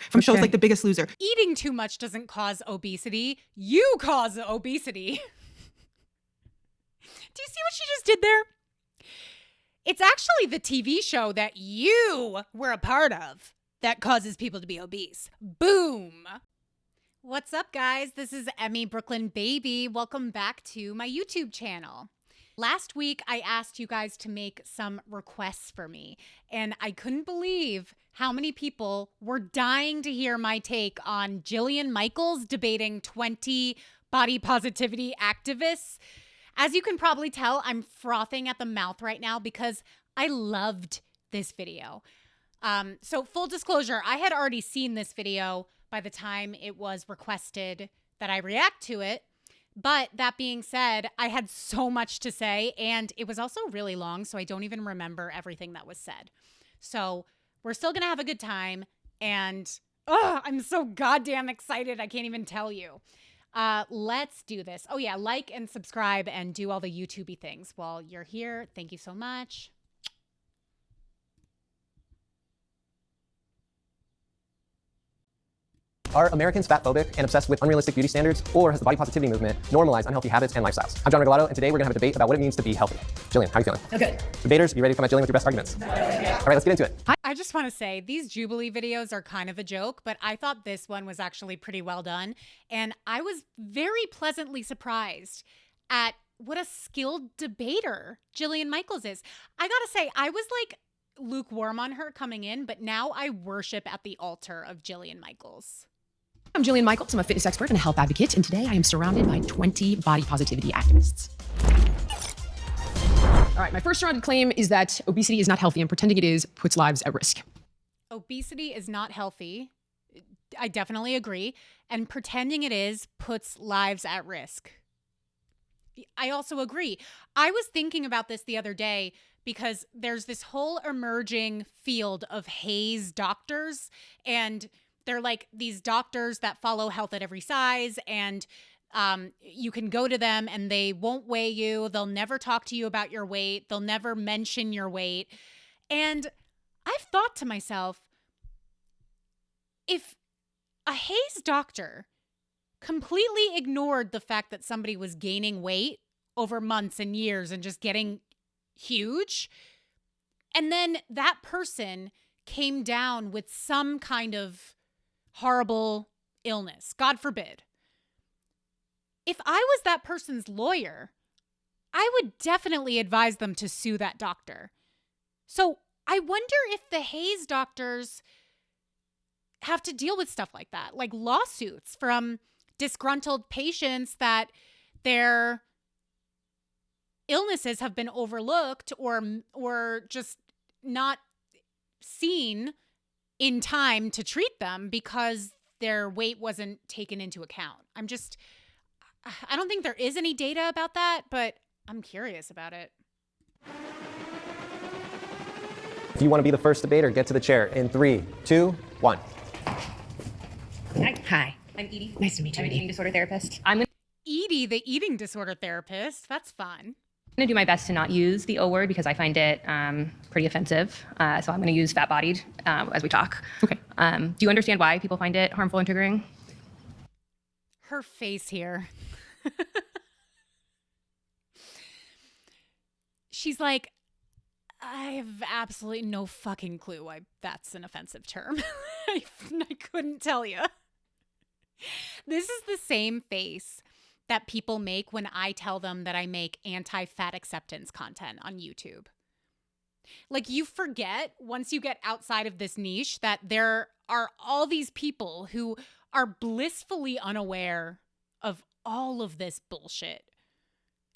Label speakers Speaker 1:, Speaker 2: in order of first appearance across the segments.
Speaker 1: from shows like The Biggest Loser.
Speaker 2: Eating too much doesn't cause obesity. You cause obesity. Do you see what she just did there? It's actually the TV show that you were a part of that causes people to be obese. Boom. What's up, guys? This is Emmy Brooklyn Baby. Welcome back to my YouTube channel. Last week, I asked you guys to make some requests for me, and I couldn't believe how many people were dying to hear my take on Jillian Michaels debating 20 body positivity activists. As you can probably tell, I'm frothing at the mouth right now because I loved this video. So full disclosure, I had already seen this video by the time it was requested that I react to it. But that being said, I had so much to say, and it was also really long, so I don't even remember everything that was said. So we're still going to have a good time, and I'm so goddamn excited, I can't even tell you. Let's do this. Oh yeah, like and subscribe and do all the YouTube-y things while you're here. Thank you so much.
Speaker 3: Are Americans fat-phobic and obsessed with unrealistic beauty standards, or has the body positivity movement normalized unhealthy habits and lifestyles? I'm John Regalado, and today we're gonna have a debate about what it means to be healthy. Jillian, how are you feeling?
Speaker 4: Okay.
Speaker 3: Debaters, you ready to come at Jillian with your best arguments? All right, let's get into it.
Speaker 2: I just want to say these Jubilee videos are kind of a joke, but I thought this one was actually pretty well done. And I was very pleasantly surprised at what a skilled debater Jillian Michaels is. I gotta say, I was like lukewarm on her coming in, but now I worship at the altar of Jillian Michaels.
Speaker 4: I'm Jillian Michaels. I'm a fitness expert and a health advocate, and today I am surrounded by 20 body positivity activists. All right, my first surrounded claim is that obesity is not healthy, and pretending it is puts lives at risk.
Speaker 2: Obesity is not healthy. I definitely agree. And pretending it is puts lives at risk. I also agree. I was thinking about this the other day because there's this whole emerging field of Haze doctors, and they're like these doctors that follow health at every size, and you can go to them and they won't weigh you. They'll never talk to you about your weight. They'll never mention your weight. And I've thought to myself, if a Haze doctor completely ignored the fact that somebody was gaining weight over months and years and just getting huge, and then that person came down with some kind of horrible illness, God forbid. If I was that person's lawyer, I would definitely advise them to sue that doctor. So I wonder if the Haze doctors have to deal with stuff like that, like lawsuits from disgruntled patients that their illnesses have been overlooked or just not seen in time to treat them because their weight wasn't taken into account. I don't think there is any data about that, but I'm curious about it.
Speaker 3: If you want to be the first debater, get to the chair in 3, 2, 1.
Speaker 5: Hi, I'm Edie.
Speaker 4: Nice to meet you,
Speaker 5: I'm an
Speaker 4: Edie.
Speaker 5: eating disorder therapist.
Speaker 2: Edie, the eating disorder therapist. That's fun.
Speaker 5: I'm going to do my best to not use the O word because I find it pretty offensive. So I'm going to use fat-bodied as we talk.
Speaker 4: Okay.
Speaker 5: Do you understand why people find it harmful and triggering?
Speaker 2: Her face here. She's like, I have absolutely no fucking clue why that's an offensive term. I couldn't tell you. This is the same face that people make when I tell them that I make anti-fat acceptance content on YouTube. Like, you forget once you get outside of this niche that there are all these people who are blissfully unaware of all of this bullshit.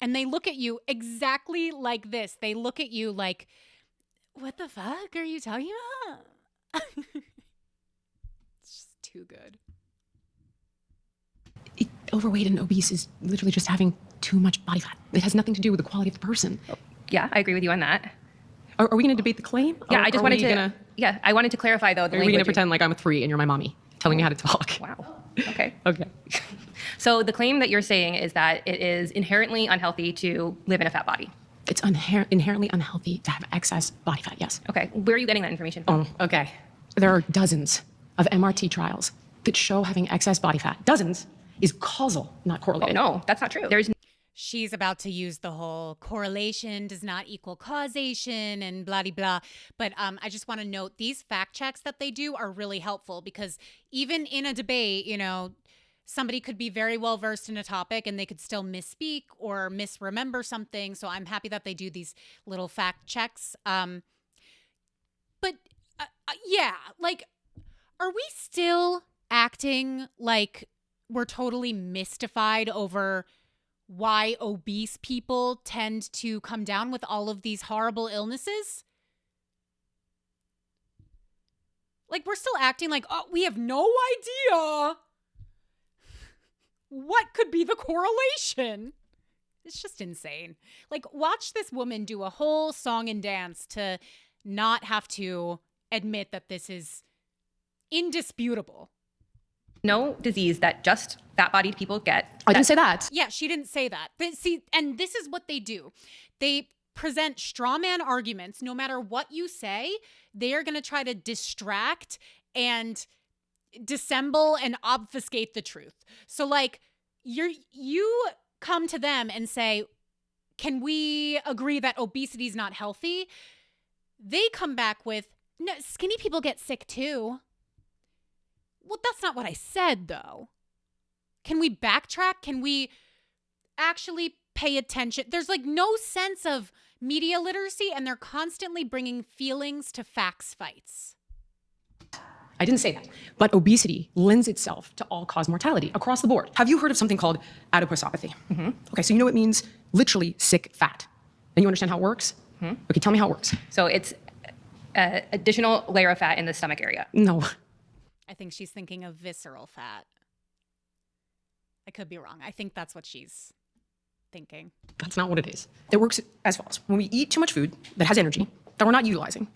Speaker 2: And they look at you exactly like this. They look at you like, what the fuck are you talking about? It's just too good.
Speaker 4: Overweight and obese is literally just having too much body fat. It has nothing to do with the quality of the person.
Speaker 5: Yeah, I agree with you on that.
Speaker 4: Are we going to debate the claim?
Speaker 5: Yeah,
Speaker 4: Or
Speaker 5: I just
Speaker 4: are
Speaker 5: wanted
Speaker 4: we
Speaker 5: to.
Speaker 4: Gonna,
Speaker 5: Yeah, I wanted to clarify though. The
Speaker 4: are we going to
Speaker 5: language.
Speaker 4: pretend like I'm a 3 and you're my mommy, telling me how to talk?
Speaker 5: Wow. Okay.
Speaker 4: Okay.
Speaker 5: So the claim that you're saying is that it is inherently unhealthy to live in a fat body.
Speaker 4: It's inherently unhealthy to have excess body fat, yes.
Speaker 5: Okay. Where are you getting that information from?
Speaker 4: Oh, okay. There are dozens of MRT trials that show having excess body fat, dozens, is causal, not correlated.
Speaker 5: No, that's not true.
Speaker 2: She's about to use the whole correlation does not equal causation and blah, blah, blah. But I just want to note these fact checks that they do are really helpful because even in a debate, you know, somebody could be very well versed in a topic and they could still misspeak or misremember something. So I'm happy that they do these little fact checks. But yeah, like, are we still acting like we're totally mystified over why obese people tend to come down with all of these horrible illnesses? Like, we're still acting like, oh, we have no idea what could be the correlation. It's just insane. Like, watch this woman do a whole song and dance to not have to admit that this is indisputable.
Speaker 5: No disease that just fat-bodied people get.
Speaker 4: I didn't say that.
Speaker 2: Yeah, she didn't say that. See, and this is what they do. They present straw man arguments. No matter what you say, they are going to try to distract and dissemble and obfuscate the truth. So like you come to them and say, can we agree that obesity is not healthy? They come back with, no, skinny people get sick too. Well, that's not what I said, though. Can we backtrack? Can we actually pay attention? There's like no sense of media literacy, and they're constantly bringing feelings to facts fights.
Speaker 4: I didn't say that. But obesity lends itself to all-cause mortality across the board. Have you heard of something called adiposopathy? Mm-hmm. Okay, so you know it means literally sick fat. And you understand how it works? Mm-hmm. Okay, tell me how it works.
Speaker 5: So it's an additional layer of fat in the stomach area.
Speaker 4: No.
Speaker 2: I think she's thinking of visceral fat. I could be wrong. I think that's what she's thinking.
Speaker 4: That's not what it is. It works as follows. When we eat too much food that has energy that we're not utilizing,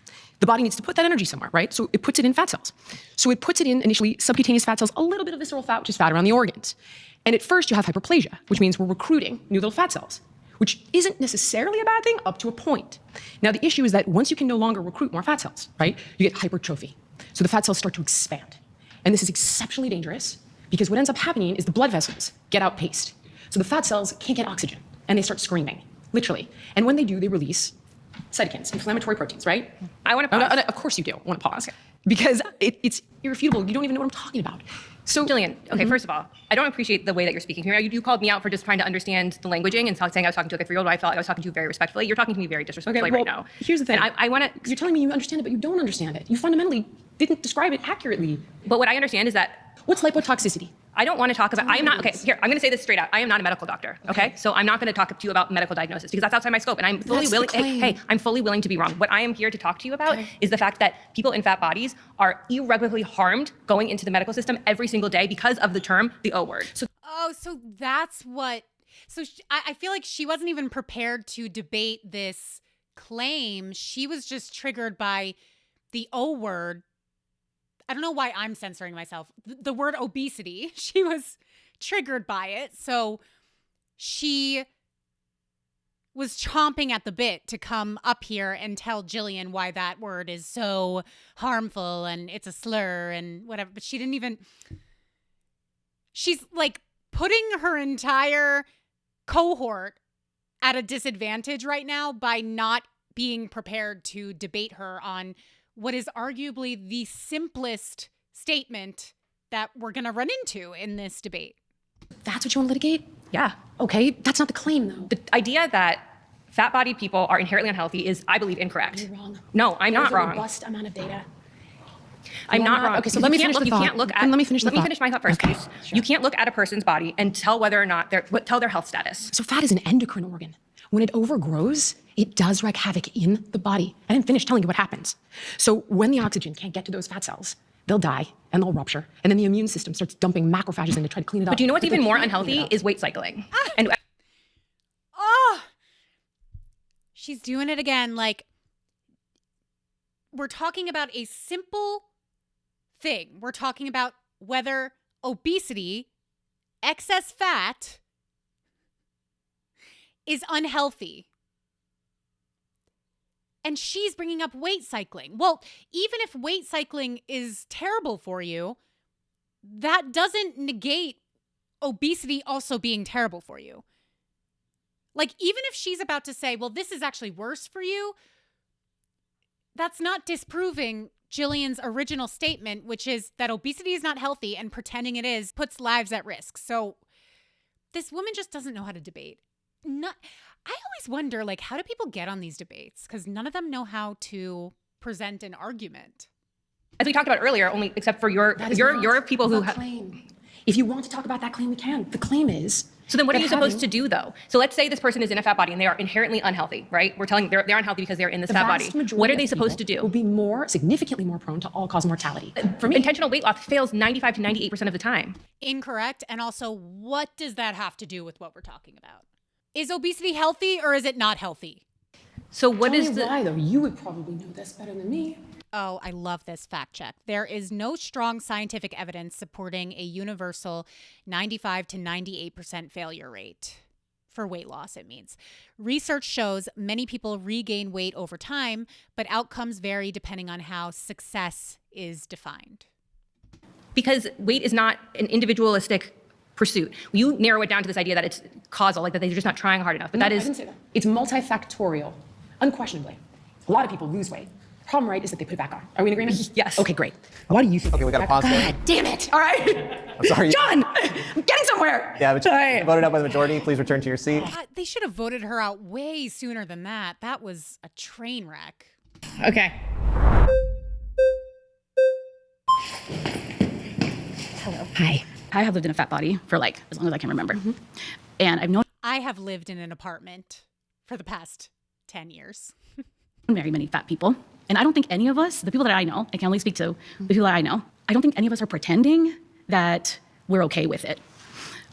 Speaker 4: the body needs to put that energy somewhere, right? So it puts it in fat cells. So it puts it in initially subcutaneous fat cells, a little bit of visceral fat, which is fat around the organs. And at first you have hyperplasia, which means we're recruiting new little fat cells, which isn't necessarily a bad thing up to a point. Now the issue is that once you can no longer recruit more fat cells, right, you get hypertrophy. So the fat cells start to expand. And this is exceptionally dangerous because what ends up happening is the blood vessels get outpaced. So the fat cells can't get oxygen and they start screaming, literally. And when they do, they release cytokines, inflammatory proteins, right?
Speaker 5: I want to pause.
Speaker 4: No, of course you do want to pause. Okay. Because it's irrefutable. You don't even know what I'm talking about. So,
Speaker 5: Jillian, okay, first of all, I don't appreciate the way that you're speaking here. You called me out for just trying to understand the languaging and saying I was talking to like a 3-year-old. I felt like I was talking to you very respectfully. You're talking to me very disrespectfully right now.
Speaker 4: Here's the thing.
Speaker 5: And I want to...
Speaker 4: You're telling me you understand it, but you don't understand it. You fundamentally didn't describe it accurately.
Speaker 5: But what I understand is that...
Speaker 4: What's lipotoxicity?
Speaker 5: I don't want to talk about... I am not... Okay, here, I'm going to say this straight out. I am not a medical doctor, okay? So I'm not going to talk to you about medical diagnosis because that's outside my scope. And I'm fully willing... Hey, I'm fully willing to be wrong. What I am here to talk to you about is the fact that people in fat bodies are irreparably harmed going into the medical system every single day because of the term, the O word. So
Speaker 2: that's what... So I feel like she wasn't even prepared to debate this claim. She was just triggered by the O word. I don't know why I'm censoring myself. The word obesity, she was triggered by it. So she was chomping at the bit to come up here and tell Jillian why that word is so harmful and it's a slur and whatever. But she didn't even... She's like putting her entire cohort at a disadvantage right now by not being prepared to debate her on what is arguably the simplest statement that we're going to run into in this debate.
Speaker 4: That's what you want to litigate?
Speaker 5: yeah.
Speaker 4: Okay, that's not the claim, though.
Speaker 5: The idea that fat-bodied people are inherently unhealthy is, I believe, incorrect.
Speaker 4: You're wrong.
Speaker 5: No, I'm not wrong.
Speaker 4: There's a robust amount of data.
Speaker 5: I'm not wrong.
Speaker 4: Okay, so let me finish the thought.
Speaker 5: You can't look at...
Speaker 4: Let me finish the thought.
Speaker 5: Let me finish my thought first,
Speaker 4: Okay,
Speaker 5: please.
Speaker 4: sure.
Speaker 5: You can't look at a person's body and tell whether or not tell their health status.
Speaker 4: So fat is an endocrine organ. When it overgrows, it does wreak havoc in the body. I didn't finish telling you what happens. So when the oxygen can't get to those fat cells, they'll die and they'll rupture. And then the immune system starts dumping macrophages in to try to clean it up.
Speaker 5: But do you know what's
Speaker 4: But they
Speaker 5: even more
Speaker 4: can't clean
Speaker 5: unhealthy
Speaker 4: it up.
Speaker 5: is weight cycling. And
Speaker 2: She's doing it again. Like, we're talking about a simple thing. We're talking about whether obesity, excess fat, is unhealthy. And she's bringing up weight cycling. Well, even if weight cycling is terrible for you, that doesn't negate obesity also being terrible for you. Like, even if she's about to say, well, this is actually worse for you, that's not disproving Jillian's original statement, which is that obesity is not healthy and pretending it is puts lives at risk. So this woman just doesn't know how to debate. I always wonder, like, how do people get on these debates? Because none of them know how to present an argument.
Speaker 5: As we talked about earlier, only except for your people who
Speaker 4: claim. If you want to talk about that claim, we can. The claim is.
Speaker 5: So then what are you supposed to do, though? So let's say this person is in a fat body and they are inherently unhealthy, right? We're telling they're unhealthy because they're in this fat body. What are they supposed to do?
Speaker 4: Will be significantly more prone to all-cause mortality.
Speaker 5: For me, intentional weight loss fails 95 to 98% of the time.
Speaker 2: Incorrect. And also, what does that have to do with what we're talking about? Is obesity healthy or is it not healthy?
Speaker 5: So what
Speaker 4: Tell
Speaker 5: is
Speaker 4: me why, though? You would probably know this better than me.
Speaker 2: Oh, I love this fact check. There is no strong scientific evidence supporting a universal 95 to 98% failure rate. For weight loss, it means. Research shows many people regain weight over time, but outcomes vary depending on how success is defined.
Speaker 5: Because weight is not an individualistic pursuit. You narrow it down to this idea that it's causal, like that they're just not trying hard enough. But
Speaker 4: I didn't say that. It's multifactorial, unquestionably. A lot of people lose weight. The problem, right, is that they put it back on. Are we in agreement?
Speaker 5: Yes.
Speaker 4: Okay, great. Why do you think?
Speaker 3: Okay, we got to pause there.
Speaker 4: God damn it. All right.
Speaker 3: I'm sorry.
Speaker 4: John, I'm getting somewhere.
Speaker 3: Yeah, but you voted out by the majority. Please return to your seat.
Speaker 2: They should have voted her out way sooner than that. That was a train wreck.
Speaker 1: Okay.
Speaker 4: Hello.
Speaker 1: Hi. I have lived in a fat body for like as long as I can remember. And I've known
Speaker 2: I have lived in an apartment for the past 10 years.
Speaker 1: very many fat people. And I don't think any of us, the people that I know, I can only speak to the people that I know, I don't think any of us are pretending that we're okay with it.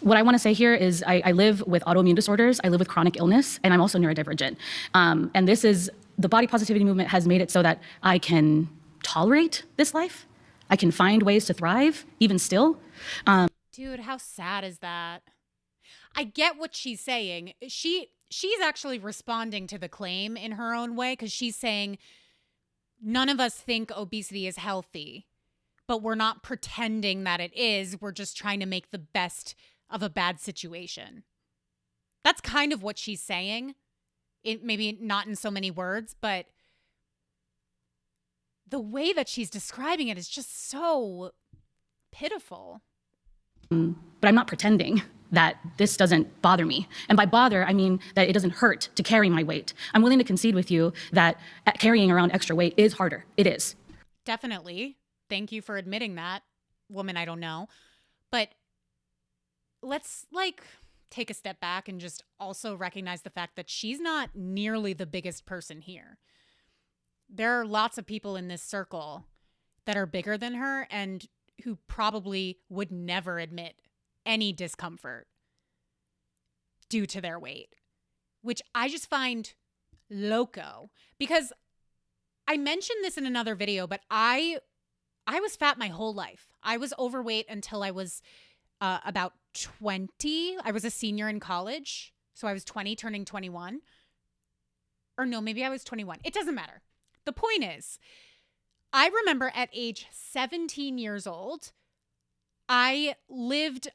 Speaker 1: What I want to say here is I live with autoimmune disorders, I live with chronic illness, and I'm also neurodivergent. And this is, the body positivity movement has made it so that I can tolerate this life. I can find ways to thrive, even still.
Speaker 2: Dude, how sad is that? I get what she's saying. She's actually responding to the claim in her own way, because she's saying none of us think obesity is healthy, but we're not pretending that it is. We're just trying to make the best of a bad situation. That's kind of what she's saying. Maybe not in so many words, but the way that she's describing it is just so pitiful.
Speaker 1: But I'm not pretending that this doesn't bother me. And by bother, I mean that it doesn't hurt to carry my weight. I'm willing to concede with you that carrying around extra weight is harder. It is.
Speaker 2: Definitely. Thank you for admitting that. Woman, I don't know. But let's take a step back and just also recognize the fact that she's not nearly the biggest person here. There are lots of people in this circle that are bigger than her and who probably would never admit any discomfort due to their weight, which I just find loco. Because I mentioned this in another video, but I was fat my whole life. I was overweight until I was about 20. I was a senior in college, so I was 20 turning 21. Or no, maybe I was 21. It doesn't matter. The point is, I remember at age 17 years old, I lived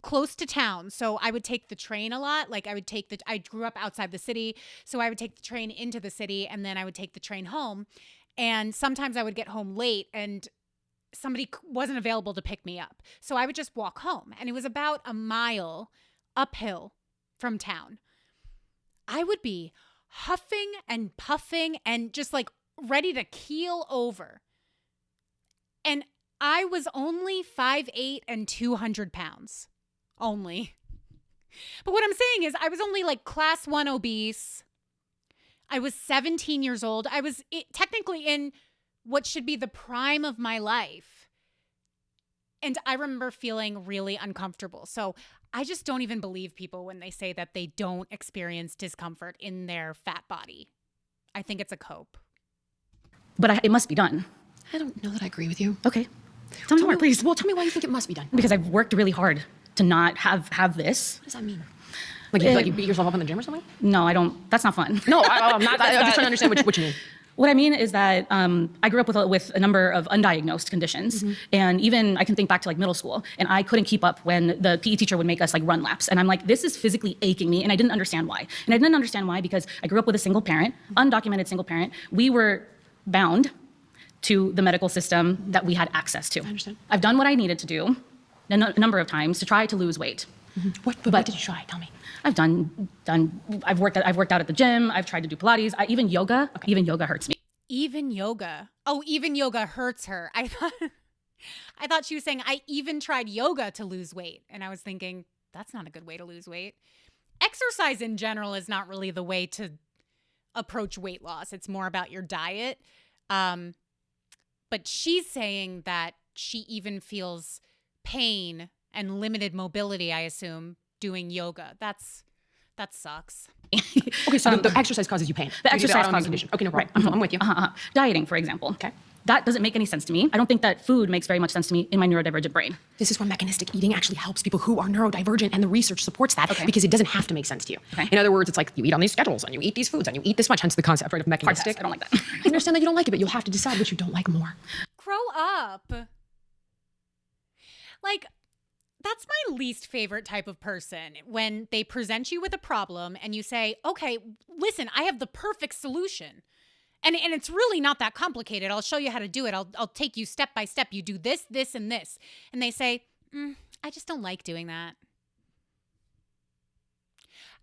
Speaker 2: close to town. So I would take the train a lot. Like I grew up outside the city. So I would take the train into the city and then I would take the train home. And sometimes I would get home late and somebody wasn't available to pick me up. So I would just walk home. And it was about a mile uphill from town. I would be huffing and puffing and just like ready to keel over. And I was only 5'8" and 200 pounds. Only. But what I'm saying is I was only like class 1 obese. I was 17 years old. I was technically in what should be the prime of my life. And I remember feeling really uncomfortable. So I just don't even believe people when they say that they don't experience discomfort in their fat body. I think it's a cope.
Speaker 1: But it must be done.
Speaker 4: I don't know that I agree with you.
Speaker 1: Okay. Tell me more, please.
Speaker 4: Well, tell me why you think it must be done.
Speaker 1: Because I've worked really hard to not have this.
Speaker 4: What does that mean? Like you beat yourself up in the gym or something?
Speaker 1: No, I don't. That's not fun.
Speaker 4: No, I'm not. I'm just trying to understand what you mean.
Speaker 1: What I mean is that I grew up with a number of undiagnosed conditions, and even I can think back to like middle school, and I couldn't keep up when the PE teacher would make us like run laps, and I'm like, this is physically aching me, and I didn't understand why. And I didn't understand why because I grew up with a single parent, undocumented single parent. We were bound to the medical system that we had access to.
Speaker 4: I understand.
Speaker 1: I've done what I needed to do a number of times to try to lose weight.
Speaker 4: What did you try? Tell me.
Speaker 1: I've worked out at the gym. I've tried to do Pilates. Even yoga. Okay. Even yoga hurts me.
Speaker 2: Even yoga. Oh, even yoga hurts her. I thought she was saying I even tried yoga to lose weight. And I was thinking, that's not a good way to lose weight. Exercise in general is not really the way to approach weight loss. It's more about your diet. But she's saying that she even feels pain and limited mobility, I assume, doing yoga. That sucks.
Speaker 4: Okay, so the exercise causes you pain.
Speaker 1: The exercise causes
Speaker 4: condition. Okay, no problem. I'm with you.
Speaker 1: Dieting, for example.
Speaker 4: Okay.
Speaker 1: That doesn't make any sense to me. I don't think that food makes very much sense to me in my neurodivergent brain.
Speaker 4: This is where mechanistic eating actually helps people who are neurodivergent, and the research supports that because it doesn't have to make sense to you.
Speaker 1: Okay.
Speaker 4: In other words, it's like you eat on these schedules, and you eat these foods, and you eat this much, hence the concept, right, of
Speaker 1: Hard
Speaker 4: mechanistic.
Speaker 1: pass. I don't like that.
Speaker 4: I understand that you don't like it, but you'll have to decide what you don't like more.
Speaker 2: Grow up. Like, that's my least favorite type of person, when they present you with a problem and you say, okay, listen, I have the perfect solution. And it's really not that complicated. I'll show you how to do it. I'll take you step by step. You do this, this, and this. And they say, I just don't like doing that.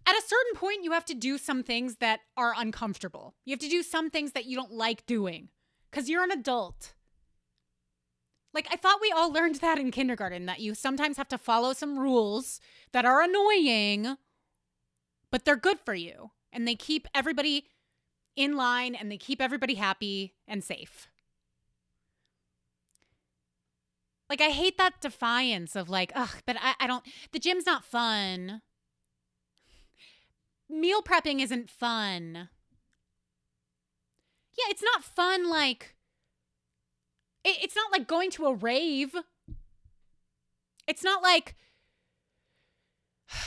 Speaker 2: At a certain point, you have to do some things that are uncomfortable. You have to do some things that you don't like doing because you're an adult. Like, I thought we all learned that in kindergarten, that you sometimes have to follow some rules that are annoying, but they're good for you. And they keep everybody in line and they keep everybody happy and safe. Like, I hate that defiance of like, but I don't, the gym's not fun. Meal prepping isn't fun. Yeah, it's not fun like, it's not like going to a rave. It's not like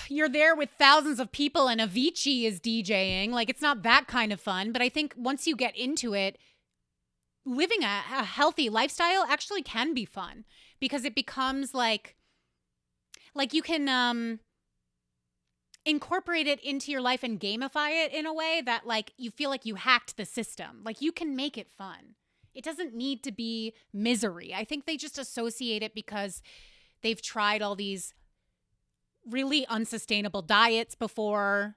Speaker 2: you're there with thousands of people and Avicii is DJing. Like, it's not that kind of fun. But I think once you get into it, living a healthy lifestyle actually can be fun because it becomes like you can incorporate it into your life and gamify it in a way that like you feel like you hacked the system. Like, you can make it fun. It doesn't need to be misery. I think they just associate it because they've tried all these really unsustainable diets before,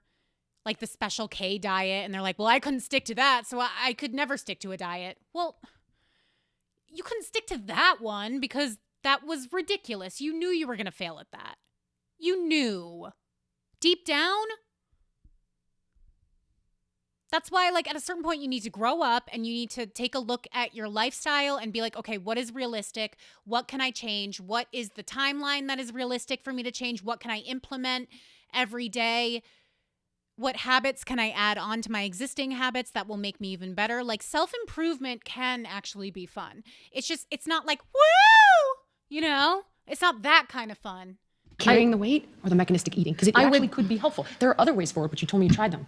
Speaker 2: like the Special K diet. And they're like, well, I couldn't stick to that, so I could never stick to a diet. Well, you couldn't stick to that one because that was ridiculous. You knew you were going to fail at that. You knew. Deep down. That's why, like, at a certain point, you need to grow up and you need to take a look at your lifestyle and be like, okay, what is realistic? What can I change? What is the timeline that is realistic for me to change? What can I implement every day? What habits can I add on to my existing habits that will make me even better? Like, self-improvement can actually be fun. It's just, it's not like, woo! You know? It's not that kind of fun.
Speaker 4: Carrying the weight or the mechanistic eating? Because it actually could be helpful. There are other ways forward, but you told me you tried them.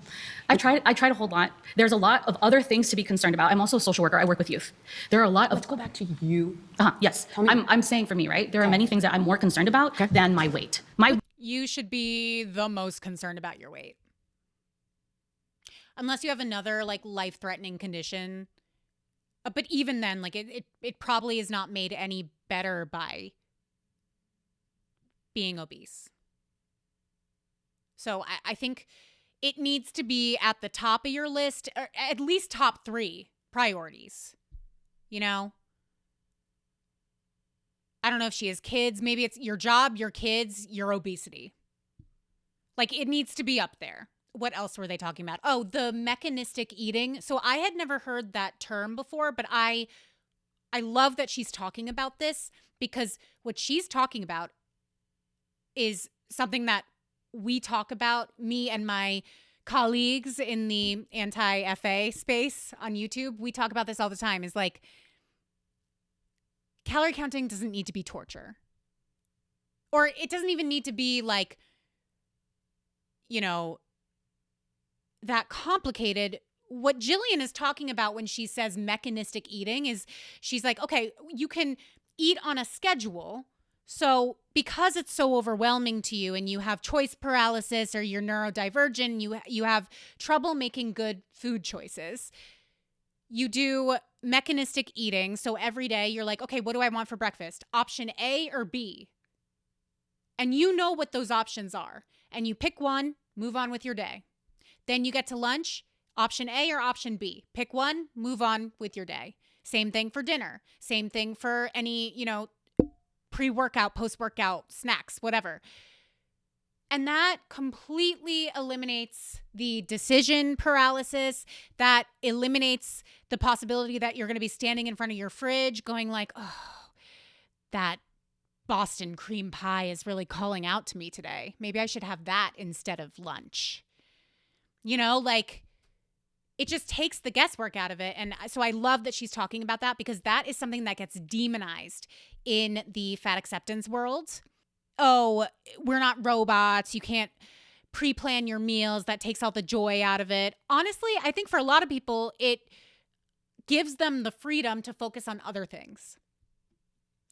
Speaker 1: I tried a whole lot. There's a lot of other things to be concerned about. I'm also a social worker. I work with youth. There are a lot of...
Speaker 4: Let's go back to you.
Speaker 1: Yes. I'm saying for me, right? There are many things that I'm more concerned about than my weight.
Speaker 2: You should be the most concerned about your weight. Unless you have another, like, life-threatening condition. But even then, like, it probably is not made any better by being obese. So I think it needs to be at the top of your list, or at least top 3 priorities. You know? I don't know if she has kids. Maybe it's your job, your kids, your obesity. Like, it needs to be up there. What else were they talking about? Oh, the mechanistic eating. So I had never heard that term before, but I love that she's talking about this, because what she's talking about is something that we talk about, me and my colleagues in the anti-FA space on YouTube. We talk about this all the time, is like, calorie counting doesn't need to be torture. Or it doesn't even need to be like, that complicated. What Jillian is talking about when she says mechanistic eating is she's like, okay, you can eat on a schedule. So because it's so overwhelming to you and you have choice paralysis or you're neurodivergent, you have trouble making good food choices, you do mechanistic eating. So every day you're like, okay, what do I want for breakfast? Option A or B? And you know what those options are. And you pick one, move on with your day. Then you get to lunch, option A or option B. Pick one, move on with your day. Same thing for dinner. Same thing for any, pre-workout, post-workout, snacks, whatever. And that completely eliminates the decision paralysis. That eliminates the possibility that you're going to be standing in front of your fridge going like, oh, that Boston cream pie is really calling out to me today. Maybe I should have that instead of lunch. It just takes the guesswork out of it. And so I love that she's talking about that because that is something that gets demonized in the fat acceptance world. Oh, we're not robots. You can't pre-plan your meals. That takes all the joy out of it. Honestly, I think for a lot of people, it gives them the freedom to focus on other things,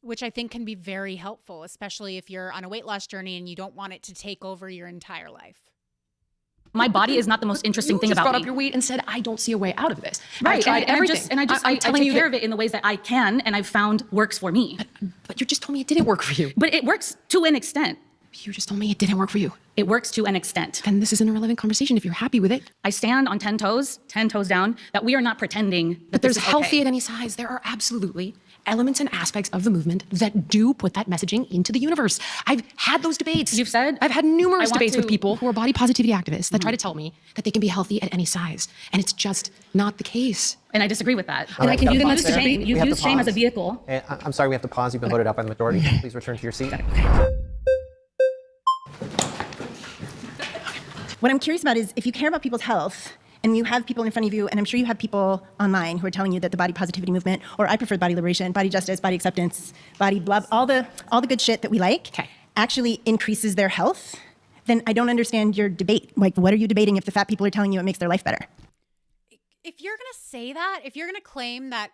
Speaker 2: which I think can be very helpful, especially if you're on a weight loss journey and you don't want it to take over your entire life.
Speaker 1: My body is not the most interesting thing about
Speaker 4: brought
Speaker 1: me.
Speaker 4: up your weight and said, I don't see a way out of this.
Speaker 1: Right.
Speaker 4: I tried everything.
Speaker 1: I take care of it in the ways that I can and I've found works for me.
Speaker 4: But you just told me it didn't work for you.
Speaker 1: But it works to an extent.
Speaker 4: You just told me it didn't work for you.
Speaker 1: It works to an extent.
Speaker 4: Then this is an irrelevant conversation if you're happy with it.
Speaker 1: I stand on 10 toes down, that we are not pretending that
Speaker 4: There's
Speaker 1: this is
Speaker 4: healthy
Speaker 1: okay.
Speaker 4: at any size. There are absolutely elements and aspects of the movement that do put that messaging into the universe. I've had those debates.
Speaker 1: You've said?
Speaker 4: I've had numerous
Speaker 1: I want
Speaker 4: debates with
Speaker 1: to-
Speaker 4: people who are body positivity activists that try to tell me that they can be healthy at any size. And it's just not the case.
Speaker 1: And I disagree with that.
Speaker 3: And I can
Speaker 1: You've
Speaker 3: do
Speaker 1: used
Speaker 3: that.
Speaker 1: shame,
Speaker 3: We
Speaker 1: you've
Speaker 3: have to
Speaker 1: used shame as a
Speaker 3: pause.
Speaker 1: vehicle.
Speaker 3: I'm sorry, we have to pause. You've been voted out by the majority. Please return to your seat.
Speaker 6: What I'm curious about is if you care about people's health and you have people in front of you, and I'm sure you have people online who are telling you that the body positivity movement, or I prefer body liberation, body justice, body acceptance, body blah, all the good shit that we like, actually increases their health, then I don't understand your debate. Like, what are you debating if the fat people are telling you it makes their life better?
Speaker 2: If you're going to say that, if you're going to claim that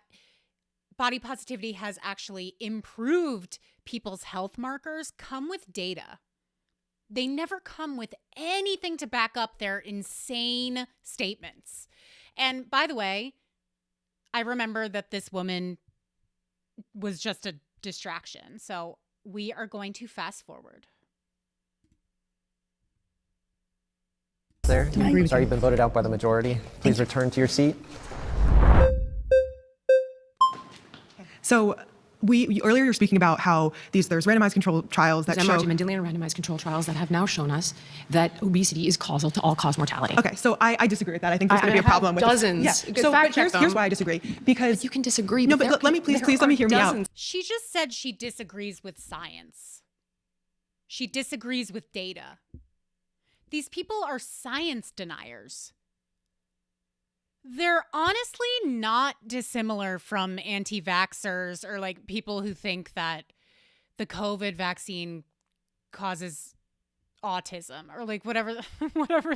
Speaker 2: body positivity has actually improved people's health markers, come with data. They never come with anything to back up their insane statements. And by the way, I remember that this woman was just a distraction. So we are going to fast forward.
Speaker 3: There. Sorry, you've been voted out by the majority. Please return to your seat.
Speaker 7: So earlier you were speaking about how there's randomized control trials that show.
Speaker 4: Mendelian randomized control trials that have now shown us that obesity is causal to all-cause mortality.
Speaker 7: Okay, so I disagree with that. I think there's going to be a
Speaker 4: I have
Speaker 7: problem with
Speaker 4: dozens.
Speaker 7: Yeah.
Speaker 4: Good
Speaker 7: So,
Speaker 4: fact
Speaker 7: but
Speaker 4: check
Speaker 7: here's
Speaker 4: them.
Speaker 7: why I disagree. Because
Speaker 4: You can disagree.
Speaker 7: no, but let me please let me hear me out.
Speaker 2: She just said she disagrees with science. She disagrees with data. These people are science deniers. They're honestly not dissimilar from anti-vaxxers or like people who think that the COVID vaccine causes autism or like whatever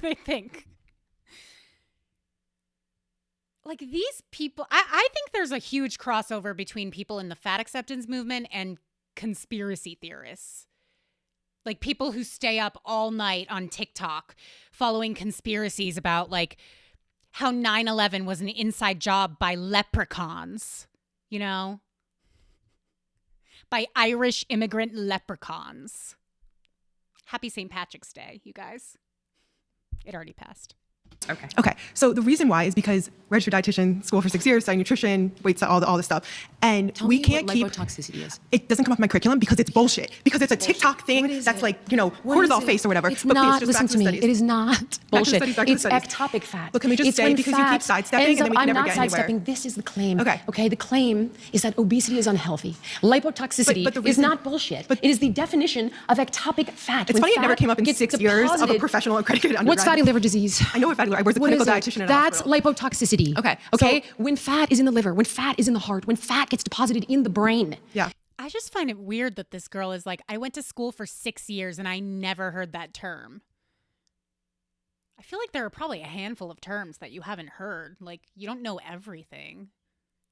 Speaker 2: they think. Like these people, I think there's a huge crossover between people in the fat acceptance movement and conspiracy theorists. Like people who stay up all night on TikTok following conspiracies about like how 9/11 was an inside job by leprechauns, by Irish immigrant leprechauns. Happy St. Patrick's Day, you guys. It already passed.
Speaker 7: Okay, so the reason why is because registered dietitian, school for 6 years, studying nutrition, weights, all this stuff, and
Speaker 4: Tell
Speaker 7: we
Speaker 4: me
Speaker 7: can't
Speaker 4: what
Speaker 7: keep.
Speaker 4: lipotoxicity is.
Speaker 7: It doesn't come off my curriculum because it's bullshit. Because it's a TikTok thing
Speaker 4: What is
Speaker 7: that's
Speaker 4: it?
Speaker 7: like
Speaker 4: What is
Speaker 7: cortisol
Speaker 4: it?
Speaker 7: face or whatever.
Speaker 4: It's
Speaker 7: But please,
Speaker 4: not.
Speaker 7: just
Speaker 4: Listen
Speaker 7: back
Speaker 4: to me.
Speaker 7: studies.
Speaker 4: It is not bullshit.
Speaker 7: studies, back to
Speaker 4: It's
Speaker 7: studies.
Speaker 4: ectopic fat.
Speaker 7: But can we just
Speaker 4: It's
Speaker 7: say,
Speaker 4: when
Speaker 7: because you keep
Speaker 4: fat
Speaker 7: sidestepping
Speaker 4: ends
Speaker 7: and then
Speaker 4: up-
Speaker 7: we can
Speaker 4: I'm
Speaker 7: never
Speaker 4: not
Speaker 7: get anywhere.
Speaker 4: sidestepping. This is the claim.
Speaker 7: Okay.
Speaker 4: The claim is that obesity is unhealthy. Lipotoxicity
Speaker 7: But the
Speaker 4: is
Speaker 7: reason-
Speaker 4: not bullshit.
Speaker 7: but-
Speaker 4: it is the definition of ectopic fat.
Speaker 7: It's
Speaker 4: When
Speaker 7: funny it
Speaker 4: fat
Speaker 7: never came up in
Speaker 4: gets
Speaker 7: 6 years of a
Speaker 4: deposited-
Speaker 7: professional accredited undergrad.
Speaker 4: What's fatty liver disease?
Speaker 7: I know what fatty liver. I was a
Speaker 4: What
Speaker 7: clinical
Speaker 4: is it?
Speaker 7: dietitian at a
Speaker 4: That's
Speaker 7: hospital.
Speaker 4: lipotoxicity.
Speaker 7: Okay,
Speaker 4: Okay.
Speaker 7: so-
Speaker 4: When fat is in the liver, when fat is in the heart, when fat gets deposited in the brain.
Speaker 7: Yeah.
Speaker 2: I just find it weird that this girl is like, I went to school for 6 years and I never heard that term. I feel like there are probably a handful of terms that you haven't heard. Like, you don't know everything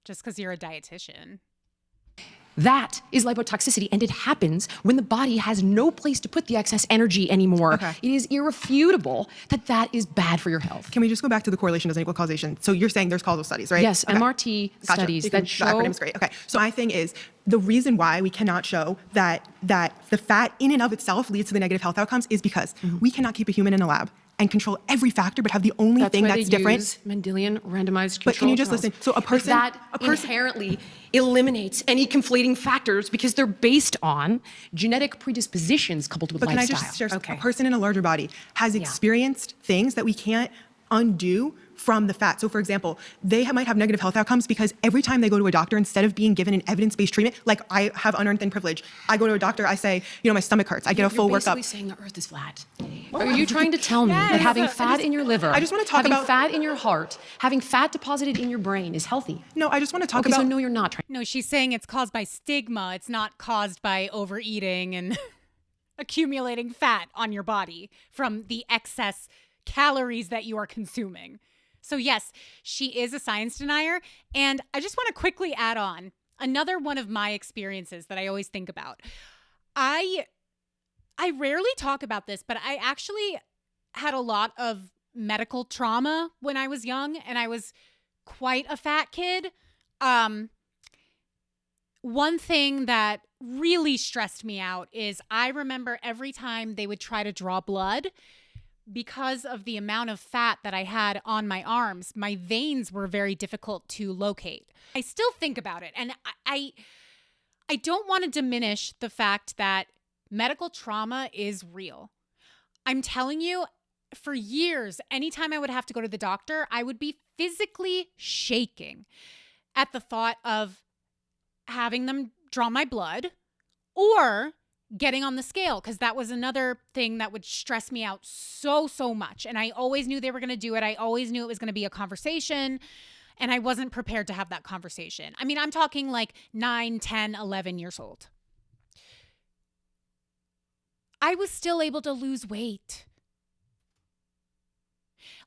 Speaker 2: just because you're a dietitian.
Speaker 4: That is lipotoxicity, and it happens when the body has no place to put the excess energy anymore.
Speaker 7: Okay.
Speaker 4: It is irrefutable that that is bad for your health.
Speaker 7: Can we just go back to the correlation doesn't equal causation? So you're saying there's causal studies, right?
Speaker 4: Yes,
Speaker 7: Okay.
Speaker 4: MRT
Speaker 7: Gotcha.
Speaker 4: studies
Speaker 7: You can-
Speaker 4: that show...
Speaker 7: The acronym's great. Okay, so my thing is, the reason why we cannot show that the fat in and of itself leads to the negative health outcomes is because we cannot keep a human in a lab and control every factor, but have the only thing
Speaker 4: why
Speaker 7: that's
Speaker 4: they
Speaker 7: different.
Speaker 4: use Mendelian randomized control
Speaker 7: But can you just
Speaker 4: trials.
Speaker 7: listen? So a person,
Speaker 4: that inherently eliminates any conflating factors because they're based on genetic predispositions coupled with
Speaker 7: But can I
Speaker 4: lifestyle.
Speaker 7: just share, a person in a larger body has experienced things that we can't undo from the fat. So for example, might have negative health outcomes because every time they go to a doctor, instead of being given an evidence-based treatment, like I have unearned thin privilege, I go to a doctor, I say, my stomach hurts. I get a full
Speaker 4: You're
Speaker 7: workup.
Speaker 4: basically saying the earth is flat. Are you trying to tell me that having fat in your liver,
Speaker 7: I just wanna talk
Speaker 4: having
Speaker 7: about-
Speaker 4: fat in your heart, having fat deposited in your brain is healthy?
Speaker 7: No, I just want to talk
Speaker 4: Okay,
Speaker 7: about.
Speaker 4: so no, you're not trying.
Speaker 2: No, she's saying it's caused by stigma. It's not caused by overeating and accumulating fat on your body from the excess calories that you are consuming. So yes, she is a science denier. And I just want to quickly add on another one of my experiences that I always think about. I rarely talk about this, but I actually had a lot of medical trauma when I was young, and I was quite a fat kid. One thing that really stressed me out is I remember every time they would try to draw blood, because of the amount of fat that I had on my arms, my veins were very difficult to locate. I still think about it, and I don't want to diminish the fact that medical trauma is real. I'm telling you, for years, anytime I would have to go to the doctor, I would be physically shaking at the thought of having them draw my blood or getting on the scale, because that was another thing that would stress me out so much. And I always knew they were going to do it. I always knew it was going to be a conversation, and I wasn't prepared to have that conversation. I mean, I'm talking like 9, 10, 11 years old. I was still able to lose weight.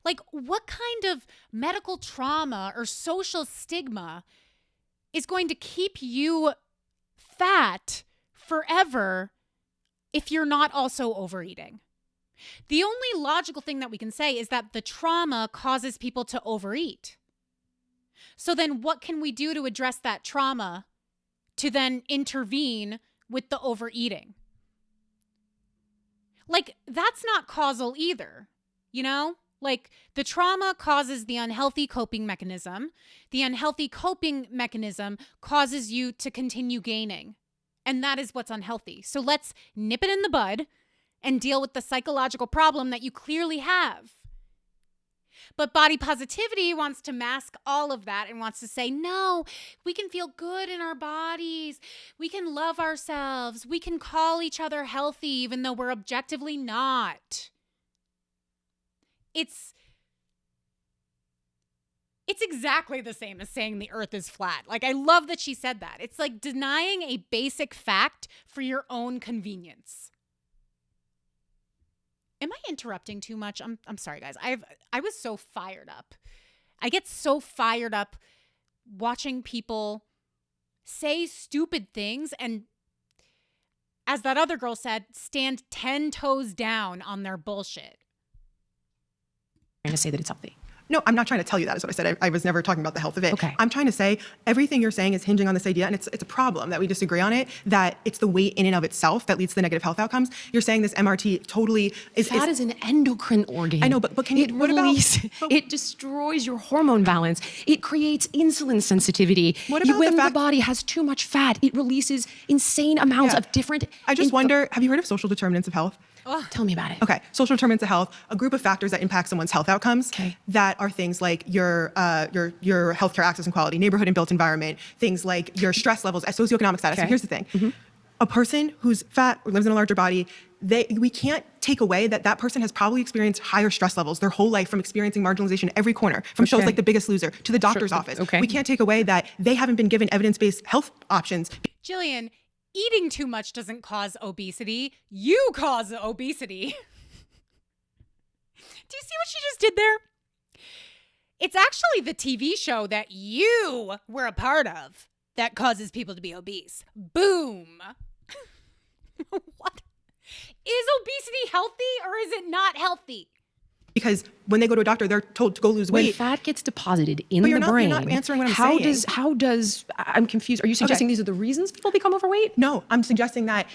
Speaker 2: Like, what kind of medical trauma or social stigma is going to keep you fat forever if you're not also overeating? The only logical thing that we can say is that the trauma causes people to overeat. So then what can we do to address that trauma to then intervene with the overeating? Like, that's not causal either, you know? Like, the trauma causes the unhealthy coping mechanism. The unhealthy coping mechanism causes you to continue gaining. And that is what's unhealthy. So let's nip it in the bud and deal with the psychological problem that you clearly have. But body positivity wants to mask all of that and wants to say, no, we can feel good in our bodies. We can love ourselves. We can call each other healthy even though we're objectively not. It's exactly the same as saying the earth is flat. Like, I love that she said that. It's like denying a basic fact for your own convenience. Am I interrupting too much? I'm sorry, guys. I was so fired up. I get so fired up watching people say stupid things and, as that other girl said, stand 10 toes down on their bullshit.
Speaker 4: Trying to say that it's healthy.
Speaker 7: No, I'm not trying to tell you that is what I said. I was never talking about the health of it.
Speaker 4: Okay.
Speaker 7: I'm trying to say everything you're saying is hinging on this idea, and it's a problem that we disagree on it, that it's the weight in and of itself that leads to the negative health outcomes. You're saying this MRT totally is...
Speaker 4: Fat is an endocrine organ.
Speaker 7: I know, but can you...
Speaker 4: It
Speaker 7: what about-
Speaker 4: releases, it destroys your hormone balance. It creates insulin sensitivity.
Speaker 7: What about
Speaker 4: when
Speaker 7: the fact-
Speaker 4: body has too much fat, it releases insane amounts
Speaker 7: Yeah.
Speaker 4: of different...
Speaker 7: I just wonder, have you heard of social determinants of health?
Speaker 4: Tell me about it.
Speaker 7: Okay, social determinants of health, a group of factors that impact someone's health outcomes.
Speaker 4: Okay.
Speaker 7: That are things like your healthcare access and quality, neighborhood and built environment, things like your stress levels, socioeconomic status.
Speaker 4: Okay.
Speaker 7: And here's the thing. A person who's fat or lives in a larger body, we can't take away that person has probably experienced higher stress levels their whole life from experiencing marginalization at every corner, from shows like The Biggest Loser to the doctor's office.
Speaker 4: Okay.
Speaker 7: We can't take away that they haven't been given evidence-based health options.
Speaker 2: Jillian, eating too much doesn't cause obesity. You cause obesity. Do you see what she just did there? It's actually the TV show that you were a part of that causes people to be obese. Boom. What? Is obesity healthy or is it not healthy?
Speaker 7: Because when they go to a doctor, they're told to go lose
Speaker 4: When
Speaker 7: weight.
Speaker 4: fat gets deposited in
Speaker 7: But
Speaker 4: the
Speaker 7: you're
Speaker 4: brain,
Speaker 7: not answering what I'm
Speaker 4: how
Speaker 7: saying.
Speaker 4: I'm confused. Are you suggesting these are the reasons people become overweight?
Speaker 7: No, I'm suggesting that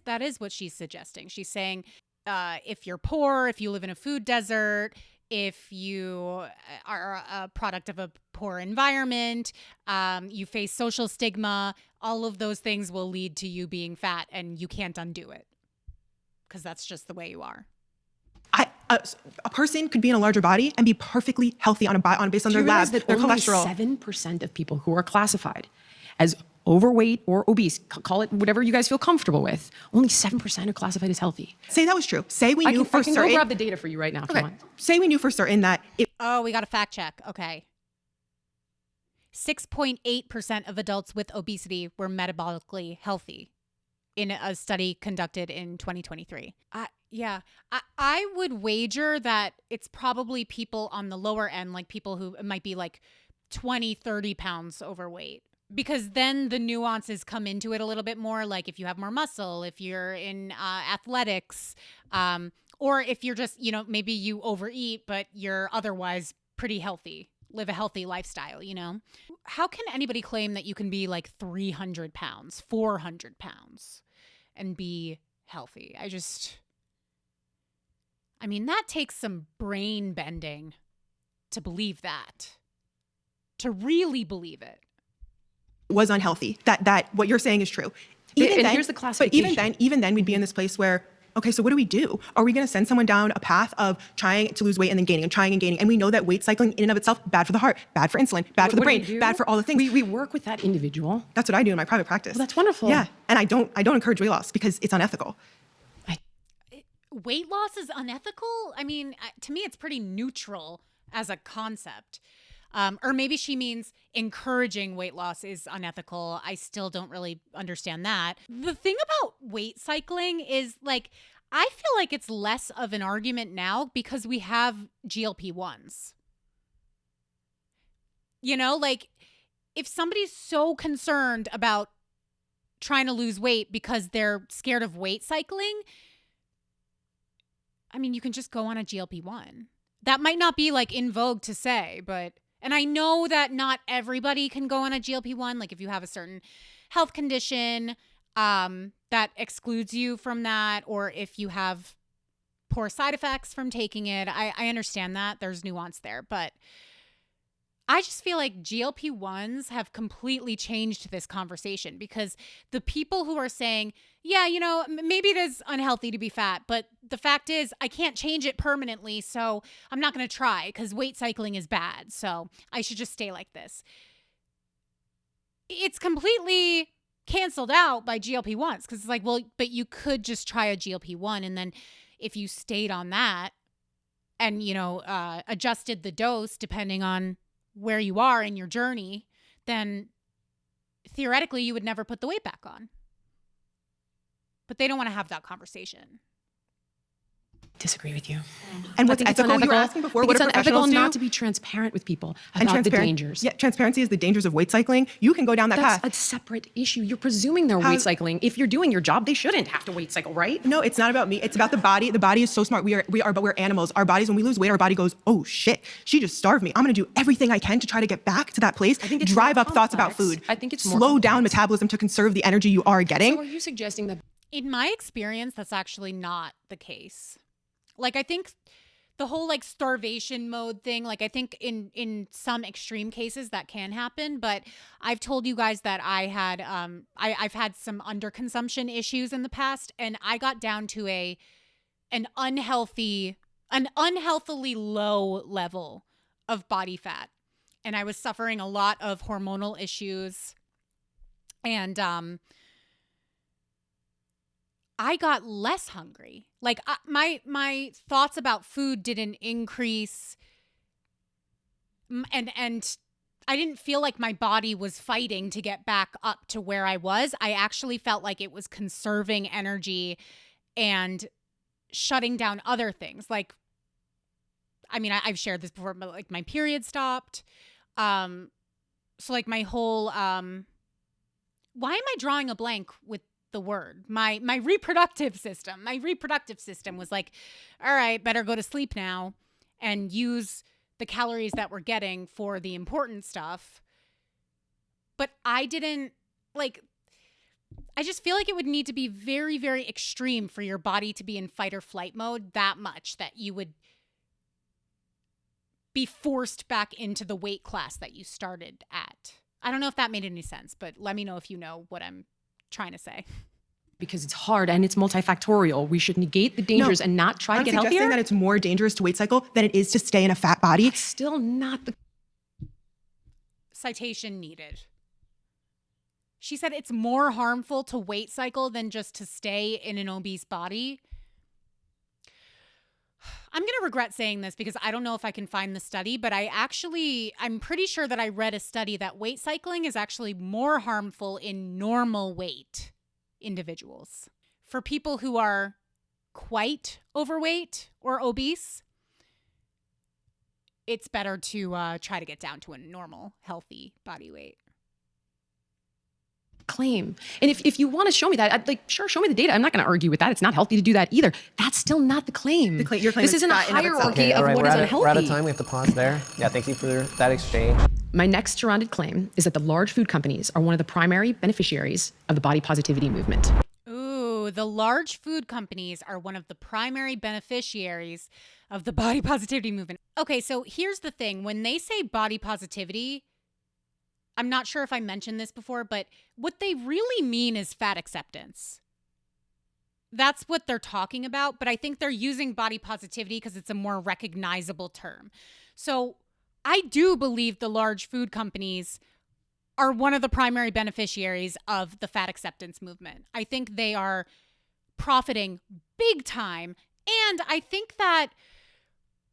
Speaker 2: That is what she's suggesting. She's saying if you're poor, if you live in a food desert, if you are a product of a poor environment, you face social stigma, all of those things will lead to you being fat and you can't undo it because that's just the way you are.
Speaker 7: a person could be in a larger body and be perfectly healthy based on
Speaker 4: Do
Speaker 7: their
Speaker 4: you realize
Speaker 7: lab,
Speaker 4: that
Speaker 7: their
Speaker 4: only
Speaker 7: cholesterol.
Speaker 4: 7% of people who are classified as overweight or obese, call it whatever you guys feel comfortable with, only 7% are classified as healthy.
Speaker 7: Say that was true. Say we knew
Speaker 4: I
Speaker 7: for
Speaker 4: can
Speaker 7: certain.
Speaker 4: go grab the data for you right now if you
Speaker 7: Okay.
Speaker 4: want.
Speaker 7: Say we knew for certain that
Speaker 2: Oh, we got a fact check. Okay. 6.8% of adults with obesity were metabolically healthy in a study conducted in 2023. I would wager that it's probably people on the lower end, like people who might be like 20, 30 pounds overweight. Because then the nuances come into it a little bit more, like if you have more muscle, if you're in athletics, or if you're just, maybe you overeat, but you're otherwise pretty healthy, live a healthy lifestyle, How can anybody claim that you can be like 300 pounds, 400 pounds and be healthy? That takes some brain bending to believe that, to really believe it.
Speaker 7: was unhealthy. That what you're saying is true.
Speaker 4: And here's the classification.
Speaker 7: But even then, we'd be in this place where, okay, so what do we do? Are we going to send someone down a path of trying to lose weight and then gaining and trying and gaining? And we know that weight cycling in and of itself, bad for the heart, bad for insulin, bad for the
Speaker 4: What do we
Speaker 7: brain,
Speaker 4: do?
Speaker 7: bad for all the things.
Speaker 4: We work with that individual.
Speaker 7: That's what I do in my private practice.
Speaker 4: Well, that's wonderful.
Speaker 7: Yeah, and I don't encourage weight loss because it's unethical.
Speaker 2: Weight loss is unethical? To me, it's pretty neutral as a concept. Or maybe she means encouraging weight loss is unethical. I still don't really understand that. The thing about weight cycling is I feel like it's less of an argument now because we have GLP-1s. If somebody's so concerned about trying to lose weight because they're scared of weight cycling, you can just go on a GLP-1. That might not be in vogue to say, and I know that not everybody can go on a GLP-1. If you have a certain health condition that excludes you from that, or if you have poor side effects from taking it, I understand that. There's nuance there. But I just feel like GLP-1s have completely changed this conversation because the people who are saying, yeah, maybe it is unhealthy to be fat, but the fact is I can't change it permanently, so I'm not going to try because weight cycling is bad, so I should just stay like this. It's completely canceled out by GLP-1s because it's but you could just try a GLP-1 and then if you stayed on that and, adjusted the dose depending on where you are in your journey, then theoretically you would never put the weight back on. But they don't want to have that conversation.
Speaker 4: Disagree with you.
Speaker 7: And what's
Speaker 4: I think it's
Speaker 7: ethical? You were
Speaker 4: unethical.
Speaker 7: asking before,
Speaker 4: I think
Speaker 7: what
Speaker 4: it's
Speaker 7: do
Speaker 4: unethical
Speaker 7: professionals do?
Speaker 4: not to be transparent with people about the dangers.
Speaker 7: Yeah, transparency is the dangers of weight cycling. You can go down that
Speaker 4: That's
Speaker 7: path.
Speaker 4: a separate issue. You're presuming they're weight cycling. If you're doing your job, they shouldn't have to weight cycle, right?
Speaker 7: No, it's not about me. It's about the body. The body is so smart. But we're animals. Our bodies, when we lose weight, our body goes, oh shit, she just starved me. I'm gonna do everything I can to try to get back to that place.
Speaker 4: I think it's
Speaker 7: drive
Speaker 4: more
Speaker 7: up thoughts about
Speaker 4: complex.
Speaker 7: food.
Speaker 4: I think it's more
Speaker 7: slow down
Speaker 4: complex.
Speaker 7: metabolism to conserve the energy you are getting.
Speaker 4: So are you suggesting that
Speaker 2: In my experience, that's actually not the case. I think the whole starvation mode thing, I think in some extreme cases that can happen, but I've told you guys that I had I've had some underconsumption issues in the past, and I got down to an unhealthily low level of body fat, and I was suffering a lot of hormonal issues, and I got less hungry. My thoughts about food didn't increase, and I didn't feel like my body was fighting to get back up to where I was. I actually felt like it was conserving energy and shutting down other things. I mean, I've shared this before, but like my period stopped. So like my whole, why am I drawing a blank with the word? My reproductive system. My reproductive system was like, all right, better go to sleep now and use the calories that we're getting for the important stuff. But I didn't like, I just feel like it would need to be very, very extreme for your body to be in fight or flight mode that much that you would be forced back into the weight class that you started at. I don't know if that made any sense, but let me know if you know what I'm trying to say.
Speaker 4: Because it's hard and it's multifactorial. We should negate the dangers and not try to get
Speaker 7: suggesting
Speaker 4: healthier.
Speaker 7: that it's more dangerous to weight cycle than it is to stay in a fat body.
Speaker 4: It's still not the
Speaker 2: Citation needed. She said it's more harmful to weight cycle than just to stay in an obese body. I'm going to regret saying this because I don't know if I can find the study, but I'm pretty sure that I read a study that weight cycling is actually more harmful in normal weight individuals. For people who are quite overweight or obese, it's better to try to get down to a normal, healthy body weight.
Speaker 4: claim. And if you want to show me that, sure, show me the data. I'm not going to argue with that. It's not healthy to do that either. That's still not the claim.
Speaker 7: Your claim
Speaker 4: this
Speaker 7: is
Speaker 4: isn't a
Speaker 7: fat in of itself.
Speaker 4: hierarchy
Speaker 3: Okay, all
Speaker 4: of
Speaker 3: right,
Speaker 4: what
Speaker 3: we're
Speaker 4: is
Speaker 3: out,
Speaker 4: unhealthy.
Speaker 3: we're out of time. We have to pause there. Yeah, thank you for that exchange.
Speaker 4: My next surrounded claim is that the large food companies are one of the primary beneficiaries of the body positivity movement.
Speaker 2: Ooh, the large food companies are one of the primary beneficiaries of the body positivity movement. Okay, so here's the thing. When they say body positivity, I'm not sure if I mentioned this before, but what they really mean is fat acceptance. That's what they're talking about, but I think they're using body positivity because it's a more recognizable term. So I do believe the large food companies are one of the primary beneficiaries of the fat acceptance movement. I think they are profiting big time. And I think that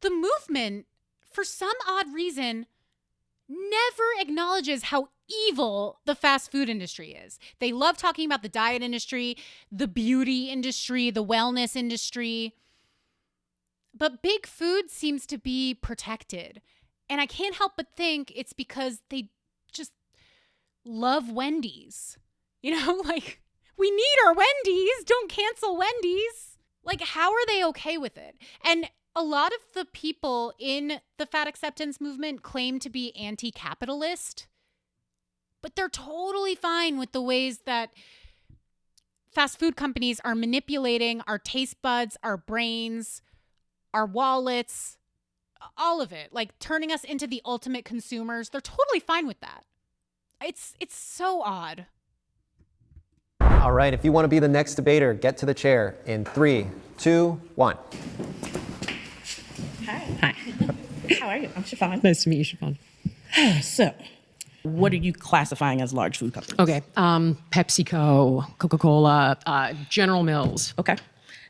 Speaker 2: the movement, for some odd reason, never acknowledges how evil the fast food industry is. They love talking about the diet industry, the beauty industry, the wellness industry. But big food seems to be protected. And I can't help but think it's because they just love Wendy's. You know, like, we need our Wendy's. Don't cancel Wendy's. Like, how are they okay with it? And a lot of the people in the fat acceptance movement claim to be anti-capitalist, but they're totally fine with the ways that fast food companies are manipulating our taste buds, our brains, our wallets, all of it, like turning us into the ultimate consumers. They're totally fine with that. It's so odd.
Speaker 3: All right, if you want to be the next debater, get to the chair in 3, 2, 1.
Speaker 8: Hi. How are you? I'm Siobhan.
Speaker 9: Nice to meet you, Siobhan.
Speaker 8: So, what are you classifying as large food companies?
Speaker 4: Okay, PepsiCo, Coca-Cola, General Mills.
Speaker 8: Okay.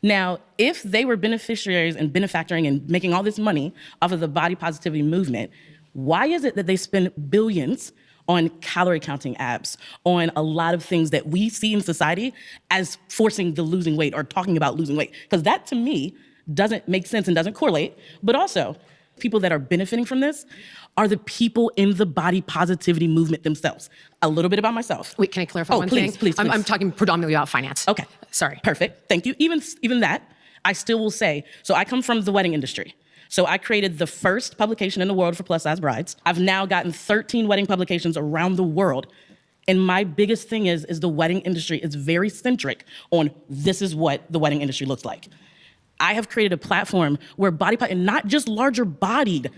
Speaker 8: Now, if they were beneficiaries and benefactoring and making all this money off of the body positivity movement, why is it that they spend billions on calorie counting apps, on a lot of things that we see in society as forcing the losing weight or talking about losing weight? Because that, to me, doesn't make sense and doesn't correlate. But also, people that are benefiting from this are the people in the body positivity movement themselves. A little bit about myself.
Speaker 4: Wait, can I clarify one
Speaker 8: please,
Speaker 4: thing?
Speaker 8: Please.
Speaker 4: I'm talking predominantly about finance.
Speaker 8: Okay.
Speaker 4: Sorry.
Speaker 8: Perfect. Thank you. Even that, I still will say, so I come from the wedding industry. So I created the first publication in the world for plus size brides. I've now gotten 13 wedding publications around the world. And my biggest thing is the wedding industry is very centric on this is what the wedding industry looks like. I have created a platform where and not just larger bodied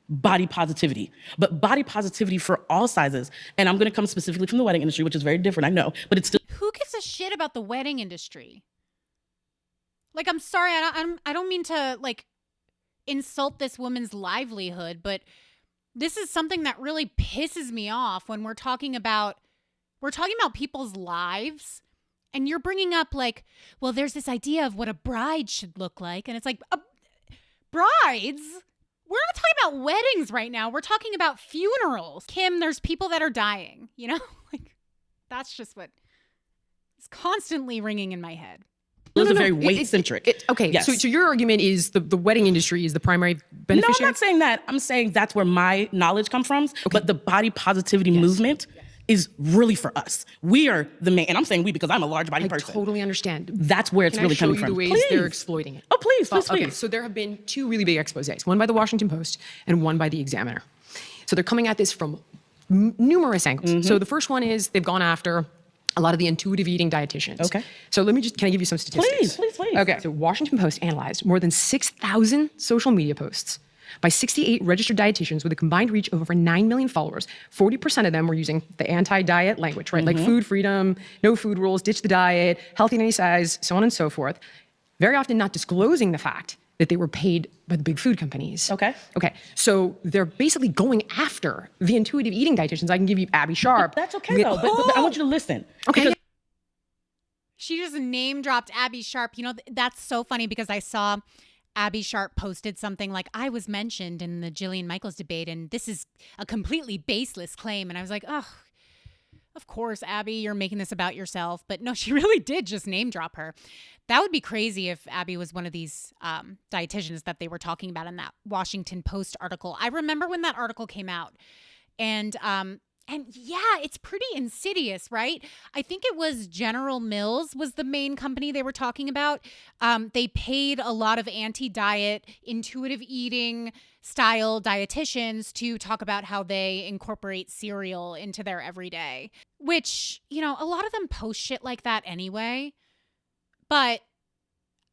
Speaker 8: body positivity, but body positivity for all sizes. And I'm gonna come specifically from the wedding industry, which is very different, I know, but it's still.
Speaker 2: Who gives a shit about the wedding industry? Like, I'm sorry, I don't mean to, like, insult this woman's livelihood, but this is something that really pisses me off when we're talking about people's lives. And you're bringing up, like, well, there's this idea of what a bride should look like. And it's like, brides? We're not talking about weddings right now. We're talking about funerals. Kim, there's people that are dying, you know? Like, that's just what is constantly ringing in my head.
Speaker 8: Those are very
Speaker 4: It-
Speaker 8: weight centric.
Speaker 4: Okay,
Speaker 8: Yes.
Speaker 4: so your argument is the wedding industry is the primary
Speaker 8: No,
Speaker 4: beneficiary?
Speaker 8: I'm not saying that. I'm saying that's where my knowledge comes from. But the body positivity movement is really for us. We are the main, and I'm saying we because I'm a large body
Speaker 4: I
Speaker 8: person.
Speaker 4: totally understand.
Speaker 8: That's where it's
Speaker 4: Can
Speaker 8: really
Speaker 4: I show
Speaker 8: coming
Speaker 4: you
Speaker 8: from.
Speaker 4: the ways
Speaker 8: Please.
Speaker 4: they're exploiting it?
Speaker 8: Oh, please, please,
Speaker 4: Okay,
Speaker 8: please.
Speaker 4: so there have been two really big exposés, one by the Washington Post and one by the Examiner. So they're coming at this from numerous angles.
Speaker 8: Mm-hmm.
Speaker 4: So the first one is they've gone after a lot of the intuitive eating dietitians.
Speaker 8: Okay.
Speaker 4: So can I give you some statistics?
Speaker 8: Please, please.
Speaker 4: Okay. So Washington Post analyzed more than 6,000 social media posts by 68 registered dietitians with a combined reach of over 9 million followers. 40% of them were using the anti-diet language, right? Like food freedom, no food rules, ditch the diet, healthy in any size, so on and so forth. Very often not disclosing the fact that they were paid by the big food companies.
Speaker 8: Okay.
Speaker 4: Okay. So they're basically going after the intuitive eating dietitians. I can give you Abby Sharp.
Speaker 8: That's okay though. But I want you to listen.
Speaker 4: Okay.
Speaker 8: Because
Speaker 2: She just name dropped Abby Sharp. You know, that's so funny because I saw Abby Sharp posted something like, I was mentioned in the Jillian Michaels debate, and this is a completely baseless claim. And I was like, oh, of course, Abby, you're making this about yourself. But no, she really did just name drop her. That would be crazy if Abby was one of these dietitians that they were talking about in that Washington Post article. I remember when that article came out. And yeah, it's pretty insidious, right? I think it was General Mills was the main company they were talking about. They paid a lot of anti-diet, intuitive eating style dietitians to talk about how they incorporate cereal into their everyday, which, you know, a lot of them post shit like that anyway. But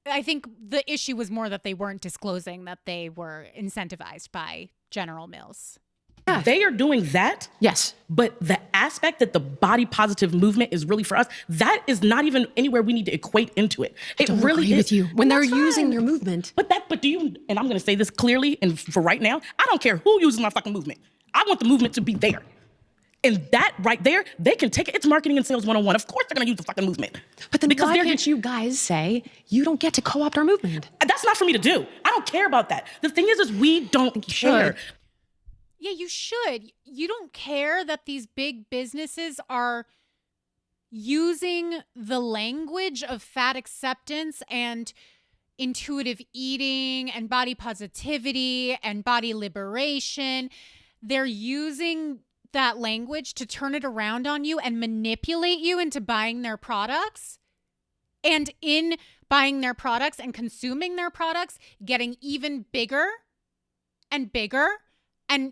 Speaker 2: I think the issue was more that they weren't disclosing that they were incentivized by General Mills.
Speaker 8: they are doing that.
Speaker 4: Yes.
Speaker 8: But the aspect that the body positive movement is really for us, that is not even anywhere we need to equate into it. It
Speaker 4: Don't
Speaker 8: really
Speaker 4: agree
Speaker 8: is.
Speaker 4: with you. When
Speaker 8: And
Speaker 4: they're
Speaker 8: that's
Speaker 4: using
Speaker 8: fine.
Speaker 4: your movement.
Speaker 8: But do you, and I'm going to say this clearly and for right now, I don't care who uses my fucking movement. I want the movement to be there. And that right there, they can take it. It's marketing and sales 101. Of course they're going to use the fucking movement.
Speaker 4: But then
Speaker 8: because
Speaker 4: why
Speaker 8: they're
Speaker 4: can't you guys say you don't get to co-opt our movement?
Speaker 8: That's not for me to do. I don't care about that. The thing is we don't care.
Speaker 4: should.
Speaker 2: Yeah, you should. You don't care that these big businesses are using the language of fat acceptance and intuitive eating and body positivity and body liberation. They're using that language to turn it around on you and manipulate you into buying their products. And in buying their products and consuming their products, getting even bigger and bigger and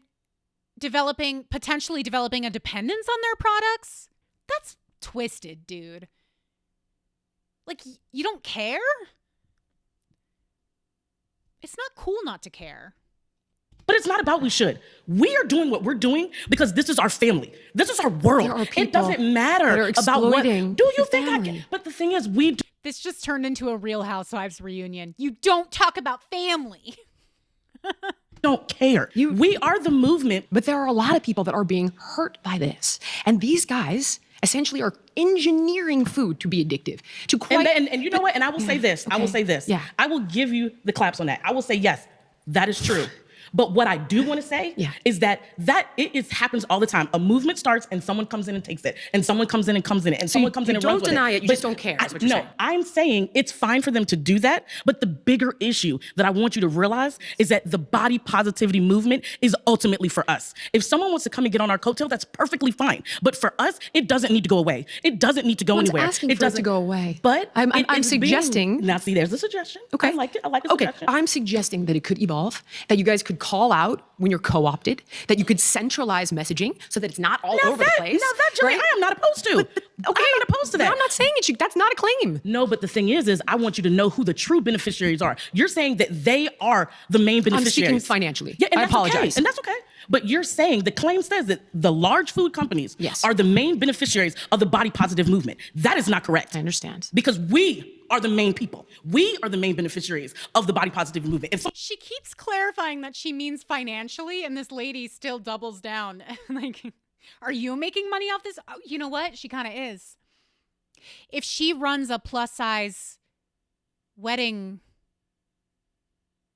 Speaker 2: potentially developing a dependence on their products. That's twisted, dude. Like, you don't care? It's not cool not to care.
Speaker 8: But it's not about we should. We are doing what we're doing because this is our family. This is our world.
Speaker 4: There are
Speaker 8: It
Speaker 4: people
Speaker 8: doesn't matter
Speaker 4: that are
Speaker 8: about what.
Speaker 4: exploiting
Speaker 8: Do you
Speaker 4: the
Speaker 8: think I
Speaker 4: family.
Speaker 8: can? But the thing is, we do.
Speaker 2: This just turned into a Real Housewives reunion. You don't talk about family.
Speaker 8: Don't care. We are the movement.
Speaker 4: But there are a lot of people that are being hurt by this. And these guys essentially are engineering food to be addictive. To quite,
Speaker 8: And you know what? And I will say this. I will
Speaker 4: Okay.
Speaker 8: say this.
Speaker 4: Yeah.
Speaker 8: I will give you the claps on that. I will say, yes, that is true. But what I do want to say is that it happens all the time. A movement starts and someone comes in and takes it. And someone comes in and comes in it. And someone comes in and runs with it.
Speaker 4: don't deny it, you just don't care, is what you're
Speaker 8: No,
Speaker 4: saying.
Speaker 8: I'm saying it's fine for them to do that. But the bigger issue that I want you to realize is that the body positivity movement is ultimately for us. If someone wants to come and get on our coattail, that's perfectly fine. But for us, it doesn't need to go away. It doesn't need to go
Speaker 4: One's
Speaker 8: anywhere.
Speaker 4: asking for it to
Speaker 8: doesn't
Speaker 4: go away.
Speaker 8: But
Speaker 4: I'm
Speaker 8: it's
Speaker 4: suggesting-
Speaker 8: Now, see, there's a suggestion.
Speaker 4: Okay.
Speaker 8: I like it. I like the
Speaker 4: Okay,
Speaker 8: suggestion.
Speaker 4: I'm suggesting that it could evolve, that you guys could call out when you're co-opted, that you could centralize messaging so that it's not all over the place.
Speaker 8: Now that, Julie,
Speaker 4: right?
Speaker 8: I am not opposed to.
Speaker 4: Okay,
Speaker 8: I'm not opposed to that.
Speaker 4: But I'm not saying it should, that's not a claim.
Speaker 8: No, but the thing is I want you to know who the true beneficiaries are. You're saying that they are the main beneficiaries.
Speaker 4: speaking financially.
Speaker 8: Yeah, and
Speaker 4: I
Speaker 8: that's okay,
Speaker 4: apologize.
Speaker 8: and that's okay. But you're saying the claim says that the large food companies
Speaker 4: Yes.
Speaker 8: are the main beneficiaries of the body positive movement. That is not correct.
Speaker 4: I understand.
Speaker 8: Because we are the main people. We are the main beneficiaries of the body positive movement. If
Speaker 2: She keeps clarifying that she means financially, and this lady still doubles down. Like, are you making money off this? Oh, you know what? She kind of is. If she runs a plus size wedding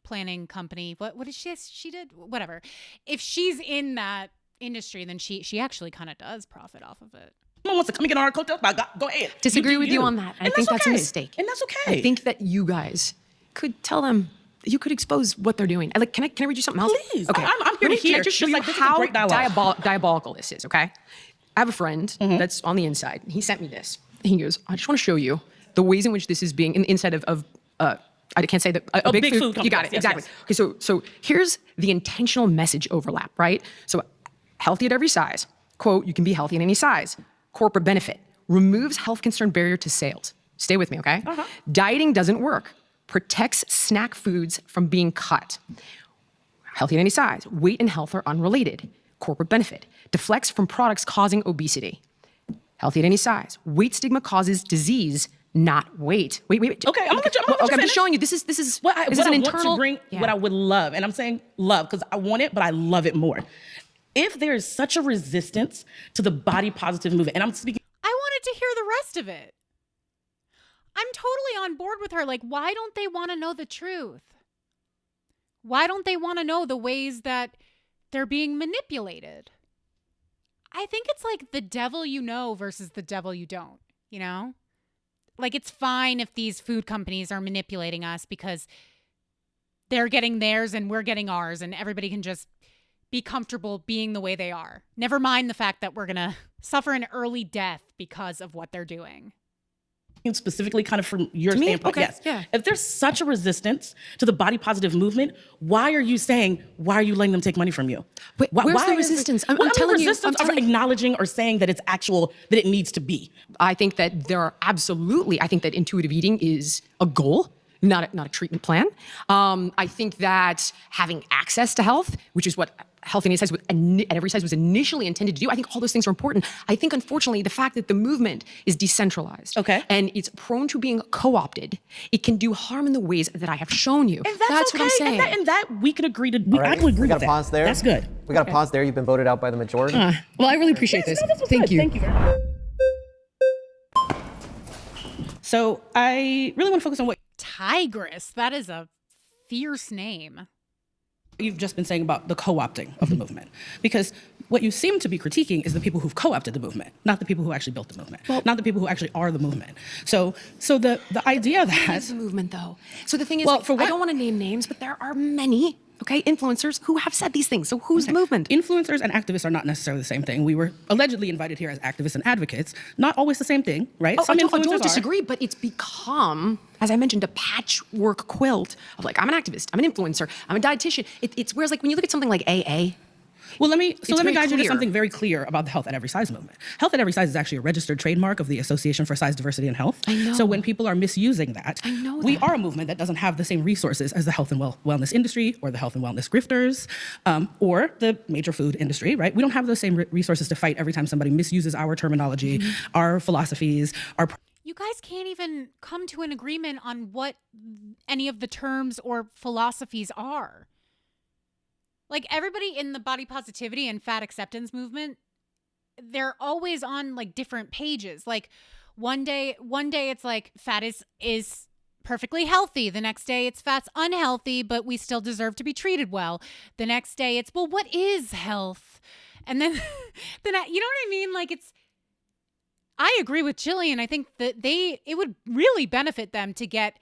Speaker 2: planning company, what did she did? Whatever. If she's in that industry, then she actually kind of does profit off of it.
Speaker 8: someone wants to come and get on our coattails, go ahead.
Speaker 4: Disagree
Speaker 8: do
Speaker 4: with you on that. I
Speaker 8: And
Speaker 4: think that's a
Speaker 8: okay.
Speaker 4: mistake.
Speaker 8: And that's okay.
Speaker 4: I think that you guys could tell them, you could expose what they're doing. Can I read you something else?
Speaker 8: Please.
Speaker 4: Okay.
Speaker 8: I'm here to
Speaker 4: Can I
Speaker 8: hear.
Speaker 4: just show
Speaker 8: Just
Speaker 4: you
Speaker 8: like, this is a
Speaker 4: how
Speaker 8: great dialogue.
Speaker 4: diabolical this is, okay? I have a friend that's on the inside. He sent me this. He goes, I just want to show you the ways in which this is being, in the inside of I can't say that, a big food
Speaker 8: company.
Speaker 4: you got it,
Speaker 8: Yes,
Speaker 4: exactly.
Speaker 8: yes.
Speaker 4: Okay, so here's the intentional message overlap, right? So healthy at every size, quote, you can be healthy in any size. Corporate benefit, removes health concern barrier to sales. Stay with me, okay? Dieting doesn't work, protects snack foods from being cut. Healthy in any size, weight and health are unrelated. Corporate benefit, deflects from products causing obesity. Healthy at any size, weight stigma causes disease, not weight. Wait.
Speaker 8: Okay, I'm gonna let you
Speaker 4: I'm
Speaker 8: finish.
Speaker 4: just showing you, this is
Speaker 8: What I
Speaker 4: an
Speaker 8: want
Speaker 4: internal,
Speaker 8: to bring,
Speaker 4: yeah.
Speaker 8: what I would love, and I'm saying love because I want it, but I love it more. If there is such a resistance to the body positive movement, and I'm speaking.
Speaker 2: I wanted to hear the rest of it. I'm totally on board with her. Like, why don't they want to know the truth? Why don't they want to know the ways that they're being manipulated? I think it's like the devil you know versus the devil you don't, you know? Like, it's fine if these food companies are manipulating us because they're getting theirs and we're getting ours and everybody can just be comfortable being the way they are. Never mind the fact that we're going to suffer an early death because of what they're doing.
Speaker 8: Specifically kind of from your
Speaker 4: me?
Speaker 8: standpoint,
Speaker 4: Okay,
Speaker 8: yes.
Speaker 4: yeah.
Speaker 8: If there's such a resistance to the body positive movement, why are you letting them take money from you?
Speaker 4: Wait, where's the
Speaker 8: is it-
Speaker 4: resistance? I'm
Speaker 8: Well, I mean,
Speaker 4: telling you-
Speaker 8: resistance
Speaker 4: I'm
Speaker 8: of
Speaker 4: telling you.
Speaker 8: acknowledging or saying that it's actual, that it needs to be.
Speaker 4: I think that I think that intuitive eating is a goal, not a treatment plan. I think that having access to health, which is what health at every size was initially intended to do, I think all those things are important. I think, unfortunately, the fact that the movement is decentralized and it's prone to being co-opted, it can do harm in the ways that I have shown you.
Speaker 8: And that's
Speaker 4: what I'm saying.
Speaker 8: And that we can agree to,
Speaker 3: All right,
Speaker 8: I can agree
Speaker 3: we got
Speaker 8: with
Speaker 3: to
Speaker 8: that.
Speaker 3: pause there.
Speaker 8: That's good.
Speaker 3: We got to pause there. You've been voted out by the majority.
Speaker 9: Well, I really appreciate this.
Speaker 8: No, this was
Speaker 9: Thank
Speaker 8: good.
Speaker 9: you.
Speaker 8: Thank you very much. So I really want to focus on what
Speaker 2: Tigress, that is a fierce name.
Speaker 8: you've just been saying about the co-opting of the movement. Because what you seem to be critiquing is the people who've co-opted the movement, not the people who actually built the movement, not the people who actually are the movement. So the idea that...
Speaker 4: What is the movement, though? So the thing is,
Speaker 8: Well, for
Speaker 4: I
Speaker 8: what-
Speaker 4: don't want to name names, but there are many, influencers who have said these things. So who's the movement?
Speaker 8: Influencers and activists are not necessarily the same thing. We were allegedly invited here as activists and advocates. Not always the same thing, right?
Speaker 4: I don't
Speaker 8: influencers are.
Speaker 4: disagree, but it's become, as I mentioned, a patchwork quilt of I'm an activist, I'm an influencer, I'm a dietitian. It's whereas when you look at something like AA.
Speaker 8: Well, let me
Speaker 4: very
Speaker 8: guide you to
Speaker 4: clear.
Speaker 8: something very clear about the Health at Every Size movement. Health at Every Size is actually a registered trademark of the Association for Size Diversity and Health.
Speaker 4: I know.
Speaker 8: So when people are misusing that, we are a movement that doesn't have the same resources as the health and wellness industry or the health and wellness grifters or the major food industry, right? We don't have those same resources to fight every time somebody misuses our terminology, our philosophies, our...
Speaker 2: You guys can't even come to an agreement on what any of the terms or philosophies are. Like everybody in the body positivity and fat acceptance movement, they're always on different pages. Like one day it's like fat is perfectly healthy. The next day it's fat's unhealthy, but we still deserve to be treated well. The next day it's, well, what is health? And then, you know what I mean? I agree with Jillian. I think that it would really benefit them to get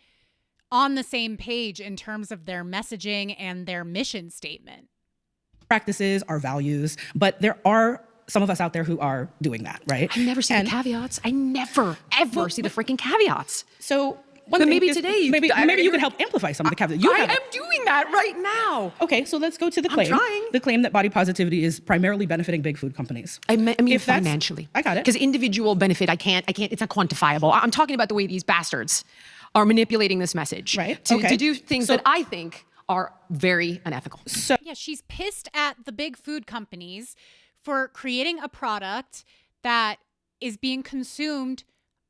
Speaker 2: on the same page in terms of their messaging and their mission statement.
Speaker 8: practices, our values, but there are some of us out there who are doing that, right?
Speaker 4: I never see the caveats. I never, ever see the freaking caveats.
Speaker 8: So
Speaker 4: But maybe today,
Speaker 8: maybe you could help amplify some of the caveats.
Speaker 4: I am doing that right now.
Speaker 8: Okay, so let's go to the claim.
Speaker 4: trying.
Speaker 8: The claim that body positivity is primarily benefiting big food companies.
Speaker 4: I mean
Speaker 8: If that's-
Speaker 4: financially.
Speaker 8: I got it.
Speaker 4: Because individual benefit, I can't, it's not quantifiable. I'm talking about the way these bastards are manipulating this message.
Speaker 8: Right,
Speaker 4: To
Speaker 8: okay.
Speaker 4: do things
Speaker 8: So-
Speaker 4: that I think are very unethical.
Speaker 2: Yeah, she's pissed at the big food companies for creating a product that is being consumed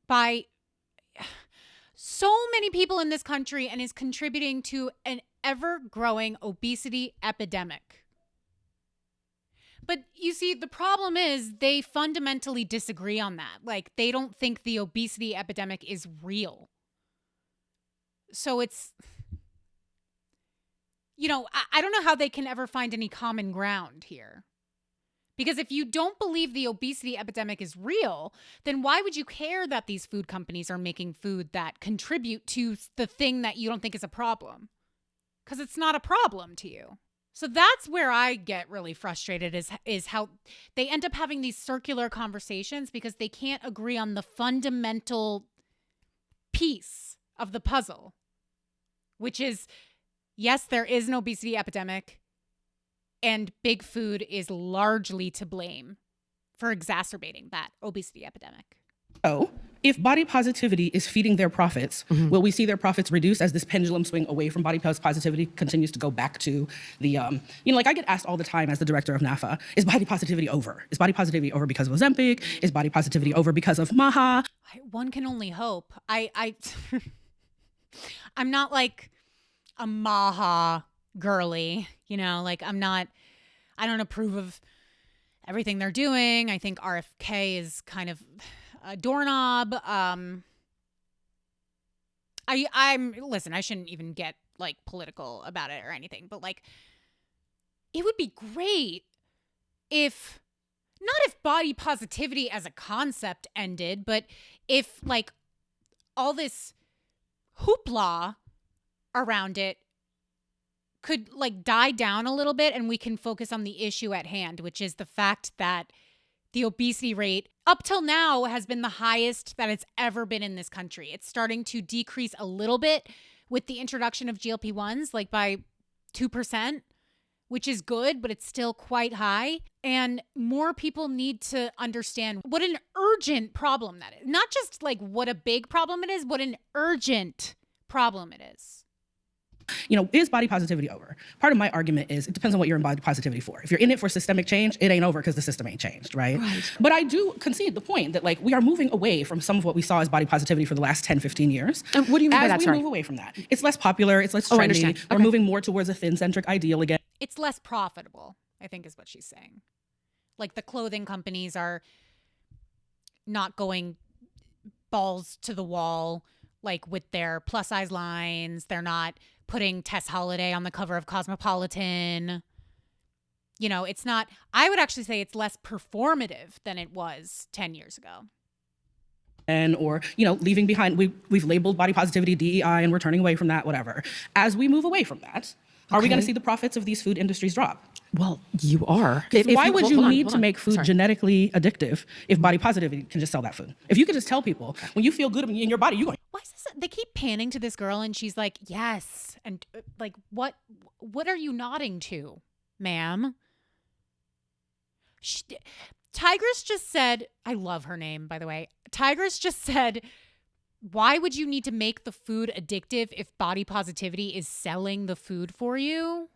Speaker 2: by so many people in this country and is contributing to an ever-growing obesity epidemic. But you see, the problem is they fundamentally disagree on that. They don't think the obesity epidemic is real. So it's... I don't know how they can ever find any common ground here. Because if you don't believe the obesity epidemic is real, then why would you care that these food companies are making food that contribute to the thing that you don't think is a problem? Because it's not a problem to you. So that's where I get really frustrated is how they end up having these circular conversations because they can't agree on the fundamental piece of the puzzle, which is, yes, there is an obesity epidemic. And big food is largely to blame for exacerbating that obesity epidemic.
Speaker 8: So, if body positivity is feeding their profits, will we see their profits reduce as this pendulum swing away from body positivity continues to go back to the, like I get asked all the time as the director of NAFA, is body positivity over? Is body positivity over because of Ozempic? Is body positivity over because of MAHA?
Speaker 2: One can only hope. I'm not like a MAHA girly, like I don't approve of everything they're doing. I think RFK is kind of a doorknob. Listen, I shouldn't even get like political about it or anything, but like it would be great if body positivity as a concept ended, but if like all this hoopla around it could like die down a little bit and we can focus on the issue at hand, which is the fact that the obesity rate up till now has been the highest that it's ever been in this country. It's starting to decrease a little bit with the introduction of GLP-1s, like by 2%, which is good, but it's still quite high. And more people need to understand what an urgent problem that is. Not just like what a big problem it is, what an urgent problem it is.
Speaker 8: Is body positivity over? Part of my argument is it depends on what you're in body positivity for. If you're in it for systemic change, it ain't over because the system ain't changed, right? But I do concede the point that like we are moving away from some of what we saw as body positivity for the last 10, 15 years.
Speaker 4: And what do you mean by that?
Speaker 8: As we move away from that, it's less popular, it's less trendy. We're moving more towards a thin-centric ideal again.
Speaker 2: It's less profitable, I think is what she's saying. Like the clothing companies are not going balls to the wall like with their plus size lines. They're not putting Tess Holliday on the cover of Cosmopolitan. It's not, I would actually say it's less performative than it was 10 years ago.
Speaker 8: Or leaving behind, we've labeled body positivity DEI and we're turning away from that, whatever. As we move away from that, are we going to see the profits of these food industries drop?
Speaker 4: Well, you are.
Speaker 8: Why would you need to make food genetically addictive if body positivity can just sell that food? If you could just tell people, when you feel good in your body, you're going,
Speaker 2: why is this? They keep panning to this girl and she's like, yes. And like, what are you nodding to, ma'am? Tigress just said, I love her name, by the way. Tigress just said, why would you need to make the food addictive if body positivity is selling the food for you?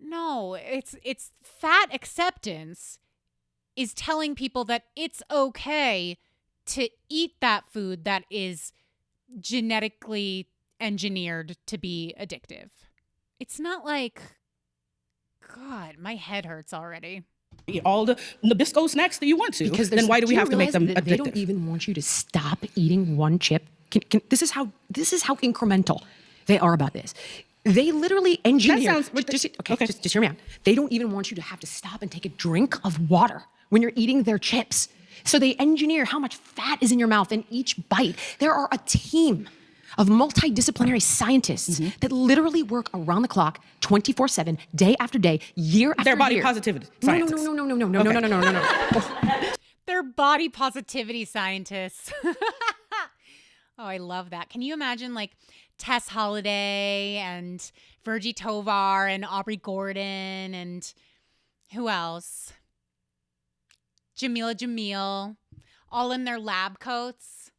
Speaker 2: No, it's fat acceptance is telling people that it's okay to eat that food that is genetically engineered to be addictive. It's not like, God, my head hurts already.
Speaker 8: Eat all the Nabisco snacks that you want to, because then why do we have to make them addictive?
Speaker 4: They don't even want you to stop eating one chip. This is how incremental they are about this. They literally engineer. Just hear me out. They don't even want you to have to stop and take a drink of water when you're eating their chips. So they engineer how much fat is in your mouth in each bite. There are a team of multidisciplinary scientists that literally work around the clock, 24/7, day after day, year after year.
Speaker 8: They're body positivity scientists.
Speaker 4: No.
Speaker 2: They're body positivity scientists. Oh, I love that. Can you imagine like Tess Holliday and Virgie Tovar and Aubrey Gordon and who else? Jamil, all in their lab coats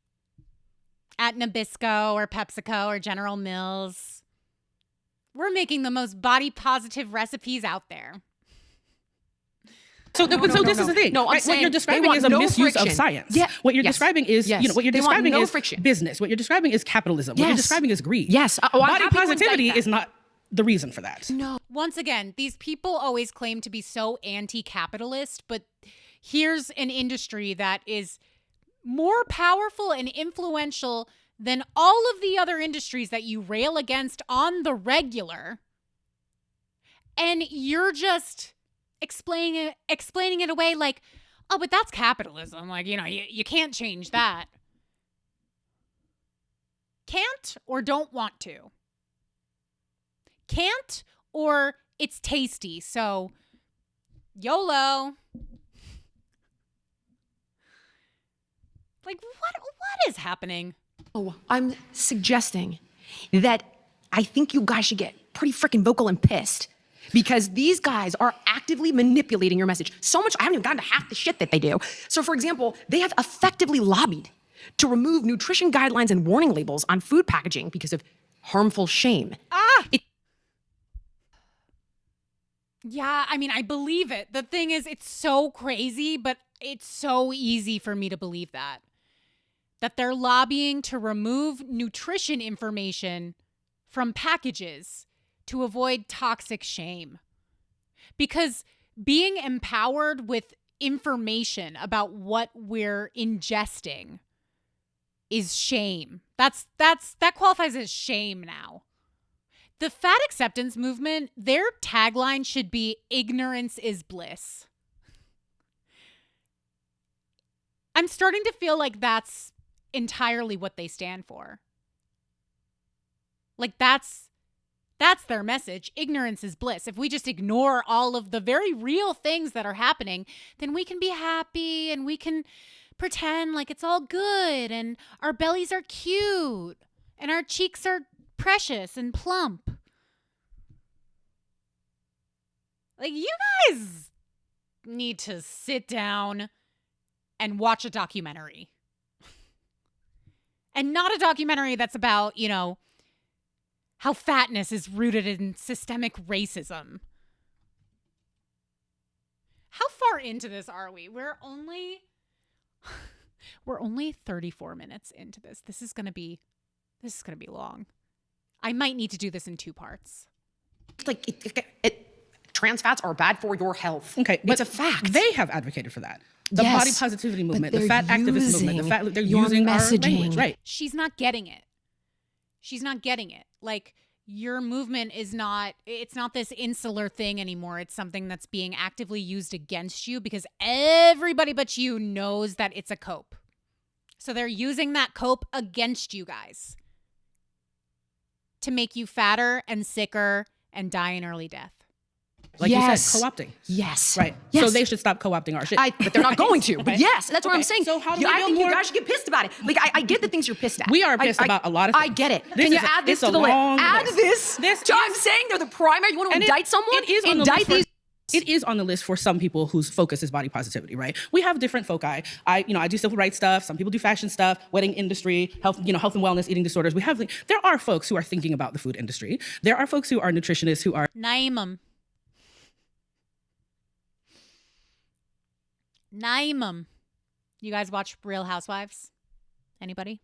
Speaker 2: at Nabisco or PepsiCo or General Mills. We're making the most body positive recipes out there.
Speaker 8: So this is the thing. What you're describing is a misuse of science.
Speaker 4: Yeah.
Speaker 8: What you're describing is, what you're describing is
Speaker 4: friction.
Speaker 8: Business. What you're describing is capitalism. What you're describing is greed.
Speaker 4: Yes.
Speaker 8: Body positivity is not the reason for that.
Speaker 4: No.
Speaker 2: Once again, these people always claim to be so anti-capitalist, but here's an industry that is more powerful and influential than all of the other industries that you rail against on the regular. And you're just explaining it away like, oh, but that's capitalism. Like, you can't change that. Can't or don't want to. Can't or it's tasty. So, YOLO. Like, what is happening?
Speaker 4: Oh, I'm suggesting that I think you guys should get pretty freaking vocal and pissed because these guys are actively manipulating your message. So much, I haven't even gotten to half the shit that they do. So for example, they have effectively lobbied to remove nutrition guidelines and warning labels on food packaging because of harmful shame.
Speaker 2: Yeah, I mean, I believe it. The thing is, it's so crazy, but it's so easy for me to believe that they're lobbying to remove nutrition information from packages to avoid toxic shame. Because being empowered with information about what we're ingesting is shame. That qualifies as shame now. The fat acceptance movement, their tagline should be ignorance is bliss. I'm starting to feel like that's entirely what they stand for. Like that's their message. Ignorance is bliss. If we just ignore all of the very real things that are happening, then we can be happy and we can pretend like it's all good and our bellies are cute and our cheeks are precious and plump. Like, you guys need to sit down and watch a documentary. And not a documentary that's about, how fatness is rooted in systemic racism. How far into this are we? We're only 34 minutes into this. This is going to be long. I might need to do this in 2 parts.
Speaker 4: Like, trans fats are bad for your health.
Speaker 8: Okay,
Speaker 4: it's a fact.
Speaker 8: They have advocated for that. The
Speaker 4: Yes,
Speaker 8: body positivity movement,
Speaker 4: but
Speaker 8: the fat
Speaker 4: they're
Speaker 8: activist movement, they're
Speaker 4: your
Speaker 8: using our
Speaker 4: messaging.
Speaker 8: language, right?
Speaker 2: She's not getting it. Like, your movement it's not this insular thing anymore. It's something that's being actively used against you because everybody but you knows that it's a cope. So they're using that cope against you guys to make you fatter and sicker and die an early death.
Speaker 8: Like
Speaker 4: Yes.
Speaker 8: you said, co-opting.
Speaker 4: Yes.
Speaker 8: Right.
Speaker 4: Yes.
Speaker 8: So they should stop co-opting our shit.
Speaker 4: But they're not going to. But yes, that's what I'm saying.
Speaker 8: So how do we
Speaker 4: I
Speaker 8: build
Speaker 4: think
Speaker 8: more-
Speaker 4: you guys should get pissed about it. Like, I get the things you're pissed at.
Speaker 8: We are pissed about a lot of
Speaker 4: I
Speaker 8: things.
Speaker 4: get it.
Speaker 8: This
Speaker 4: Can you
Speaker 8: is
Speaker 4: add this
Speaker 8: it's a
Speaker 4: to the list?
Speaker 8: long
Speaker 4: Add
Speaker 8: list.
Speaker 4: this. So I'm saying they're the primary. You want to
Speaker 8: And
Speaker 4: indict someone?
Speaker 8: It is on the
Speaker 4: indict
Speaker 8: list
Speaker 4: these.
Speaker 8: It is on the list for some people whose focus is body positivity, right? We have different foci. I do civil rights stuff. Some people do fashion stuff, wedding industry, health and wellness, eating disorders. There are folks who are thinking about the food industry. There are folks who are nutritionists who are
Speaker 2: Naimum. You guys watch Real Housewives? Anybody?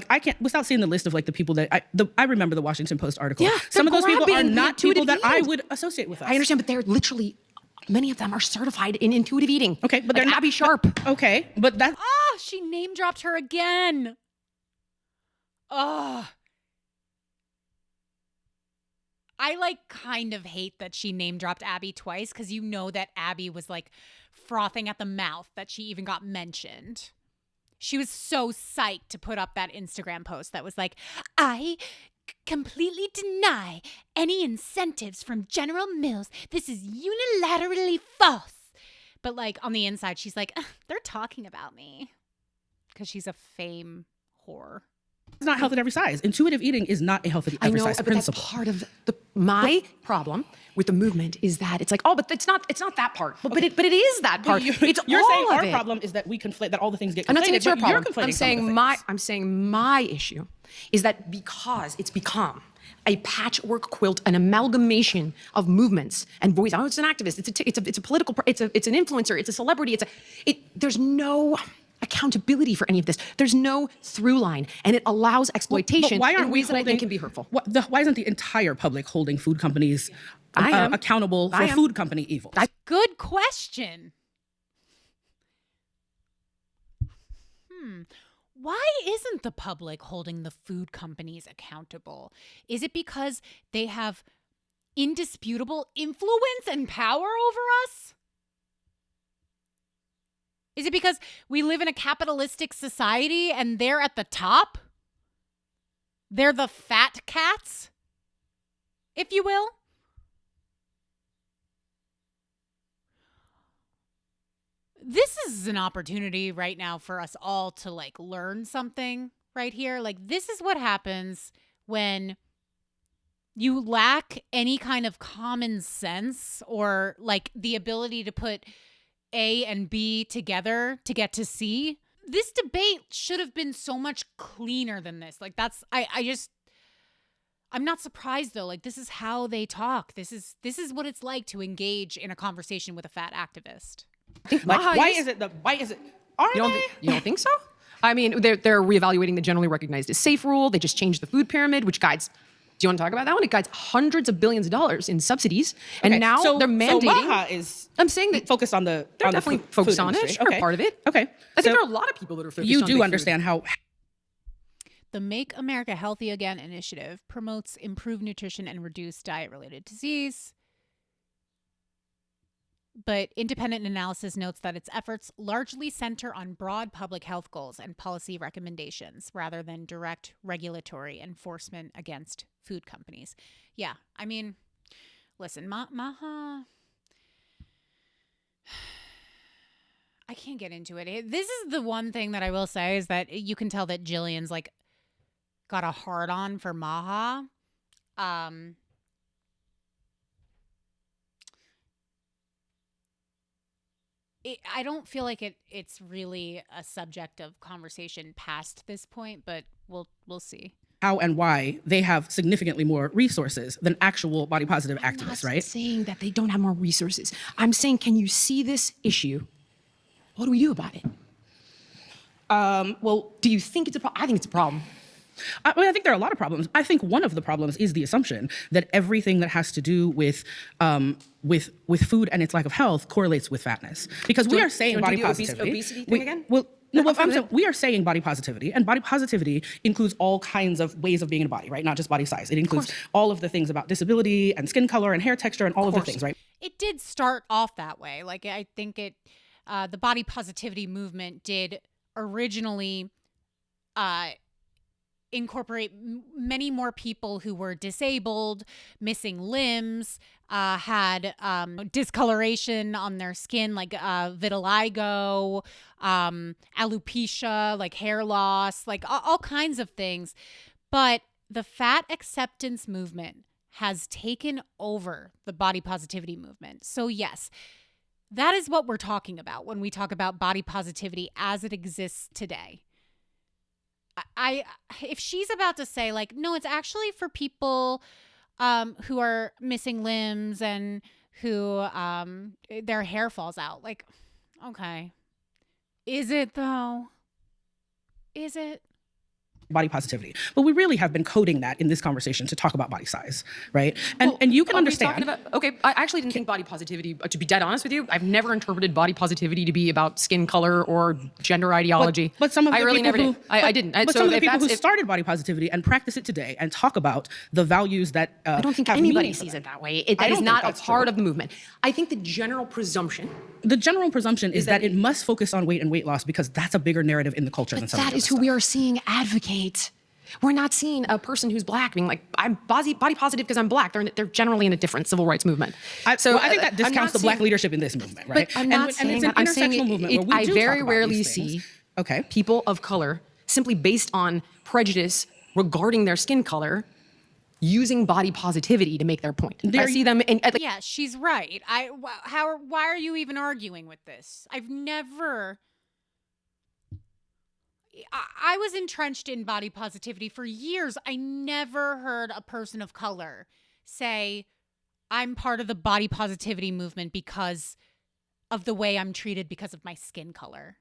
Speaker 8: I can't, without seeing the list of like the people that I remember the Washington Post article.
Speaker 4: Yeah,
Speaker 8: Some of
Speaker 4: they're
Speaker 8: those people are
Speaker 4: grabbing
Speaker 8: not
Speaker 4: the
Speaker 8: people that
Speaker 4: intuitive
Speaker 8: I
Speaker 4: eating.
Speaker 8: would associate with us.
Speaker 4: I understand, but they're literally, many of them are certified in intuitive eating.
Speaker 8: Okay, but
Speaker 4: like
Speaker 8: they're not
Speaker 4: Abby Sharp.
Speaker 8: Okay, but that
Speaker 2: Oh, she name dropped her again. Oh. I kind of hate that she name dropped Abby twice because that Abby was frothing at the mouth that she even got mentioned. She was so psyched to put up that Instagram post that was like, I completely deny any incentives from General Mills. This is unilaterally false. But on the inside, she's like, they're talking about me because she's a fame whore.
Speaker 8: it's not health at every size. Intuitive eating is not a health at
Speaker 4: I
Speaker 8: every
Speaker 4: know,
Speaker 8: size
Speaker 4: but
Speaker 8: principle.
Speaker 4: that's part of my problem with the movement is that it's like, oh, but it's not that part. But it is that part.
Speaker 8: You're
Speaker 4: It's
Speaker 8: saying
Speaker 4: all
Speaker 8: our
Speaker 4: of it.
Speaker 8: problem is that we conflate, that all the things get conflated.
Speaker 4: I'm not saying it's your
Speaker 8: but you're
Speaker 4: problem.
Speaker 8: conflating some of the things.
Speaker 4: I'm saying my issue is that because it's become a patchwork quilt, an amalgamation of movements and voice. Oh, it's an activist. It's a political. It's an influencer. It's a celebrity. There's no accountability for any of this. There's no through line, and it allows exploitation
Speaker 8: But why aren't
Speaker 4: in
Speaker 8: we
Speaker 4: ways that I
Speaker 8: holding-
Speaker 4: think can be hurtful.
Speaker 8: Why isn't the entire public holding food companies
Speaker 4: I am.
Speaker 8: accountable for
Speaker 4: I am.
Speaker 8: food company evils?
Speaker 2: Good question. Why isn't the public holding the food companies accountable? Is it because they have indisputable influence and power over us? Is it because we live in a capitalistic society and they're at the top? They're the fat cats, if you will? This is an opportunity right now for us all to like learn something right here. Like, this is what happens when you lack any kind of common sense or like the ability to put A and B together to get to C. This debate should have been so much cleaner than this. Like, that's, I'm not surprised though. Like, this is how they talk. This is what it's like to engage in a conversation with a fat activist.
Speaker 8: Like, why is it? Are they?
Speaker 4: You don't think so? I mean, they're reevaluating the generally recognized as safe rule. They just changed the food pyramid, which guides. Do you want to talk about that one? It guides hundreds of billions of dollars in subsidies, and now they're mandating.
Speaker 8: So Maha is.
Speaker 4: I'm saying that
Speaker 8: focused on the.
Speaker 4: They're
Speaker 8: on
Speaker 4: definitely
Speaker 8: the food
Speaker 4: focused on
Speaker 8: industry.
Speaker 4: it. Sure,
Speaker 8: Okay.
Speaker 4: part of it.
Speaker 8: Okay.
Speaker 4: I think there are a lot of people that are focused on
Speaker 8: You
Speaker 4: big
Speaker 8: do
Speaker 4: food.
Speaker 8: understand how.
Speaker 2: The Make America Healthy Again initiative promotes improved nutrition and reduced diet-related disease. But independent analysis notes that its efforts largely center on broad public health goals and policy recommendations rather than direct regulatory enforcement against food companies. Yeah, I mean, listen, Maha, I can't get into it. This is the one thing that I will say is that you can tell that Jillian's like got a hard on for Maha. I don't feel like it's really a subject of conversation past this point, but we'll see.
Speaker 8: How and why they have significantly more resources than actual body positive activists, right?
Speaker 4: I'm saying that they don't have more resources. I'm saying, can you see this issue? What do we do about it? Well, do you think it's a problem? I think it's a problem.
Speaker 8: I think there are a lot of problems. I think one of the problems is the assumption that everything that has to do with food and its lack of health correlates with fatness. Because we are saying body positivity.
Speaker 4: Obesity thing again?
Speaker 8: We are saying body positivity, and body positivity includes all kinds of ways of being in a body, right? Not just body size. It includes all of the things about disability and skin color and hair texture and all of the things, right?
Speaker 2: It did start off that way. Like, I think the body positivity movement did originally incorporate many more people who were disabled, missing limbs, had discoloration on their skin, like vitiligo, alopecia, like hair loss, like all kinds of things. But the fat acceptance movement has taken over the body positivity movement. So yes, that is what we're talking about when we talk about body positivity as it exists today. If she's about to say like, no, it's actually for people who are missing limbs and who their hair falls out, like, okay, is it though? Is it?
Speaker 8: Body positivity, but we really have been coding that in this conversation to talk about body size, right? And you can understand.
Speaker 4: I actually didn't think body positivity, to be dead honest with you, I've never interpreted body positivity to be about skin color or gender ideology.
Speaker 8: But some of the
Speaker 4: I really
Speaker 8: people
Speaker 4: never
Speaker 8: who,
Speaker 4: did. I didn't.
Speaker 8: But some of the people who started body positivity and practice it today and talk about the values that
Speaker 4: I don't think
Speaker 8: have
Speaker 4: anybody
Speaker 8: meaning for
Speaker 4: sees
Speaker 8: them.
Speaker 4: it that way. That is not a part of the movement. I think the general presumption
Speaker 8: is that it must focus on weight and weight loss because that's a bigger narrative in the culture than some of the
Speaker 4: that
Speaker 8: other
Speaker 4: is who
Speaker 8: stuff.
Speaker 4: we are seeing advocate. We're not seeing a person who's black being like, I'm body positive because I'm black. They're generally in a different civil rights movement.
Speaker 8: I think that discounts the black leadership in this movement, right?
Speaker 4: But I'm not saying
Speaker 8: it's an
Speaker 4: that. I'm saying
Speaker 8: intersectional movement where we
Speaker 4: I
Speaker 8: do
Speaker 4: very
Speaker 8: talk about
Speaker 4: rarely
Speaker 8: these things.
Speaker 4: see people of color simply based on prejudice regarding their skin color using body positivity to make their point. I see them in.
Speaker 2: Yeah, she's right. Why are you even arguing with this? I was entrenched in body positivity for years. I never heard a person of color say, I'm part of the body positivity movement because of the way I'm treated because of my skin color.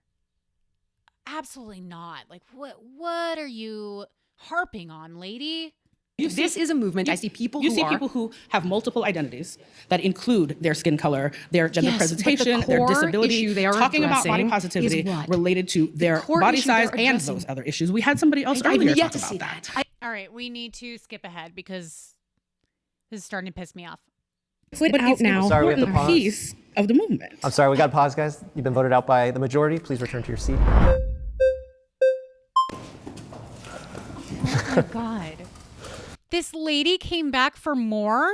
Speaker 2: Absolutely not. Like, what are you harping on, lady?
Speaker 4: This is a movement. I see people
Speaker 8: people who have multiple identities that include their skin color, their gender presentation, their disability.
Speaker 4: They are
Speaker 8: talking about body positivity related to their body size and those other issues. We had somebody else earlier talk about that.
Speaker 2: All right, we need to skip ahead because This is starting to piss me off.
Speaker 8: Split out now.
Speaker 3: Sorry, we have to
Speaker 8: important
Speaker 3: pause.
Speaker 8: piece of the movement.
Speaker 3: I'm sorry, we got to pause, guys. You've been voted out by the majority. Please return to your seat.
Speaker 2: Oh my God. This lady came back for more?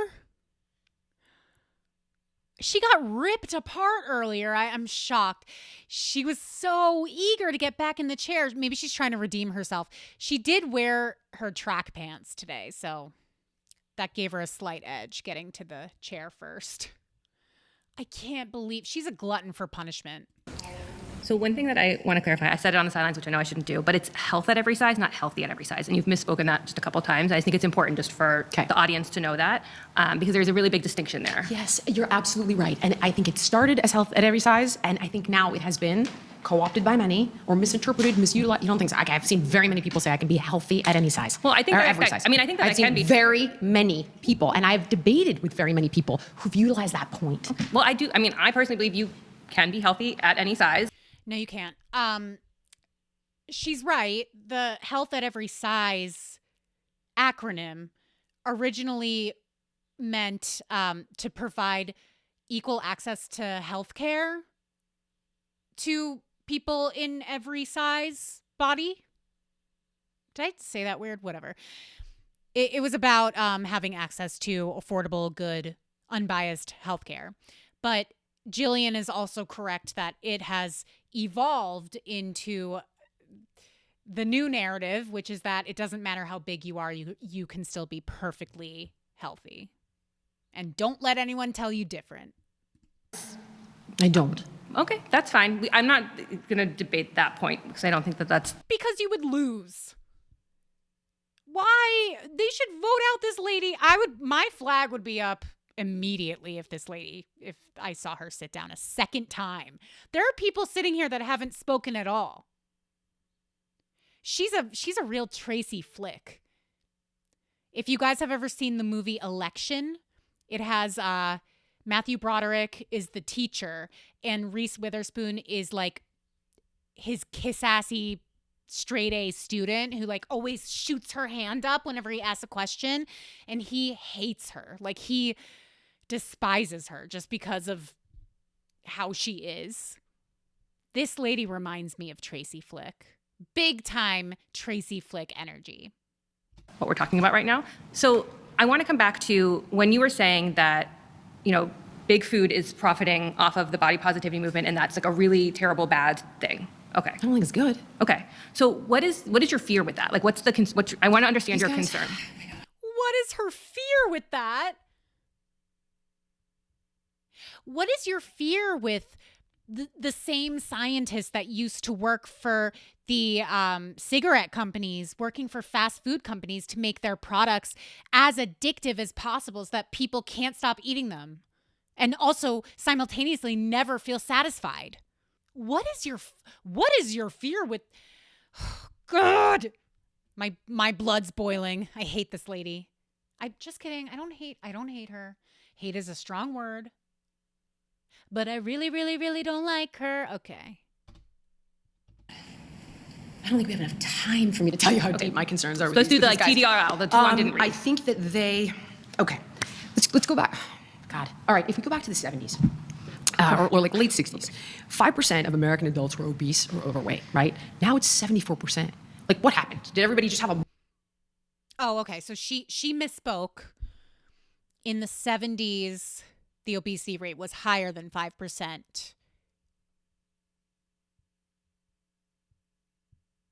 Speaker 2: She got ripped apart earlier. I'm shocked. She was so eager to get back in the chair. Maybe she's trying to redeem herself. She did wear her track pants today, so that gave her a slight edge getting to the chair first. I can't believe she's a glutton for punishment.
Speaker 5: So one thing that I want to clarify, I said it on the sidelines, which I know I shouldn't do, but it's health at every size, not healthy at every size. And you've misspoken that just a couple times. I think it's important just for the audience to know that because there's a really big distinction there.
Speaker 4: Yes, you're absolutely right. And I think it started as health at every size, and I think now it has been co-opted by many or misinterpreted, misutilized. You don't think so? I've seen very many people say I can be healthy at any size.
Speaker 5: Well, I think
Speaker 4: or
Speaker 5: that-
Speaker 4: every
Speaker 5: that-
Speaker 4: size.
Speaker 5: I mean, I think that
Speaker 4: I've
Speaker 5: it can
Speaker 4: seen
Speaker 5: be-
Speaker 4: very many people, and I've debated with very many people who've utilized that point.
Speaker 5: Well, I do. I mean, I personally believe you can be healthy at any size.
Speaker 2: No, you can't. She's right. The health at every size acronym originally meant to provide equal access to healthcare to people in every size body. Did I say that weird? Whatever. It was about having access to affordable, good, unbiased healthcare. But Jillian is also correct that it has evolved into the new narrative, which is that it doesn't matter how big you are, you can still be perfectly healthy. And don't let anyone tell you different.
Speaker 4: I don't.
Speaker 5: Okay, that's fine. I'm not going to debate that point because I don't think that that's...
Speaker 2: Because you would lose. Why? They should vote out this lady. My flag would be up immediately if I saw her sit down a second time. There are people sitting here that haven't spoken at all. She's a real Tracy Flick. If you guys have ever seen the movie Election, it has Matthew Broderick is the teacher and Reese Witherspoon is like his kiss-assy straight A student who like always shoots her hand up whenever he asks a question, and he hates her. Like he despises her just because of how she is. This lady reminds me of Tracy Flick. Big time Tracy Flick energy.
Speaker 5: what we're talking about right now. So I want to come back to when you were saying that, big food is profiting off of the body positivity movement, and that's like a really terrible, bad thing. Okay.
Speaker 4: I don't think it's good.
Speaker 5: Okay. So what is your fear with that? Like, what's the I want to understand your concern.
Speaker 2: What is her fear with that? What is your fear with the same scientists that used to work for the cigarette companies, working for fast food companies to make their products as addictive as possible so that people can't stop eating them and also simultaneously never feel satisfied? What is your fear with God? My blood's boiling. I hate this lady. I'm just kidding. I don't hate her. Hate is a strong word. But I really, really, really don't like her. Okay.
Speaker 4: I don't think we have enough time for me to tell you how deep my concerns are.
Speaker 5: So let's do the TDRL, the two I didn't read.
Speaker 4: I think that okay, let's go back. God. All right, if we go back to the 70s, or like late 60s, 5% of American adults were obese or overweight, right? Now it's 74%. Like, what happened? Did everybody just have a...
Speaker 2: Oh, okay. So she misspoke. In the 70s, the obesity rate was higher than 5%.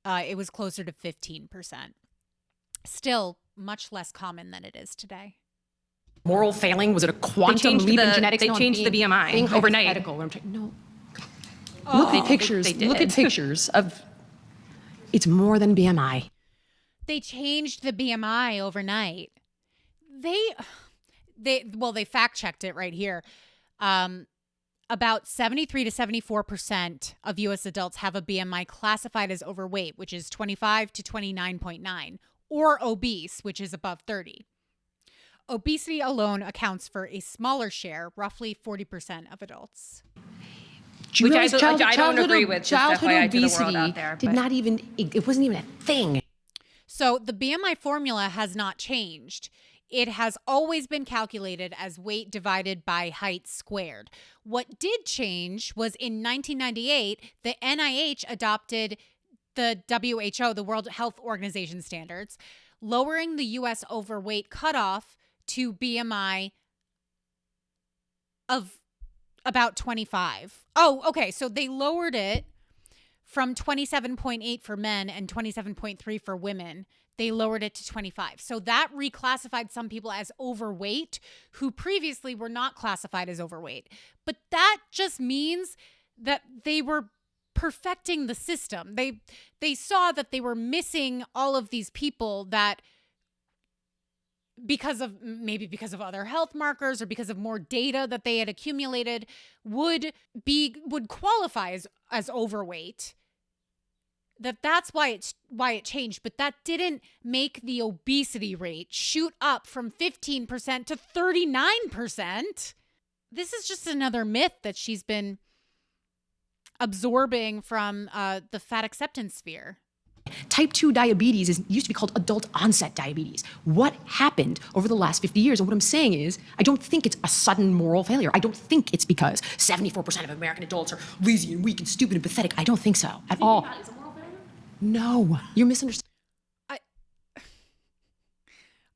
Speaker 2: It was closer to 15%. Still much less common than it is today.
Speaker 4: Moral failing? Was it a quantum leap in genetics?
Speaker 5: They changed the BMI overnight.
Speaker 4: No. Look at pictures.
Speaker 5: They did.
Speaker 4: Look at pictures of... It's more than BMI.
Speaker 2: They changed the BMI overnight. They fact checked it right here. About 73 to 74% of U.S. adults have a BMI classified as overweight, which is 25 to 29.9, or obese, which is above 30. Obesity alone accounts for a smaller share, roughly 40% of adults.
Speaker 5: Which I don't agree with.
Speaker 4: Childhood
Speaker 5: just FYI to the world
Speaker 4: obesity
Speaker 5: out there,
Speaker 4: did
Speaker 5: but-
Speaker 4: not even... It wasn't even a thing.
Speaker 2: So the BMI formula has not changed. it has always been calculated as weight divided by height squared. What did change was in 1998, the NIH adopted the WHO, the World Health Organization standards, lowering the U.S. overweight cutoff to BMI of about 25. Oh, okay. So they lowered it from 27.8 for men and 27.3 for women. They lowered it to 25. So that reclassified some people as overweight who previously were not classified as overweight. But that just means that they were perfecting the system. They saw that they were missing all of these people that because of other health markers or because of more data that they had accumulated would qualify as overweight. That's why it changed, but that didn't make the obesity rate shoot up from 15% to 39%. This is just another myth that she's been absorbing from the fat acceptance sphere.
Speaker 4: Type 2 diabetes used to be called adult onset diabetes. What happened over the last 50 years? And what I'm saying is, I don't think it's a sudden moral failure. I don't think it's because 74% of American adults are lazy and weak and stupid and pathetic. I don't think so at all. That is a moral failure? No, you're misunderstanding.
Speaker 2: All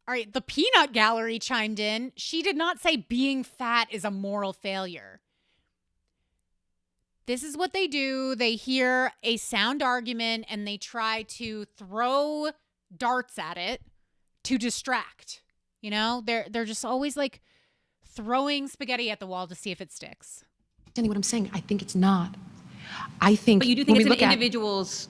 Speaker 2: right, the Peanut Gallery chimed in. She did not say being fat is a moral failure. This is what they do. They hear a sound argument and they try to throw darts at it to distract. You know, they're just always like throwing spaghetti at the wall to see if it sticks.
Speaker 4: What I'm saying, I think it's not. I think.
Speaker 5: But you do think it's an individual's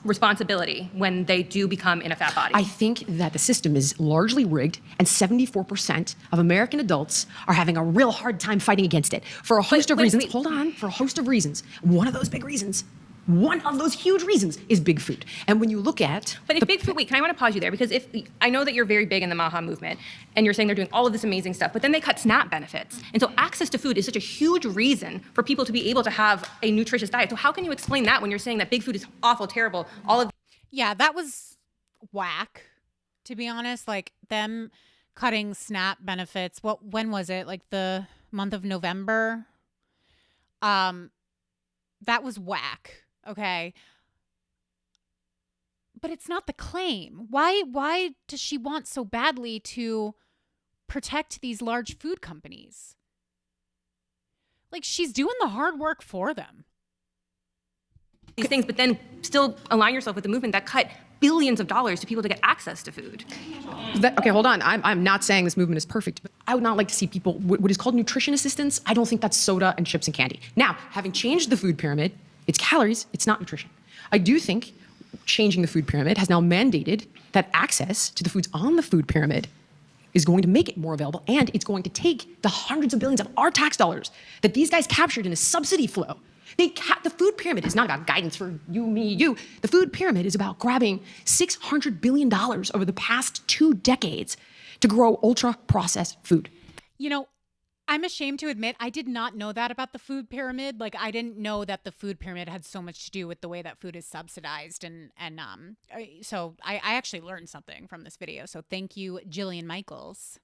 Speaker 5: responsibility when they do become in a fat body?
Speaker 4: I think that the system is largely rigged, and 74% of American adults are having a real hard time fighting against it for a host of reasons. Hold on, for a host of reasons. One of those big reasons, one of those huge reasons is big food. And when you look at...
Speaker 5: But if big food, wait, can I want to pause you there? Because I know that you're very big in the MAHA movement, and you're saying they're doing all of this amazing stuff, but then they cut SNAP benefits. And so access to food is such a huge reason for people to be able to have a nutritious diet. So how can you explain that when you're saying that big food is awful, terrible, all of...
Speaker 2: Yeah, that was whack, to be honest. Like, them cutting SNAP benefits, when was it? Like, the month of November? That was whack. Okay. But it's not the claim. Why does she want so badly to protect these large food companies? Like, she's doing the hard work for them.
Speaker 5: These things, but then still align yourself with the movement that cut billions of dollars to people to get access to food.
Speaker 4: Okay, hold on. I'm not saying this movement is perfect, but I would not like to see people, what is called nutrition assistance, I don't think that's soda and chips and candy. Now, having changed the food pyramid, it's calories, it's not nutrition. I do think changing the food pyramid has now mandated that access to the foods on the food pyramid is going to make it more available, and it's going to take the hundreds of billions of our tax dollars that these guys captured in a subsidy flow. The food pyramid is not about guidance for you, me, you. The food pyramid is about grabbing $600 billion over the past 2 decades to grow ultra-processed food.
Speaker 2: You know, I'm ashamed to admit I did not know that about the food pyramid. Like, I didn't know that the food pyramid had so much to do with the way that food is subsidized. So I actually learned something from this video. So thank you, Jillian Michaels.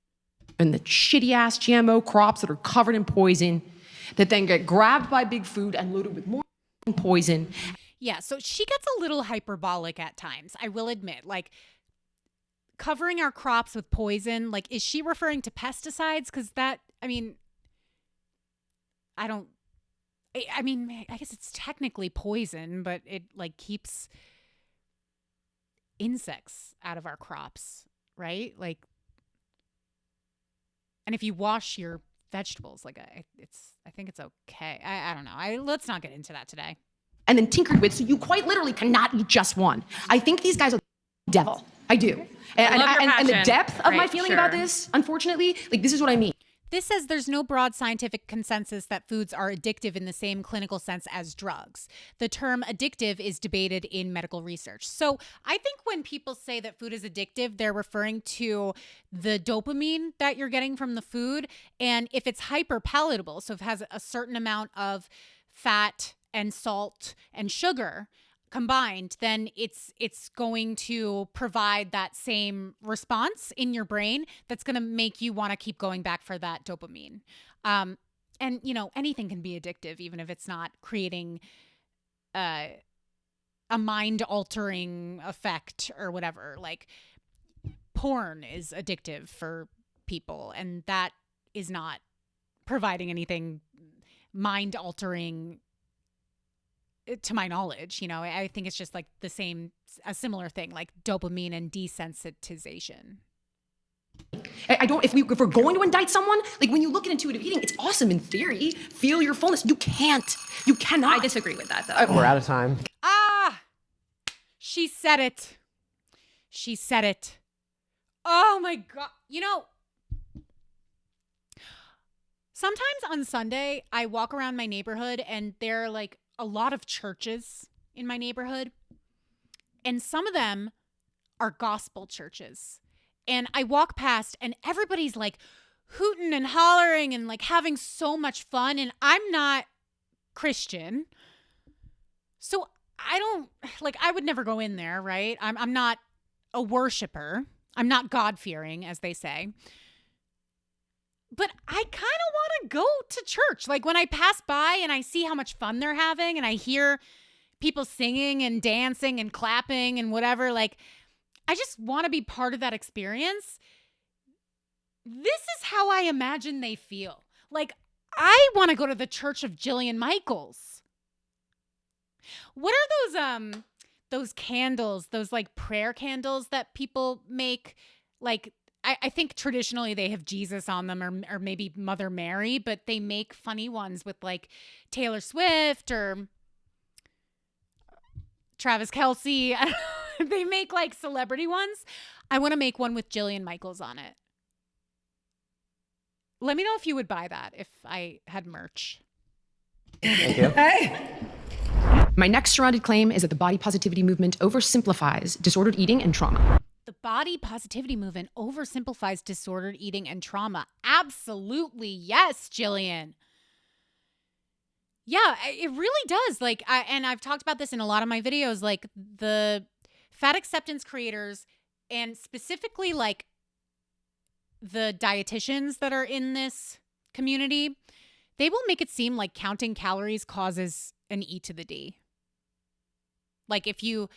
Speaker 4: And the shitty-ass GMO crops that are covered in poison that then get grabbed by big food and loaded with more poison.
Speaker 2: Yeah, so she gets a little hyperbolic at times, I will admit. Like, covering our crops with poison, like, is she referring to pesticides? Because that, I guess it's technically poison, but it, like, keeps insects out of our crops, right? Like, and if you wash your vegetables, like, I think it's okay. I don't know. Let's not get into that today.
Speaker 4: And then tinkered with, so you quite literally cannot eat just one. I think these guys are the devil. I do. And the depth of my feeling about this, unfortunately, like, this is what I mean.
Speaker 2: This says there's no broad scientific consensus that foods are addictive in the same clinical sense as drugs. The term addictive is debated in medical research. So I think when people say that food is addictive, they're referring to the dopamine that you're getting from the food. And if it's hyper palatable, so if it has a certain amount of fat and salt and sugar combined, then it's going to provide that same response in your brain that's going to make you want to keep going back for that dopamine. And anything can be addictive, even if it's not creating a mind altering effect or whatever. Like porn is addictive for people, and that is not providing anything mind altering to my knowledge. I think it's just like a similar thing, like dopamine and desensitization.
Speaker 4: If we're going to indict someone, like when you look at intuitive eating, it's awesome in theory. Feel your fullness. You cannot.
Speaker 5: I disagree with that, though.
Speaker 3: We're out of time.
Speaker 2: She said it. Oh my God. Sometimes on Sunday, I walk around my neighborhood and there are like a lot of churches in my neighborhood. And some of them are gospel churches. And I walk past and everybody's like hooting and hollering and like having so much fun. And I'm not Christian. So I would never go in there, right? I'm not a worshiper. I'm not God-fearing, as they say. But I kind of want to go to church. Like when I pass by and I see how much fun they're having and I hear people singing and dancing and clapping and whatever, like I just want to be part of that experience. This is how I imagine they feel. Like I want to go to the church of Jillian Michaels. What are those candles, those like prayer candles that people make? Like I think traditionally they have Jesus on them or maybe Mother Mary, but they make funny ones with like Taylor Swift or Travis Kelce. They make like celebrity ones. I want to make one with Jillian Michaels on it. Let me know if you would buy that if I had merch.
Speaker 3: Thank you.
Speaker 4: My next surrounded claim is that the body positivity movement oversimplifies disordered eating and trauma.
Speaker 2: The body positivity movement oversimplifies disordered eating and trauma. Absolutely. Yes, Jillian. Yeah, it really does. Like, I've talked about this in a lot of my videos, like the fat acceptance creators and specifically like the dietitians that are in this community, they will make it seem like counting calories causes an E to the D. Like if you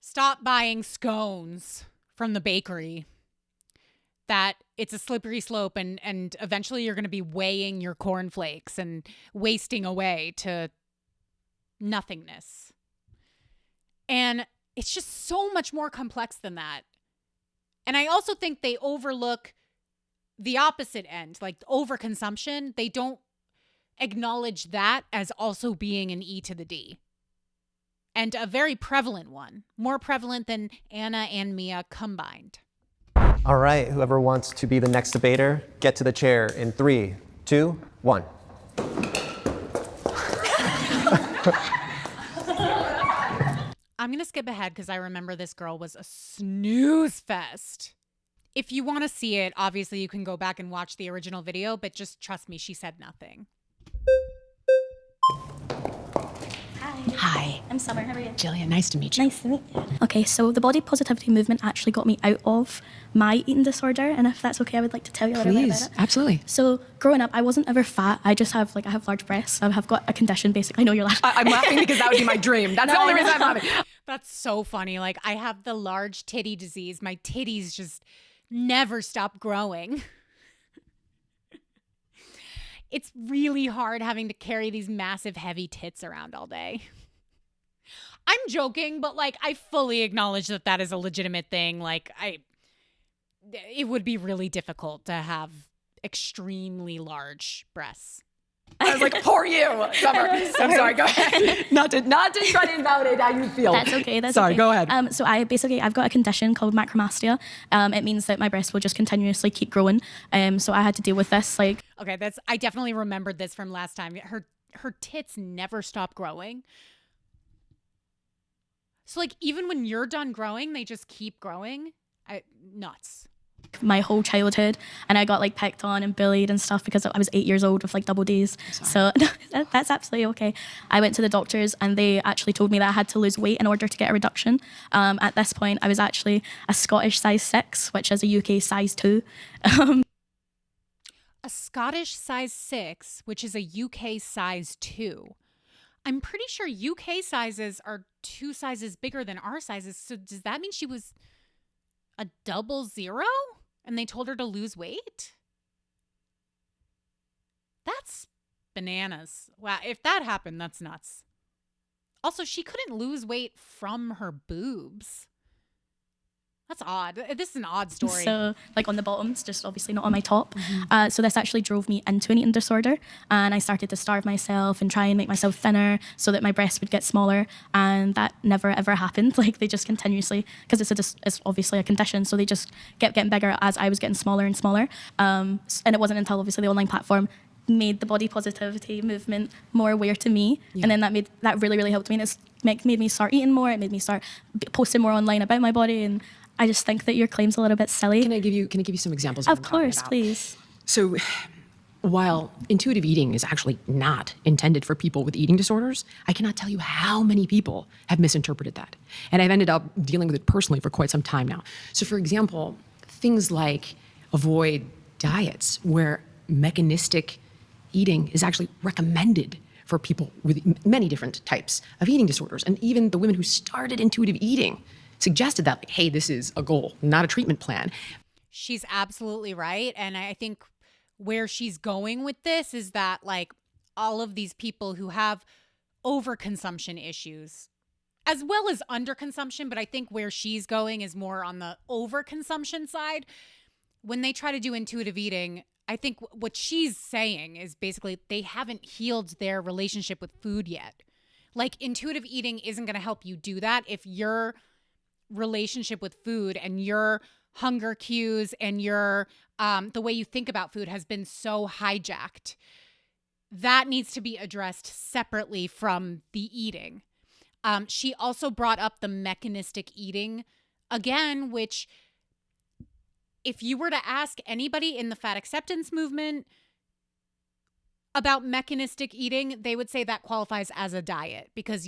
Speaker 2: stop buying scones from the bakery, that it's a slippery slope and eventually you're going to be weighing your cornflakes and wasting away to nothingness. And it's just so much more complex than that. And I also think they overlook the opposite end, like overconsumption. They don't acknowledge that as also being an E to the D. And a very prevalent one, more prevalent than Anna and Mia combined.
Speaker 3: All right, whoever wants to be the next debater, get to the chair in 3, 2, 1.
Speaker 2: I'm going to skip ahead because I remember this girl was a snooze fest. If you want to see it, obviously you can go back and watch the original video, but just trust me, she said nothing.
Speaker 10: Hi.
Speaker 6: I'm Summer. How are you?
Speaker 10: Jillian, nice to meet you.
Speaker 6: Nice to meet you. Okay, so the body positivity movement actually got me out of my eating disorder, and if that's okay, I would like to tell you a little bit about
Speaker 10: Please,
Speaker 6: it.
Speaker 10: absolutely.
Speaker 6: So growing up, I wasn't ever fat. I just have I have large breasts. I have got a condition, basically. I know you're laughing.
Speaker 4: I'm laughing because that would be my dream. That's the only reason I'm laughing.
Speaker 2: That's so funny. Like I have the large titty disease. My titties just never stop growing. It's really hard having to carry these massive heavy tits around all day. I'm joking, but like I fully acknowledge that that is a legitimate thing. Like it would be really difficult to have extremely large breasts.
Speaker 4: I was like, poor you, Summer. I'm sorry, go ahead. Not to try to invalidate how you feel.
Speaker 6: That's okay.
Speaker 4: Sorry,
Speaker 6: okay.
Speaker 4: go ahead.
Speaker 6: So I've got a condition called macromastia. It means that my breasts will just continuously keep growing. So I had to deal with this. Like,
Speaker 2: okay, I definitely remembered this from last time. Her tits never stop growing. So like even when you're done growing, they just keep growing. Nuts.
Speaker 10: my whole childhood, and I got like picked on and bullied and stuff because I was 8 years old with like double D's. So that's absolutely okay. I went to the doctors and they actually told me that I had to lose weight in order to get a reduction. At this point, I was actually a Scottish size 6, which is a UK size 2.
Speaker 2: A Scottish size 6, which is a UK size 2. I'm pretty sure UK sizes are 2 sizes bigger than our sizes. So does that mean she was a 00 and they told her to lose weight? That's bananas. Wow, if that happened, that's nuts. Also, she couldn't lose weight from her boobs. That's odd. This is an odd story.
Speaker 10: So, like on the bottoms, just obviously not on my top. So this actually drove me into an eating disorder, and I started to starve myself and try and make myself thinner so that my breasts would get smaller, and that never ever happened. Like they just continuously, because it's obviously a condition, so they just kept getting bigger as I was getting smaller and smaller. And it wasn't until obviously the online platform made the body positivity movement more aware to me, and then that really helped me. And it's made me start eating more. It made me start posting more online about my body, and I just think that your claim's a little bit silly.
Speaker 4: Can I give you some examples?
Speaker 10: Of course, please.
Speaker 4: So, while intuitive eating is actually not intended for people with eating disorders, I cannot tell you how many people have misinterpreted that. And I've ended up dealing with it personally for quite some time now. So, for example, things like avoid diets where mechanistic eating is actually recommended for people with many different types of eating disorders. And even the women who started intuitive eating suggested that, like, hey, this is a goal, not a treatment plan.
Speaker 2: She's absolutely right. And I think where she's going with this is that, like, all of these people who have overconsumption issues, as well as underconsumption, but I think where she's going is more on the overconsumption side. When they try to do intuitive eating, I think what she's saying is basically they haven't healed their relationship with food yet. Like, intuitive eating isn't going to help you do that if your relationship with food and your hunger cues and your the way you think about food has been so hijacked. That needs to be addressed separately from the eating. She also brought up the mechanistic eating again, which if you were to ask anybody in the fat acceptance movement about mechanistic eating, they would say that qualifies as a diet because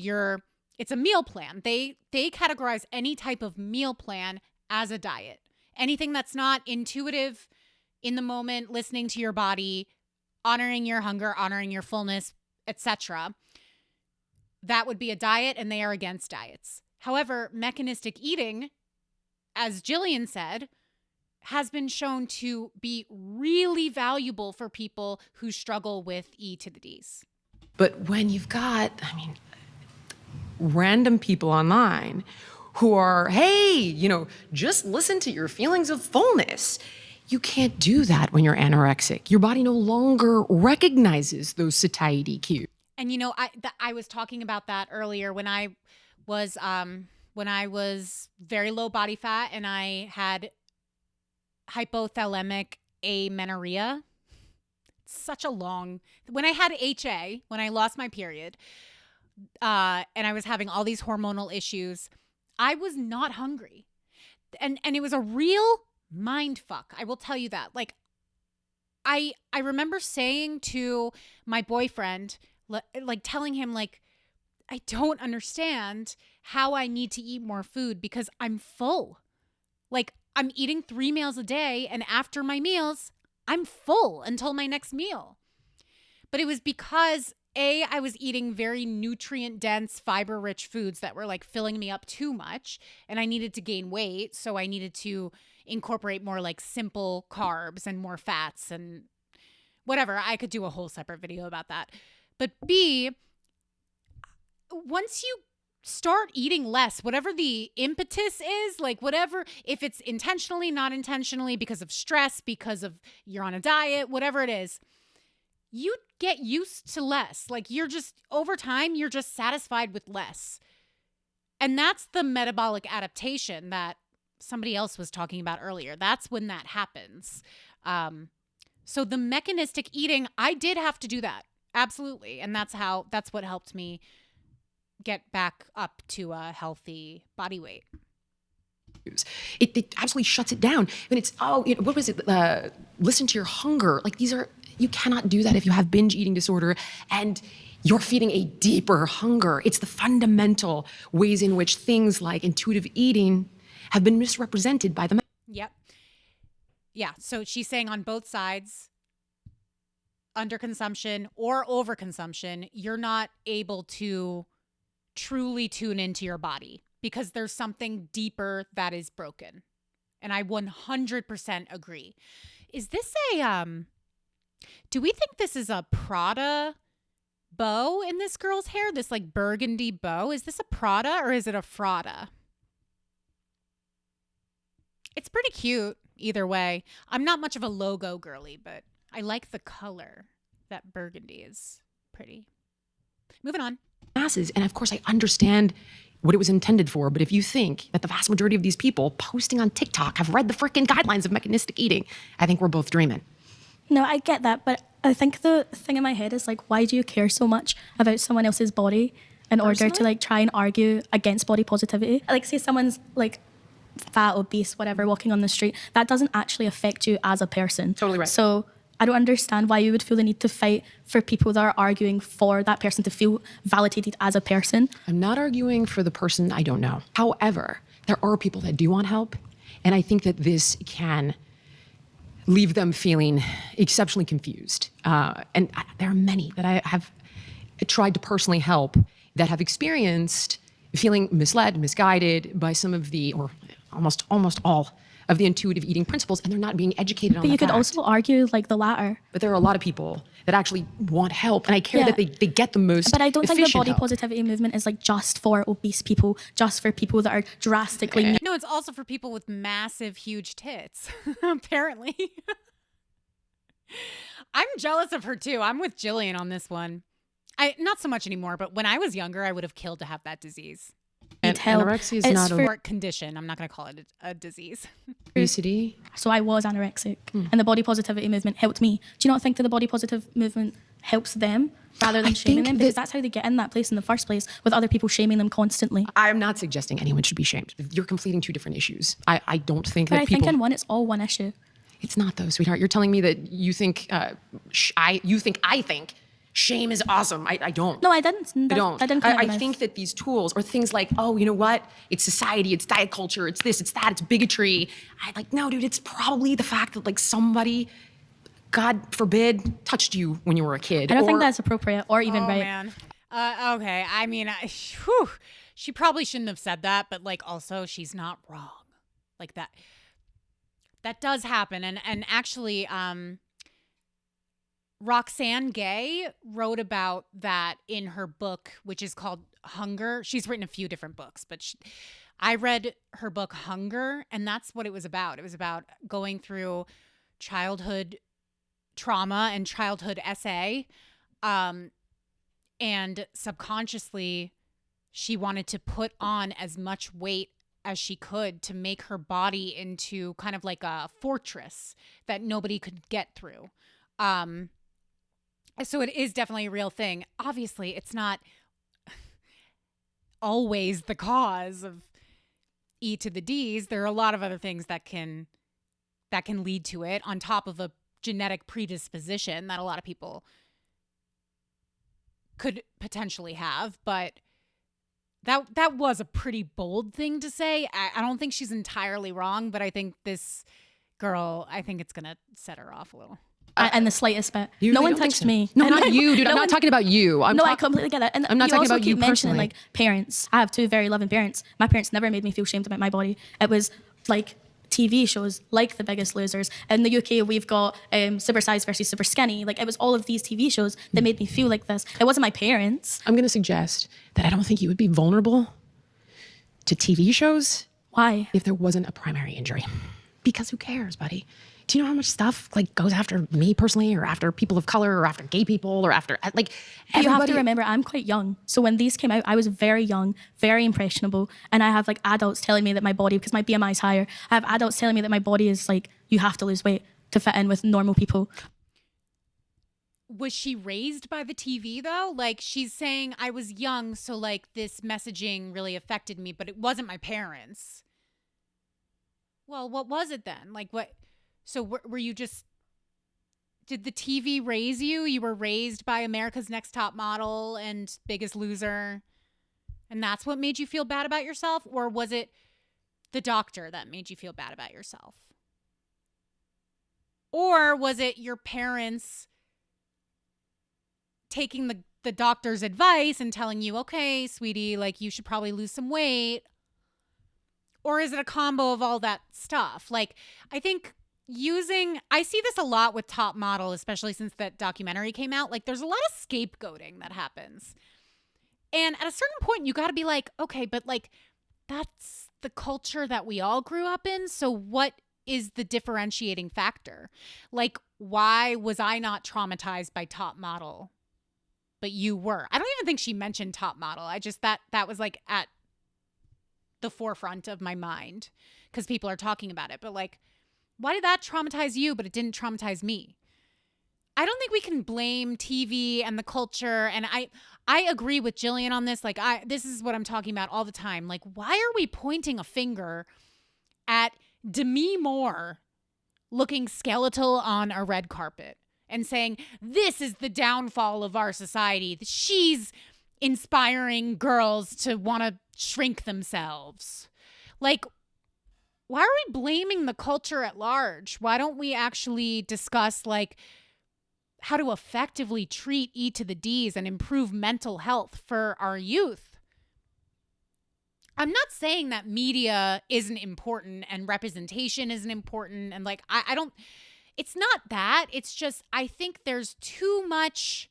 Speaker 2: it's a meal plan. They categorize any type of meal plan as a diet. Anything that's not intuitive, in the moment, listening to your body, honoring your hunger, honoring your fullness, etc., that would be a diet, and they are against diets. However, mechanistic eating, as Jillian said, has been shown to be really valuable for people who struggle with E to the D's.
Speaker 4: But when you've got, random people online who are, hey, just listen to your feelings of fullness. You can't do that when you're anorexic. Your body no longer recognizes those satiety cues.
Speaker 2: And I was talking about that earlier when I was very low body fat and I had hypothalamic amenorrhea. When I had HA, when I lost my period, and I was having all these hormonal issues, I was not hungry. And it was a real mind fuck. I will tell you that. Like, I remember saying to my boyfriend, like telling him, like, I don't understand how I need to eat more food because I'm full. Like, I'm eating 3 meals a day, and after my meals, I'm full until my next meal. But it was because I was eating very nutrient-dense, fiber-rich foods that were like filling me up too much, and I needed to gain weight, so I needed to incorporate more like simple carbs and more fats and whatever. I could do a whole separate video about that. But B, once you start eating less, whatever the impetus is, like whatever, if it's intentionally, not intentionally, because of stress, because of you're on a diet, whatever it is, you get used to less. Like over time, you're just satisfied with less. And that's the metabolic adaptation that somebody else was talking about earlier. That's when that happens. So the mechanistic eating, I did have to do that. Absolutely. And that's what helped me get back up to a healthy body weight.
Speaker 4: cues. It absolutely shuts it down. And it's, what was it? Listen to your hunger. Like you cannot do that if you have binge eating disorder and you're feeding a deeper hunger. It's the fundamental ways in which things like intuitive eating have been misrepresented by the.
Speaker 2: Yep. Yeah. So she's saying on both sides, underconsumption or overconsumption, you're not able to truly tune into your body because there's something deeper that is broken. And I 100% agree. Is this do we think this is a Prada bow in this girl's hair? This like burgundy bow? Is this a Prada or is it a Frada? It's pretty cute either way. I'm not much of a logo girly, but I like the color. That burgundy is pretty. Moving on.
Speaker 4: Masses. And of course, I understand what it was intended for. But if you think that the vast majority of these people posting on TikTok have read the freaking guidelines of mechanistic eating, I think we're both dreaming.
Speaker 10: No, I get that, but I think the thing in my head is like, why do you care so much about someone else's body in order to like try and argue against body positivity? Like, say someone's like fat, obese, whatever, walking on the street, that doesn't actually affect you as a person.
Speaker 4: Totally right.
Speaker 10: So I don't understand why you would feel the need to fight for people that are arguing for that person to feel validated as a person.
Speaker 4: I'm not arguing for the person I don't know. However, there are people that do want help, and I think that this can leave them feeling exceptionally confused. And there are many that I have tried to personally help that have experienced feeling misled, misguided by some of the, or almost all of the intuitive eating principles, and they're not being educated on
Speaker 10: But
Speaker 4: the
Speaker 10: you could
Speaker 4: fact.
Speaker 10: also argue like the latter.
Speaker 4: But there are a lot of people that actually want help, and I care that they get the most.
Speaker 10: But I don't think the
Speaker 4: efficient
Speaker 10: body
Speaker 4: help.
Speaker 10: positivity movement is like just for obese people, just for people that are drastically.
Speaker 2: No, it's also for people with massive, huge tits, apparently. I'm jealous of her too. I'm with Jillian on this one. Not so much anymore, but when I was younger, I would have killed to have that disease.
Speaker 4: And
Speaker 10: help.
Speaker 4: anorexia is
Speaker 10: It's
Speaker 4: not
Speaker 10: for-
Speaker 2: Or condition. I'm not going to call it a disease.
Speaker 4: obesity.
Speaker 10: So I was anorexic, and the body positivity movement helped me. Do you not think that the body positive movement helps them rather than
Speaker 4: I
Speaker 10: shaming
Speaker 4: think
Speaker 10: them? Because that's how they get in that place in the first place, with other people shaming them constantly.
Speaker 4: I'm not suggesting anyone should be shamed. You're conflating two different issues. I don't think
Speaker 10: But
Speaker 4: that
Speaker 10: I
Speaker 4: people.
Speaker 10: think in one, it's all one issue.
Speaker 4: It's not though, sweetheart. You're telling me that you think I think shame is awesome. I don't.
Speaker 10: No, I didn't.
Speaker 4: I don't.
Speaker 10: That didn't come out of
Speaker 4: I
Speaker 10: my mouth.
Speaker 4: think that these tools or things like, oh, you know what? It's society, it's diet culture, it's this, it's that, it's bigotry. No, dude, it's probably the fact that like somebody, God forbid, touched you when you were a kid.
Speaker 10: I don't think
Speaker 4: or-
Speaker 10: that's appropriate or even
Speaker 2: Oh,
Speaker 10: right.
Speaker 2: man. Okay. I mean, whew, she probably shouldn't have said that, but like also she's not wrong. Like that does happen. And actually, Roxane Gay wrote about that in her book, which is called Hunger. She's written a few different books, but I read her book Hunger, and that's what it was about. It was about going through childhood trauma and childhood SA. And subconsciously, she wanted to put on as much weight as she could to make her body into kind of like a fortress that nobody could get through. So it is definitely a real thing. Obviously, it's not always the cause of E to the D's. There are a lot of other things that can lead to it, on top of a genetic predisposition that a lot of people could potentially have. But that was a pretty bold thing to say. I don't think she's entirely wrong, but I think this girl, I think it's going to set her off a little.
Speaker 10: And the slightest bit.
Speaker 4: You
Speaker 10: No
Speaker 4: really
Speaker 10: one
Speaker 4: don't think
Speaker 10: touched
Speaker 4: so?
Speaker 10: me.
Speaker 4: No,
Speaker 10: And
Speaker 4: not you, dude.
Speaker 10: no
Speaker 4: I'm
Speaker 10: one-
Speaker 4: not talking about you.
Speaker 10: I completely get that. And
Speaker 4: I'm not
Speaker 10: you
Speaker 4: talking
Speaker 10: also
Speaker 4: about
Speaker 10: keep
Speaker 4: you
Speaker 10: mentioning
Speaker 4: personally.
Speaker 10: like parents. I have two very loving parents. My parents never made me feel shamed about my body. It was like TV shows like The Biggest Losers. In the UK, we've got Super Size versus Super Skinny. Like, it was all of these TV shows that made me feel like this. It wasn't my parents.
Speaker 4: I'm going to suggest that I don't think you would be vulnerable to TV shows
Speaker 10: Why?
Speaker 4: if there wasn't a primary injury. Because who cares, buddy? Do you know how much stuff like goes after me personally, or after people of color, or after gay people, or after like
Speaker 10: You have
Speaker 4: everybody?
Speaker 10: to remember, I'm quite young. So when these came out, I was very young, very impressionable. And I have like adults telling me that my body, because my BMI is higher, I have adults telling me that my body is like, you have to lose weight to fit in with normal people.
Speaker 2: Was she raised by the TV though? Like, she's saying I was young, so like this messaging really affected me, but it wasn't my parents. Well, what was it then? Like what? So were you just, did the TV raise you? You were raised by America's Next Top Model and Biggest Loser, and that's what made you feel bad about yourself? Or was it the doctor that made you feel bad about yourself? Or was it your parents taking the doctor's advice and telling you, okay, sweetie, like you should probably lose some weight? Or is it a combo of all that stuff? Like, I think I see this a lot with Top Model, especially since that documentary came out. Like, there's a lot of scapegoating that happens. And at a certain point, you got to be like, okay, but like, that's the culture that we all grew up in. So what is the differentiating factor? Like, why was I not traumatized by Top Model, but you were? I don't even think she mentioned Top Model. I just, that was like at the forefront of my mind because people are talking about it. But like, why did that traumatize you, but it didn't traumatize me? I don't think we can blame TV and the culture. And I agree with Jillian on this. Like, this is what I'm talking about all the time. Like, why are we pointing a finger at Demi Moore looking skeletal on a red carpet and saying, this is the downfall of our society? She's inspiring girls to want to shrink themselves. Like, why are we blaming the culture at large? Why don't we actually discuss like how to effectively treat E to the D's and improve mental health for our youth? I'm not saying that media isn't important and representation isn't important. And like, I don't, it's not that. It's just, I think there's too much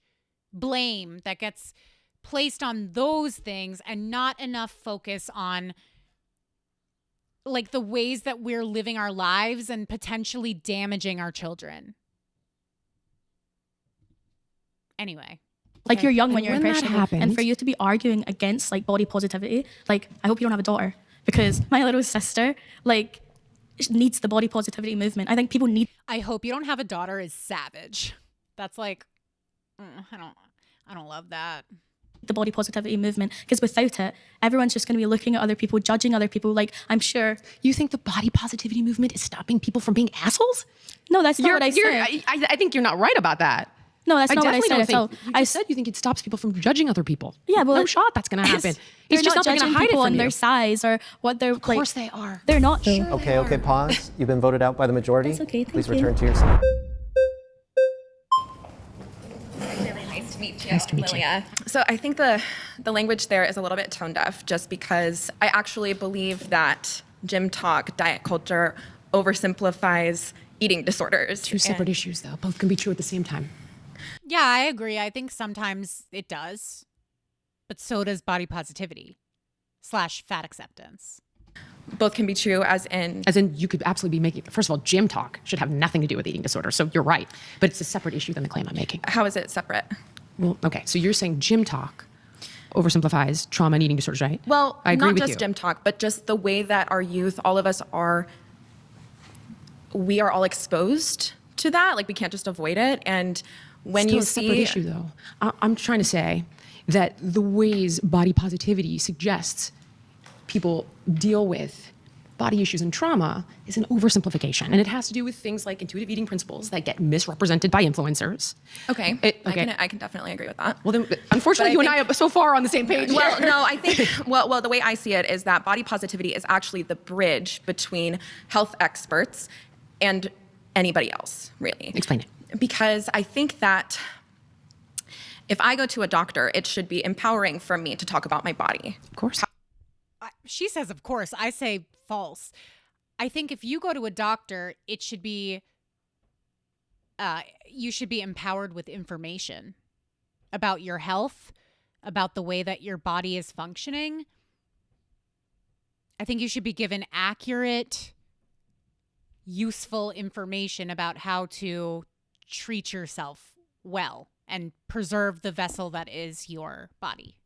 Speaker 2: blame that gets placed on those things and not enough focus on like the ways that we're living our lives and potentially damaging our children. Anyway.
Speaker 10: Like, you're young when
Speaker 4: And
Speaker 10: you're
Speaker 4: when that
Speaker 10: impressionable. And
Speaker 4: happens-
Speaker 10: for you to be arguing against like body positivity, like, I hope you don't have a daughter, because my little sister, like, needs the body positivity movement. I think people need
Speaker 2: I hope you don't have a daughter is savage. That's like, I don't love that.
Speaker 10: the body positivity movement, because without it, everyone's just going to be looking at other people, judging other people. Like, I'm sure.
Speaker 4: You think the body positivity movement is stopping people from being assholes?
Speaker 10: No, that's not what I said.
Speaker 4: I think you're not right about that.
Speaker 10: No, that's not what I
Speaker 4: definitely
Speaker 10: said
Speaker 4: don't
Speaker 10: at all.
Speaker 4: think. You just said you think it stops people from judging other people.
Speaker 10: Yeah, well,
Speaker 4: no shot that's going to happen.
Speaker 10: They're
Speaker 4: It's just not
Speaker 10: judging
Speaker 4: going to hide it
Speaker 10: people
Speaker 4: from
Speaker 10: on
Speaker 4: you.
Speaker 10: their size or what they're like.
Speaker 4: Of course they are.
Speaker 10: They're not.
Speaker 3: Okay, pause. You've been voted out by the majority.
Speaker 10: That's okay,
Speaker 3: Please
Speaker 10: thank you.
Speaker 3: return to your seat.
Speaker 5: Really nice to meet you,
Speaker 4: Nice to meet you.
Speaker 5: Lilia. So I think the language there is a little bit tone deaf, just because I actually believe that gym talk, diet culture oversimplifies eating disorders.
Speaker 4: Two separate issues, though. Both can be true at the same time.
Speaker 2: Yeah, I agree. I think sometimes it does, but so does body positivity / fat acceptance.
Speaker 5: Both can be true, as in
Speaker 4: You could absolutely be making, first of all, gym talk should have nothing to do with eating disorder. So you're right. But it's a separate issue than the claim I'm making.
Speaker 5: how is it separate?
Speaker 4: Well, okay. So you're saying gym talk oversimplifies trauma and eating disorders, right?
Speaker 5: Well,
Speaker 4: I agree
Speaker 5: not
Speaker 4: with
Speaker 5: just
Speaker 4: you.
Speaker 5: gym talk, but just the way that our youth, all of us we are all exposed to that. Like, we can't just avoid it. And when
Speaker 4: Still
Speaker 5: you
Speaker 4: a separate
Speaker 5: see
Speaker 4: issue, though. I'm trying to say that the ways body positivity suggests people deal with body issues and trauma is an oversimplification. And it has to do with things like intuitive eating principles that get misrepresented by influencers.
Speaker 5: Okay.
Speaker 4: Okay.
Speaker 5: I can definitely agree with that.
Speaker 4: Well, then, unfortunately,
Speaker 5: But
Speaker 4: you
Speaker 5: I
Speaker 4: and I are so far on the same page.
Speaker 5: Well, no, I think, well, the way I see it is that body positivity is actually the bridge between health experts and anybody else, really.
Speaker 4: Explain it.
Speaker 5: Because I think that if I go to a doctor, it should be empowering for me to talk about my body.
Speaker 4: Of course.
Speaker 2: She says, of course. I say false. I think if you go to a doctor, it should be, you should be empowered with information about your health, about the way that your body is functioning. I think you should be given accurate, useful information about how to treat yourself well and preserve the vessel that is your body.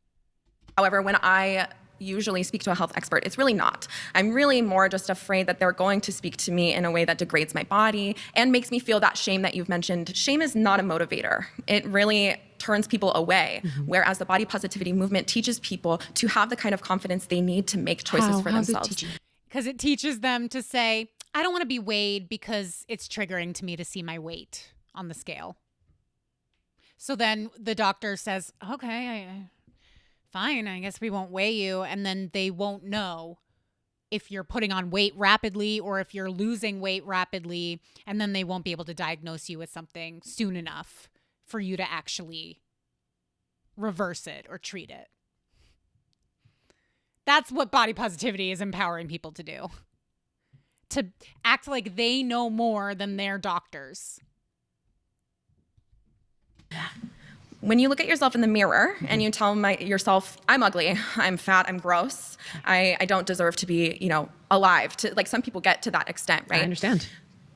Speaker 5: However, when I usually speak to a health expert, it's really not. I'm really more just afraid that they're going to speak to me in a way that degrades my body and makes me feel that shame that you've mentioned. Shame is not a motivator. It really turns people away, whereas the body positivity movement teaches people to have the kind of confidence they need to make choices for
Speaker 4: How's it
Speaker 5: themselves.
Speaker 4: teaching?
Speaker 2: Because it teaches them to say, I don't want to be weighed because it's triggering to me to see my weight on the scale. So then the doctor says, okay, fine, I guess we won't weigh you. And then they won't know if you're putting on weight rapidly or if you're losing weight rapidly. And then they won't be able to diagnose you with something soon enough for you to actually reverse it or treat it. That's what body positivity is empowering people to do. To act like they know more than their doctors.
Speaker 11: When you look at yourself in the mirror and you tell yourself, I'm ugly, I'm fat, I'm gross, I don't deserve to be, alive. Like some people get to that extent, right?
Speaker 4: I understand.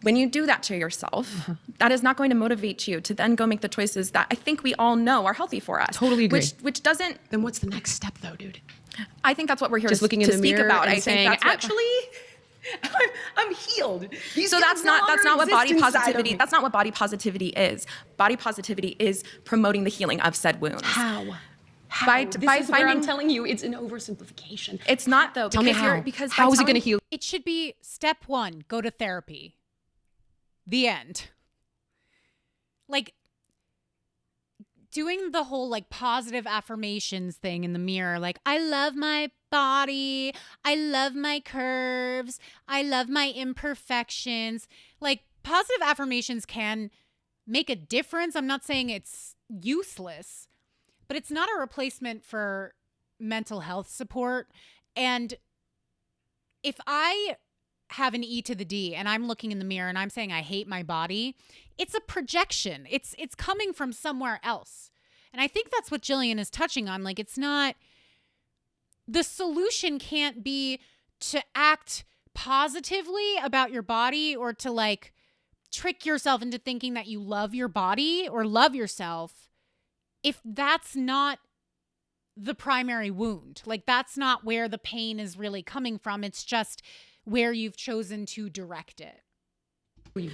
Speaker 11: When you do that to yourself, that is not going to motivate you to then go make the choices that I think we all know are healthy for us.
Speaker 4: Totally agree.
Speaker 11: Which doesn't.
Speaker 4: Then what's the next step, though, dude?
Speaker 11: I think that's what we're here
Speaker 4: Just
Speaker 11: to,
Speaker 4: looking in
Speaker 11: to
Speaker 4: the
Speaker 11: speak
Speaker 4: mirror
Speaker 11: about.
Speaker 4: and
Speaker 11: I
Speaker 4: saying,
Speaker 11: think that's
Speaker 4: actually, I'm healed.
Speaker 11: So that's not what body positivity. That's not what body positivity is. Body positivity is promoting the healing of said wounds.
Speaker 4: How?
Speaker 11: By
Speaker 4: This is where I'm
Speaker 11: finding.
Speaker 4: telling you, it's an oversimplification.
Speaker 11: It's not though.
Speaker 4: Tell me how.
Speaker 11: Because
Speaker 4: how
Speaker 11: by
Speaker 4: is it going to
Speaker 11: telling-
Speaker 4: heal?
Speaker 2: It should be step 1, go to therapy. The end. Like doing the whole like positive affirmations thing in the mirror. Like, I love my body. I love my curves. I love my imperfections. Like positive affirmations can make a difference. I'm not saying it's useless, but it's not a replacement for mental health support. And if I have an E to the D and I'm looking in the mirror and I'm saying I hate my body, it's a projection. It's coming from somewhere else. And I think that's what Jillian is touching on. Like, it's not, the solution can't be to act positively about your body or to like trick yourself into thinking that you love your body or love yourself if that's not the primary wound. Like, that's not where the pain is really coming from. It's just where you've chosen to direct it.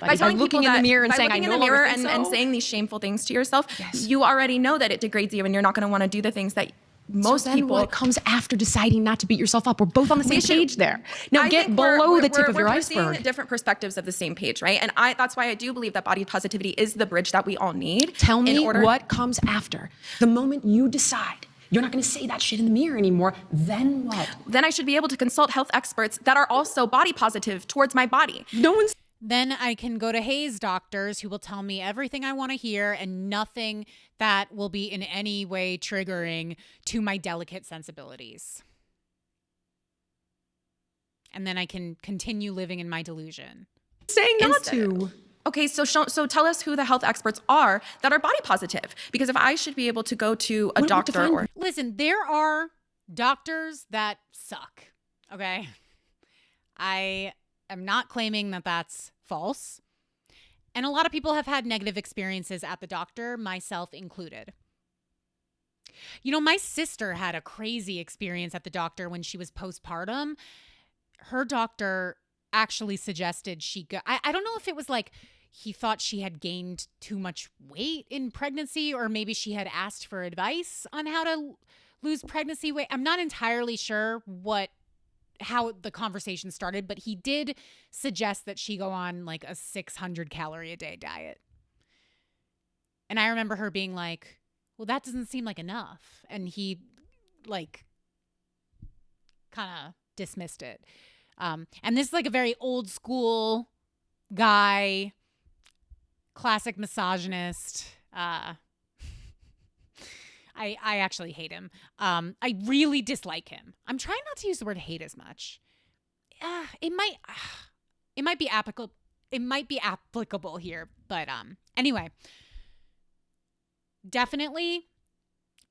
Speaker 11: By telling
Speaker 4: looking
Speaker 11: people
Speaker 4: in the
Speaker 11: that-
Speaker 4: mirror and
Speaker 11: by
Speaker 4: saying,
Speaker 11: looking
Speaker 4: I
Speaker 11: in
Speaker 4: no
Speaker 11: the
Speaker 4: longer
Speaker 11: mirror
Speaker 4: think
Speaker 11: and
Speaker 4: so.
Speaker 11: saying these shameful things to yourself,
Speaker 4: Yes.
Speaker 11: you already know that it degrades you and you're not going to want to do the things that most
Speaker 4: so then
Speaker 11: people.
Speaker 4: what comes after deciding not to beat yourself up? We're both on the same
Speaker 11: should-
Speaker 4: page there. Now
Speaker 11: I
Speaker 4: get
Speaker 11: think
Speaker 4: below the tip of your
Speaker 11: we're seeing
Speaker 4: iceberg.
Speaker 11: different perspectives of the same page, right? And that's why I do believe that body positivity is the bridge that we all need.
Speaker 4: Tell me
Speaker 11: in order-
Speaker 4: what comes after. The moment you decide you're not going to say that shit in the mirror anymore, then what?
Speaker 11: Then I should be able to consult health experts that are also body positive towards my body.
Speaker 4: No one's
Speaker 2: Then I can go to Hayes doctors who will tell me everything I want to hear and nothing that will be in any way triggering to my delicate sensibilities. And then I can continue living in my delusion.
Speaker 4: saying not
Speaker 11: Instead-
Speaker 4: to.
Speaker 11: Okay, so tell us who the health experts are that are body positive. Because if I should be able to go to a
Speaker 4: What
Speaker 11: doctor
Speaker 4: define-
Speaker 11: or
Speaker 2: Listen, there are doctors that suck, okay? I am not claiming that that's false. And a lot of people have had negative experiences at the doctor, myself included. You know, my sister had a crazy experience at the doctor when she was postpartum. Her doctor actually suggested she go. I don't know if it was like he thought she had gained too much weight in pregnancy, or maybe she had asked for advice on how to lose pregnancy weight. I'm not entirely sure how the conversation started, but he did suggest that she go on like a 600 calorie a day diet. And I remember her being like, well, that doesn't seem like enough. And he like kind of dismissed it. And this is like a very old school guy, classic misogynist. I actually hate him. I really dislike him. I'm trying not to use the word hate as much. It might be applicable. It might be applicable here, but anyway, definitely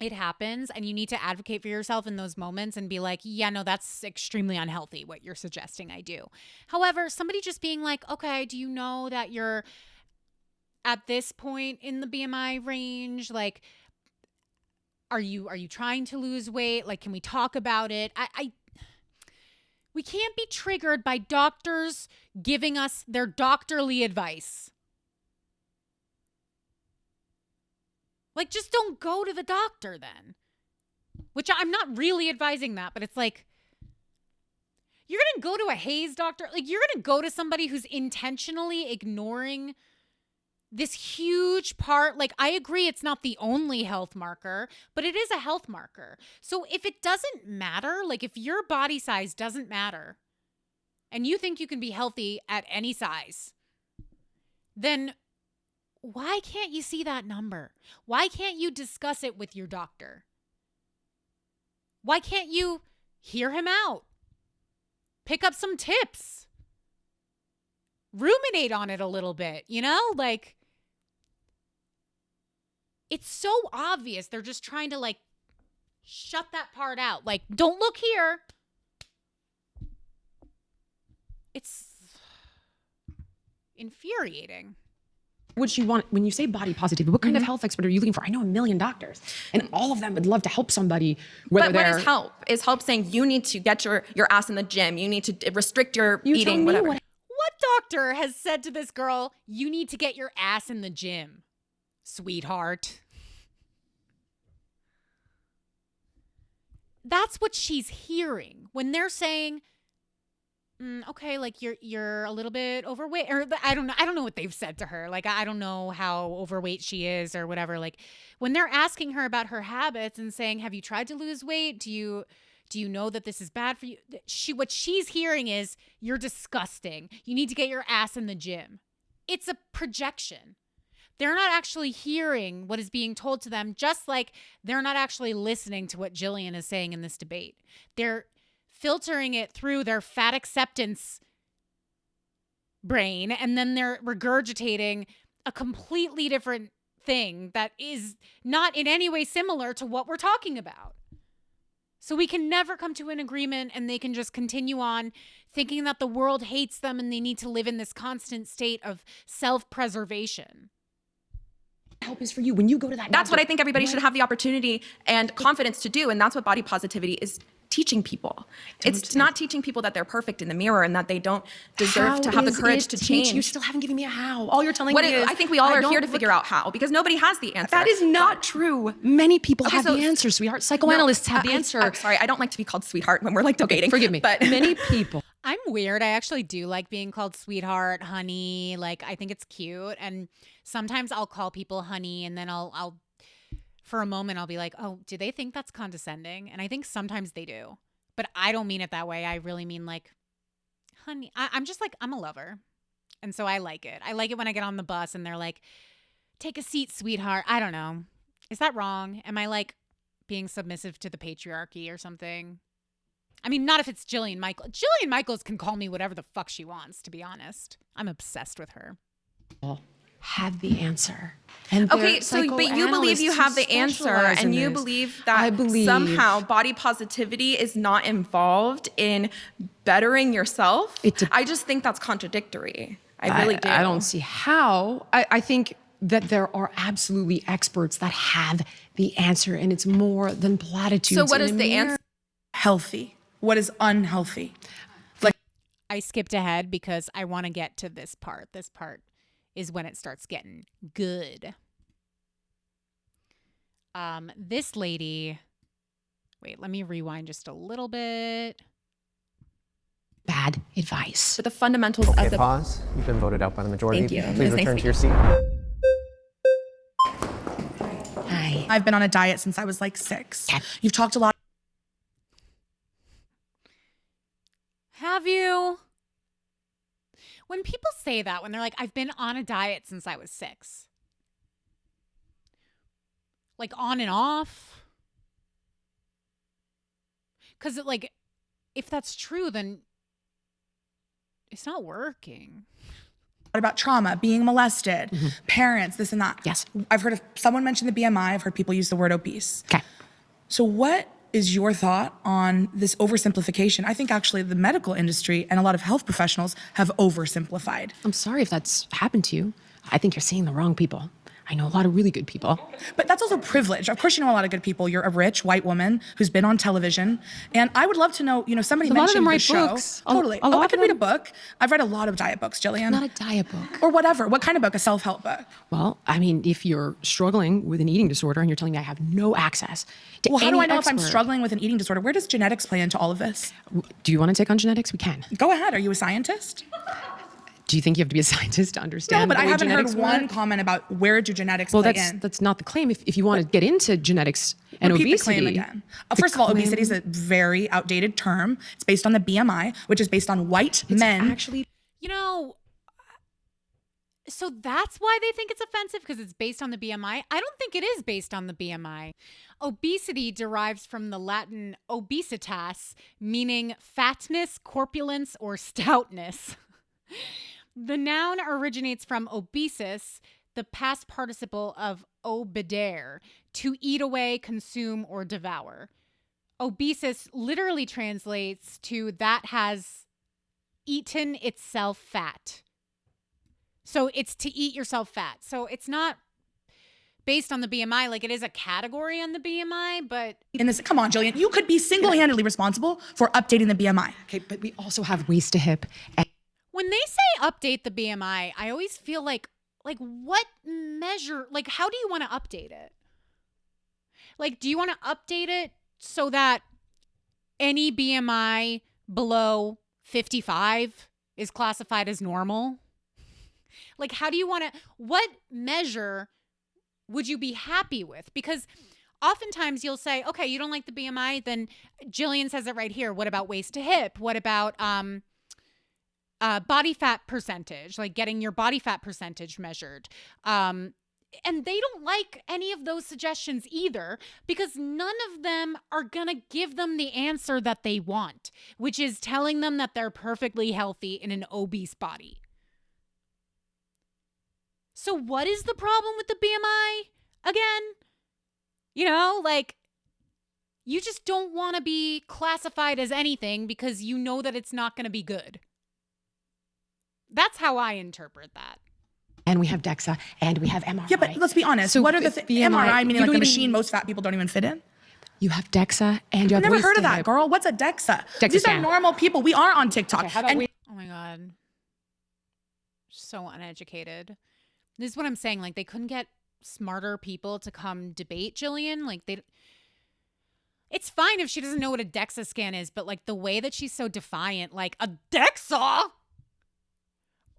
Speaker 2: it happens, and you need to advocate for yourself in those moments and be like, yeah, no, that's extremely unhealthy what you're suggesting I do. However, somebody just being like, okay, do you know that you're at this point in the BMI range? Like, are you trying to lose weight? Like, can we talk about it? We can't be triggered by doctors giving us their doctorly advice. Like, just don't go to the doctor then. Which I'm not really advising that, but it's like, You're going to go to a Hayes doctor? Like, you're going to go to somebody who's intentionally ignoring this huge part. Like, I agree it's not the only health marker, but it is a health marker. So if it doesn't matter, like if your body size doesn't matter and you think you can be healthy at any size, then why can't you see that number? Why can't you discuss it with your doctor? Why can't you hear him out? Pick up some tips. Ruminate on it a little bit, you know? Like, it's so obvious. They're just trying to, like, shut that part out. Like, don't look here. It's infuriating.
Speaker 4: Would you want, when you say body positivity, what kind of health expert are you looking for? I know a million doctors, and all of them would love to help somebody.
Speaker 11: But what is help? Is help saying you need to get your ass in the gym, you need to restrict your eating, whatever.
Speaker 2: What doctor has said to this girl, you need to get your ass in the gym, sweetheart? That's what she's hearing when they're saying, okay, like you're a little bit overweight, or I don't know what they've said to her. Like, I don't know how overweight she is or whatever. Like, when they're asking her about her habits and saying, have you tried to lose weight? Do you know that this is bad for you? What she's hearing is, you're disgusting. You need to get your ass in the gym. It's a projection. They're not actually hearing what is being told to them, just like they're not actually listening to what Jillian is saying in this debate. They're filtering it through their fat acceptance brain, and then they're regurgitating a completely different thing that is not in any way similar to what we're talking about. So we can never come to an agreement, and they can just continue on thinking that the world hates them and they need to live in this constant state of self-preservation.
Speaker 4: Help is for you when you go to that.
Speaker 11: That's what I think everybody should have the opportunity and confidence to do, and that's what body positivity is teaching people. It's not teaching people that they're perfect in the mirror and that they don't deserve to have the courage to change.
Speaker 4: You still haven't given me a how. All you're telling me is,
Speaker 11: I think we all are here to figure out how, because nobody has the answer.
Speaker 4: That is not true. Many people have the answer, sweetheart. Psychoanalysts have the answer.
Speaker 11: I'm sorry, I don't like to be called sweetheart when we're like debating.
Speaker 4: Forgive me,
Speaker 11: but
Speaker 4: many people.
Speaker 2: I'm weird. I actually do like being called sweetheart, honey. Like, I think it's cute. And sometimes I'll call people honey, and then I'll for a moment, I'll be like, oh, do they think that's condescending? And I think sometimes they do. But I don't mean it that way. I really mean, like, honey. I'm just like, I'm a lover. And so I like it. I like it when I get on the bus and they're like, take a seat, sweetheart. I don't know. Is that wrong? Am I, like, being submissive to the patriarchy or something? I mean, not if it's Jillian Michaels. Jillian Michaels can call me whatever the fuck she wants, to be honest. I'm obsessed with her.
Speaker 4: Have the answer. And
Speaker 11: okay, so but you believe you have the answer, and you believe that somehow body positivity is not involved in bettering yourself? I just think that's contradictory. I really do.
Speaker 4: I don't see how. I think that there are absolutely experts that have the answer, and it's more than platitudes.
Speaker 11: So what is the answer?
Speaker 12: Healthy. What is unhealthy? Like,
Speaker 2: I skipped ahead because I want to get to this part. This part is when it starts getting good. This lady, wait, let me rewind just a little bit.
Speaker 4: Bad advice.
Speaker 11: But the fundamentals
Speaker 3: Okay,
Speaker 11: of the
Speaker 3: pause. You've been voted out by the majority.
Speaker 11: Thank you.
Speaker 3: Please
Speaker 11: Nice
Speaker 3: return
Speaker 11: to
Speaker 3: to your seat.
Speaker 4: Hi.
Speaker 12: I've been on a diet since I was like 6. You've talked a lot.
Speaker 2: Have you? When people say that, when they're like, I've been on a diet since I was 6. Like, on and off. Because, like, if that's true, then it's not working.
Speaker 12: What about trauma, being molested, parents, this and that?
Speaker 4: Yes.
Speaker 12: I've heard of someone mention the BMI. I've heard people use the word obese.
Speaker 4: Okay.
Speaker 12: So what is your thought on this oversimplification? I think actually the medical industry and a lot of health professionals have oversimplified.
Speaker 4: I'm sorry if that's happened to you. I think you're seeing the wrong people. I know a lot of really good people.
Speaker 12: But that's also privilege. Of course, you know a lot of good people. You're a rich white woman who's been on television, and I would love to know. Somebody
Speaker 4: A lot of them
Speaker 12: mentioned the
Speaker 4: write
Speaker 12: show.
Speaker 4: books.
Speaker 12: Totally.
Speaker 4: A lot
Speaker 12: I
Speaker 4: of
Speaker 12: could read a
Speaker 4: them-
Speaker 12: book. I've read a lot of diet books, Jillian.
Speaker 4: Not a diet book.
Speaker 12: Or whatever. What kind of book? A self-help book.
Speaker 4: Well, I mean, if you're struggling with an eating disorder and you're telling me I have no access to
Speaker 12: Well, how do
Speaker 4: any
Speaker 12: I know if I'm
Speaker 4: expert-
Speaker 12: struggling with an eating disorder? Where does genetics play into all of this?
Speaker 4: Do you want to take on genetics? We can.
Speaker 12: Go ahead. Are you a scientist?
Speaker 4: Do you think you have to be a scientist to understand?
Speaker 12: No, but
Speaker 4: the
Speaker 12: I
Speaker 4: way
Speaker 12: haven't heard
Speaker 4: genetics
Speaker 12: one
Speaker 4: work?
Speaker 12: comment about where do genetics
Speaker 4: Well,
Speaker 12: play
Speaker 4: that's
Speaker 12: in.
Speaker 4: that's not the claim. If you want to get into genetics and
Speaker 12: Repeat
Speaker 4: obesity,
Speaker 12: the claim again. First of all, obesity is a very outdated term. It's based on the BMI, which is based on white men.
Speaker 4: Actually,
Speaker 2: So that's why they think it's offensive, because it's based on the BMI. I don't think it is based on the BMI. Obesity derives from the Latin obesitas, meaning fatness, corpulence, or stoutness. The noun originates from obesis, the past participle of obedere, to eat away, consume, or devour. Obesis literally translates to that has eaten itself fat. So it's to eat yourself fat. So it's not based on the BMI, like it is a category on the BMI, but
Speaker 12: Come on, Jillian, you could be single-handedly responsible for updating the BMI.
Speaker 4: Okay, but we also have waist to hip. And
Speaker 2: when they say update the BMI, I always feel like what measure, like how do you want to update it? Like, do you want to update it so that any BMI below 55 is classified as normal? Like, how do you want to, what measure would you be happy with? Because oftentimes you'll say, okay, you don't like the BMI, then Jillian says it right here. What about waist to hip? What about body fat percentage, like getting your body fat percentage measured? And they don't like any of those suggestions either, because none of them are going to give them the answer that they want, which is telling them that they're perfectly healthy in an obese body. So what is the problem with the BMI again? You just don't want to be classified as anything because you know that it's not going to be good. That's how I interpret that.
Speaker 4: And we have DEXA, and we have MRI.
Speaker 12: Yeah, but let's be honest.
Speaker 4: So
Speaker 12: what are the MRI, meaning
Speaker 4: you
Speaker 12: like
Speaker 4: don't
Speaker 12: the
Speaker 4: even-
Speaker 12: machine most fat people don't even fit in?
Speaker 4: You have DEXA, and you have
Speaker 12: I've never
Speaker 4: waist
Speaker 12: heard
Speaker 4: to
Speaker 12: of that,
Speaker 4: hip.
Speaker 12: girl. What's a DEXA?
Speaker 4: DEXA
Speaker 12: These
Speaker 4: scan.
Speaker 12: are normal people. We are on TikTok.
Speaker 4: Okay, how about
Speaker 2: Oh my God. So uneducated. This is what I'm saying. Like, they couldn't get smarter people to come debate Jillian. It's fine if she doesn't know what a DEXA scan is, but like the way that she's so defiant, like, a DEXA?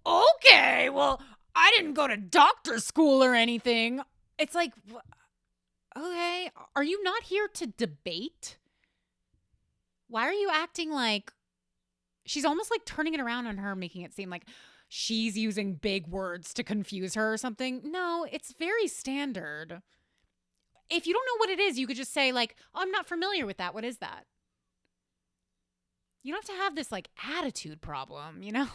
Speaker 2: Okay, well, I didn't go to doctor school or anything. It's like, okay, are you not here to debate? Why are you acting like she's almost like turning it around on her, making it seem like she's using big words to confuse her or something? No, it's very standard. If you don't know what it is, you could just say like, oh, I'm not familiar with that. What is that? You don't have to have this like attitude problem, you know?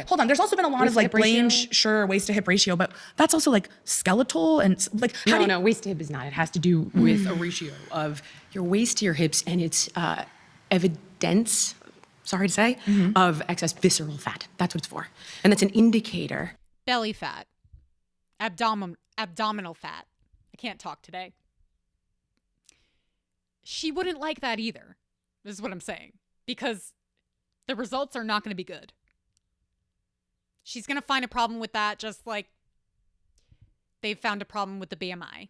Speaker 12: Hold on. There's also been a lot
Speaker 4: Waist
Speaker 12: of
Speaker 4: to
Speaker 12: like
Speaker 4: hip ratio?
Speaker 12: blame, waist to hip ratio, but that's also like skeletal and like
Speaker 4: No, waist to hip is not. It has to do with a ratio of your waist to your hips, and it's evidence, sorry to say, of excess visceral fat. That's what it's for. And that's an indicator.
Speaker 2: Belly fat, abdominal fat. I can't talk today. She wouldn't like that either. This is what I'm saying. Because the results are not going to be good. She's going to find a problem with that, just like they've found a problem with the BMI.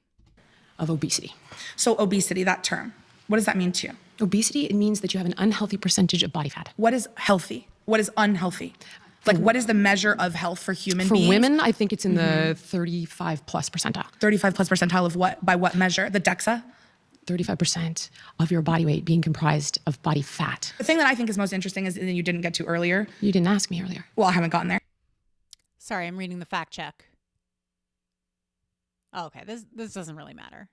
Speaker 4: Of obesity.
Speaker 12: So obesity, that term, what does that mean to you?
Speaker 4: Obesity, it means that you have an unhealthy percentage of body fat.
Speaker 12: What is healthy? What is unhealthy? Like, what is the measure of health for human
Speaker 4: For
Speaker 12: beings?
Speaker 4: women, I think it's in the 35 plus percentile.
Speaker 12: 35 plus percentile of what? By what measure? The DEXA?
Speaker 4: 35% of your body weight being comprised of body fat.
Speaker 12: The thing that I think is most interesting is that you didn't get to earlier.
Speaker 4: You didn't ask me earlier.
Speaker 12: Well, I haven't gotten there.
Speaker 2: Sorry, I'm reading the fact check. Oh, okay, this doesn't really matter.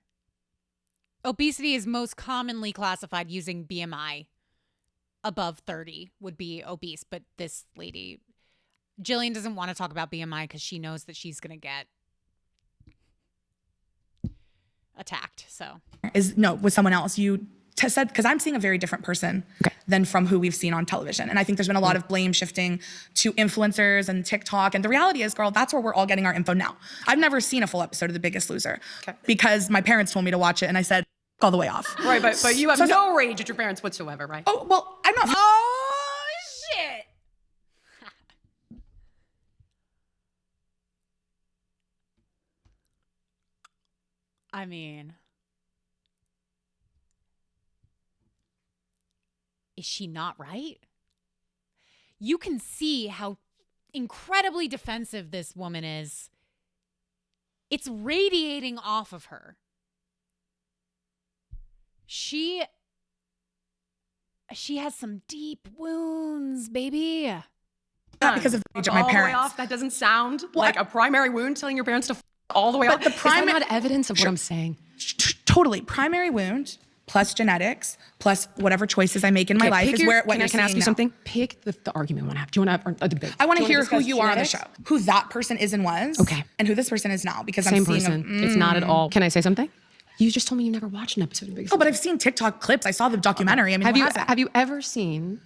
Speaker 2: Obesity is most commonly classified using BMI. Above 30 would be obese, but this lady, Jillian, doesn't want to talk about BMI because she knows that she's going to get attacked. So
Speaker 12: With someone else. You said, because I'm seeing a very different person than from who we've seen on television. And I think there's been a lot of blame shifting to influencers and TikTok. And the reality is, girl, that's where we're all getting our info now. I've never seen a full episode of The Biggest Loser because my parents told me to watch it and I said, all the way off.
Speaker 4: Right, but you have no rage at your parents whatsoever, right?
Speaker 12: Oh, well, I'm not.
Speaker 2: Oh, shit. I mean, is she not right? You can see how incredibly defensive this woman is. It's radiating off of her. She has some deep wounds, baby.
Speaker 12: Not because of the age of my
Speaker 4: All the way
Speaker 12: parents.
Speaker 4: off, that doesn't sound like a primary wound telling your parents to all the way off.
Speaker 12: The primary
Speaker 4: Is that not evidence of what I'm saying?
Speaker 12: Totally. Primary wound plus genetics plus whatever choices I make in my life is where what
Speaker 4: can
Speaker 12: you're
Speaker 4: I ask
Speaker 12: seeing
Speaker 4: you
Speaker 12: now.
Speaker 4: something? Pick the argument we want to have. Do you want to have a debate?
Speaker 12: I want to
Speaker 4: Do you
Speaker 12: hear who
Speaker 4: discuss
Speaker 12: you are on the show,
Speaker 4: genetics?
Speaker 12: who that person is and was, and who this person is now. Because
Speaker 4: Same
Speaker 12: I'm seeing
Speaker 4: person. It's not at all. Can I say something? You just told me you never watched an episode of Biggest
Speaker 12: Oh, but I've seen TikTok clips. I saw the documentary. I mean,
Speaker 4: have you ever seen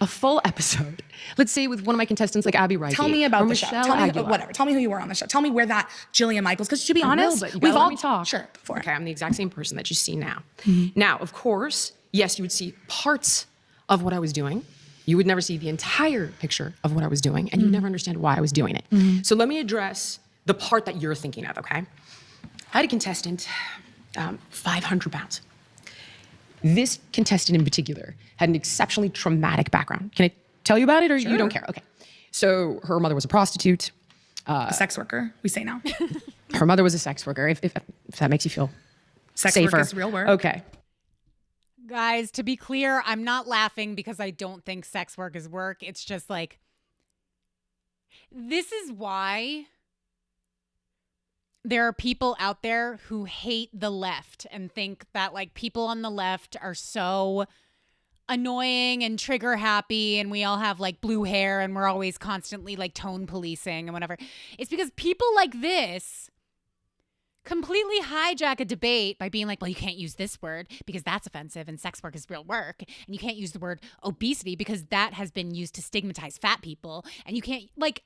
Speaker 4: a full episode? Let's say with one of my contestants like Abby Wright.
Speaker 12: Tell me about
Speaker 4: or
Speaker 12: the show.
Speaker 4: Michelle
Speaker 12: Tell me
Speaker 4: Aguilar.
Speaker 12: whatever. Tell me who you were on the show. Tell me where that Jillian Michaels. Because to be
Speaker 4: I will,
Speaker 12: honest,
Speaker 4: but you
Speaker 12: we've
Speaker 4: gotta
Speaker 12: all
Speaker 4: let me talk.
Speaker 12: Sure. Before.
Speaker 4: Okay, I'm the exact same person that you see now. Now, of course, yes, you would see parts of what I was doing. You would never see the entire picture of what I was doing, and you would never understand why I was doing it. So let me address the part that you're thinking of, okay? I had a contestant, 500 pounds. This contestant in particular had an exceptionally traumatic background. Can I tell you about it, or you don't care? Okay. So her mother was a prostitute.
Speaker 12: A sex worker, we say now.
Speaker 4: Her mother was a sex worker, if that makes you feel
Speaker 12: Sex
Speaker 4: safer.
Speaker 12: work is real work.
Speaker 4: Okay.
Speaker 2: Guys, to be clear, I'm not laughing because I don't think sex work is work. It's just like, this is why there are people out there who hate the left and think that like people on the left are so annoying and trigger happy and we all have like blue hair and we're always constantly like tone policing and whatever. It's because people like this completely hijack a debate by being like, well, you can't use this word because that's offensive and sex work is real work. And you can't use the word obesity because that has been used to stigmatize fat people. And you can't, like,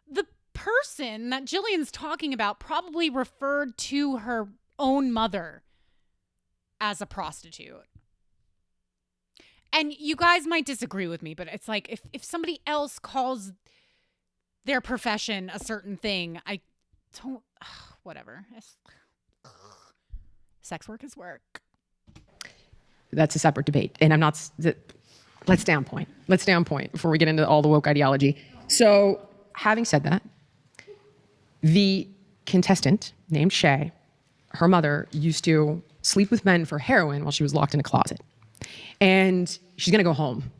Speaker 2: the person that Jillian's talking about probably referred to her own mother as a prostitute. And you guys might disagree with me, but it's like if somebody else calls their profession a certain thing, I don't, whatever. Sex work is work.
Speaker 4: That's a separate debate. And I'm not, let's stay on point. Let's stay on point before we get into all the woke ideology. So having said that, the contestant named Shay, her mother used to sleep with men for heroin while she was locked in a closet. And she's gonna go home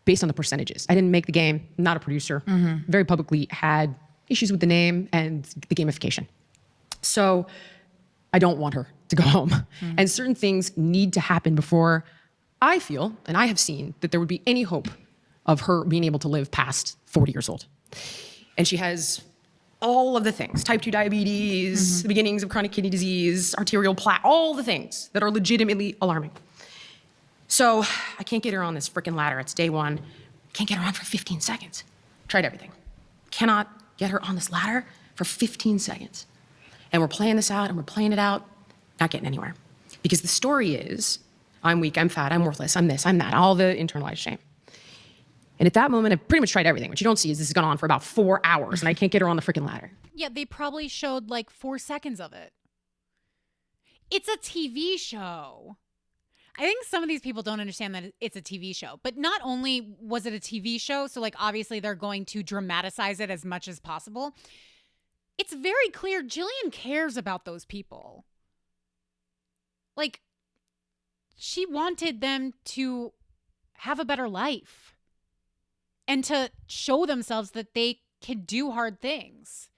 Speaker 4: based on the percentages. I didn't make the game, not a producer. Very publicly had issues with the name and the gamification. So I don't want her to go home. And certain things need to happen before I feel, and I have seen, that there would be any hope of her being able to live past 40 years old. And she has all of the things, type 2 diabetes, the beginnings of chronic kidney disease, arterial plaque, all the things that are legitimately alarming. So I can't get her on this freaking ladder. It's day one. Can't get her on for 15 seconds. Tried everything. Cannot get her on this ladder for 15 seconds. And we're playing this out and we're playing it out, not getting anywhere. Because the story is, I'm weak, I'm fat, I'm worthless, I'm this, I'm that, all the internalized shame. And at that moment, I pretty much tried everything. What you don't see is this has gone on for about 4 hours and I can't get her on the freaking ladder.
Speaker 2: Yeah, they probably showed like 4 seconds of it. It's a TV show. I think some of these people don't understand that it's a TV show. But not only was it a TV show, so like obviously they're going to dramatize it as much as possible. It's very clear Jillian cares about those people. Like, she wanted them to have a better life and to show themselves that they can do hard things.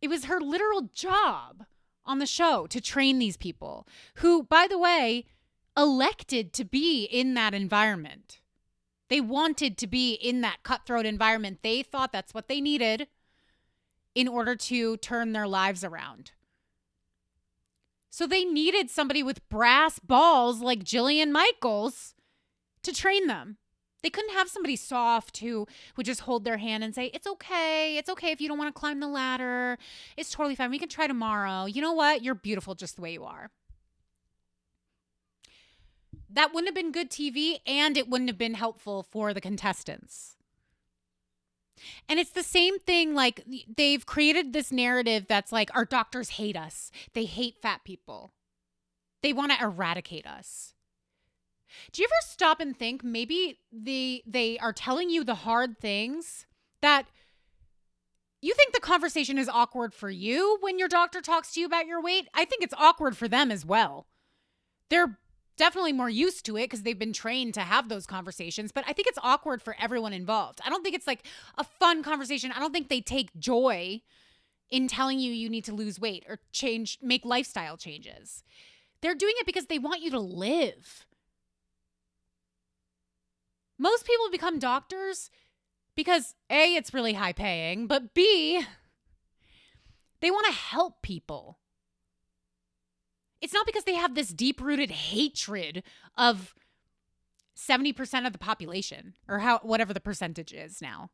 Speaker 2: It was her literal job on the show to train these people who, by the way, elected to be in that environment. They wanted to be in that cutthroat environment. They thought that's what they needed. in order to turn their lives around. So they needed somebody with brass balls like Jillian Michaels to train them. They couldn't have somebody soft who would just hold their hand and say, it's okay if you don't want to climb the ladder. It's totally fine. We can try tomorrow. You know what? You're beautiful just the way you are. That wouldn't have been good TV, and it wouldn't have been helpful for the contestants. And it's the same thing, like they've created this narrative that's like, our doctors hate us. They hate fat people. They want to eradicate us. Do you ever stop and think maybe they are telling you the hard things that you think the conversation is awkward for you when your doctor talks to you about your weight? I think it's awkward for them as well. They're definitely more used to it because they've been trained to have those conversations, but I think it's awkward for everyone involved. I don't think it's like a fun conversation. I don't think they take joy in telling you need to lose weight or make lifestyle changes. They're doing it because they want you to live. Most people become doctors because A, it's really high paying, but B, they want to help people. It's not because they have this deep-rooted hatred of 70% of the population or whatever the percentage is now.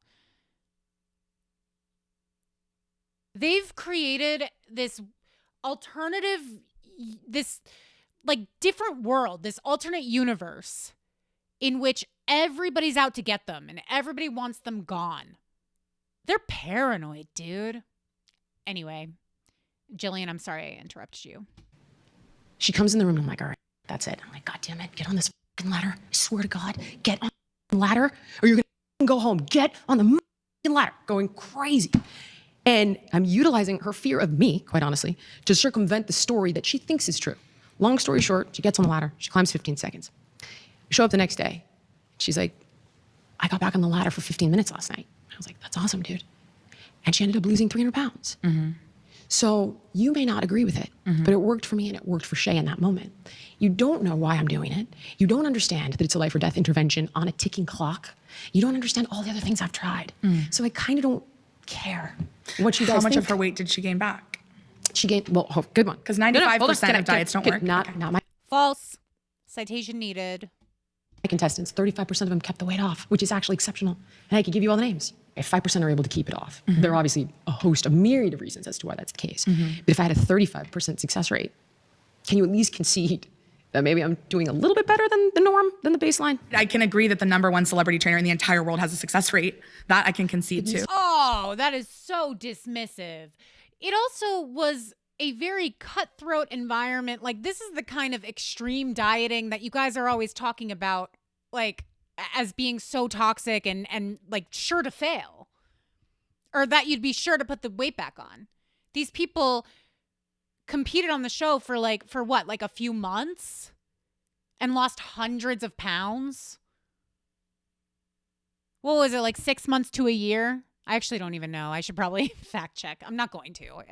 Speaker 2: They've created this alternative, this like different world, this alternate universe in which everybody's out to get them and everybody wants them gone. They're paranoid, dude. Anyway, Jillian, I'm sorry I interrupted you.
Speaker 4: She comes in the room and I'm like, all right, that's it. I'm like, God damn it, get on this fucking ladder. I swear to God, get on the ladder or you're gonna go home. Get on the fucking ladder. Going crazy. And I'm utilizing her fear of me, quite honestly, to circumvent the story that she thinks is true. Long story short, she gets on the ladder. She climbs 15 seconds. Show up the next day. She's like, I got back on the ladder for 15 minutes last night. I was like, that's awesome, dude. And she ended up losing 300 pounds. Mm-hmm. So you may not agree with it, but it worked for me and it worked for Shay in that moment. You don't know why I'm doing it. You don't understand that it's a life or death intervention on a ticking clock. You don't understand all the other things I've tried. So I kind of don't care what you guys think.
Speaker 12: How much of her weight did she gain back?
Speaker 4: She gained, well, good one.
Speaker 12: Because 95% of diets don't work.
Speaker 4: Not my
Speaker 2: False. Citation needed.
Speaker 4: contestants, 35% of them kept the weight off, which is actually exceptional. And I could give you all the names. If 5% are able to keep it off, there are obviously a myriad of reasons as to why that's the case. But if I had a 35% success rate, can you at least concede that maybe I'm doing a little bit better than the norm, than the baseline?
Speaker 12: I can agree that the #1 celebrity trainer in the entire world has a success rate. That I can concede to.
Speaker 2: Oh, that is so dismissive. It also was a very cutthroat environment. Like, this is the kind of extreme dieting that you guys are always talking about, like, as being so toxic and like sure to fail, or that you'd be sure to put the weight back on. These people competed on the show for what, like a few months and lost hundreds of pounds. What was it, like 6 months to a year? I actually don't even know. I should probably fact check. I'm not going to.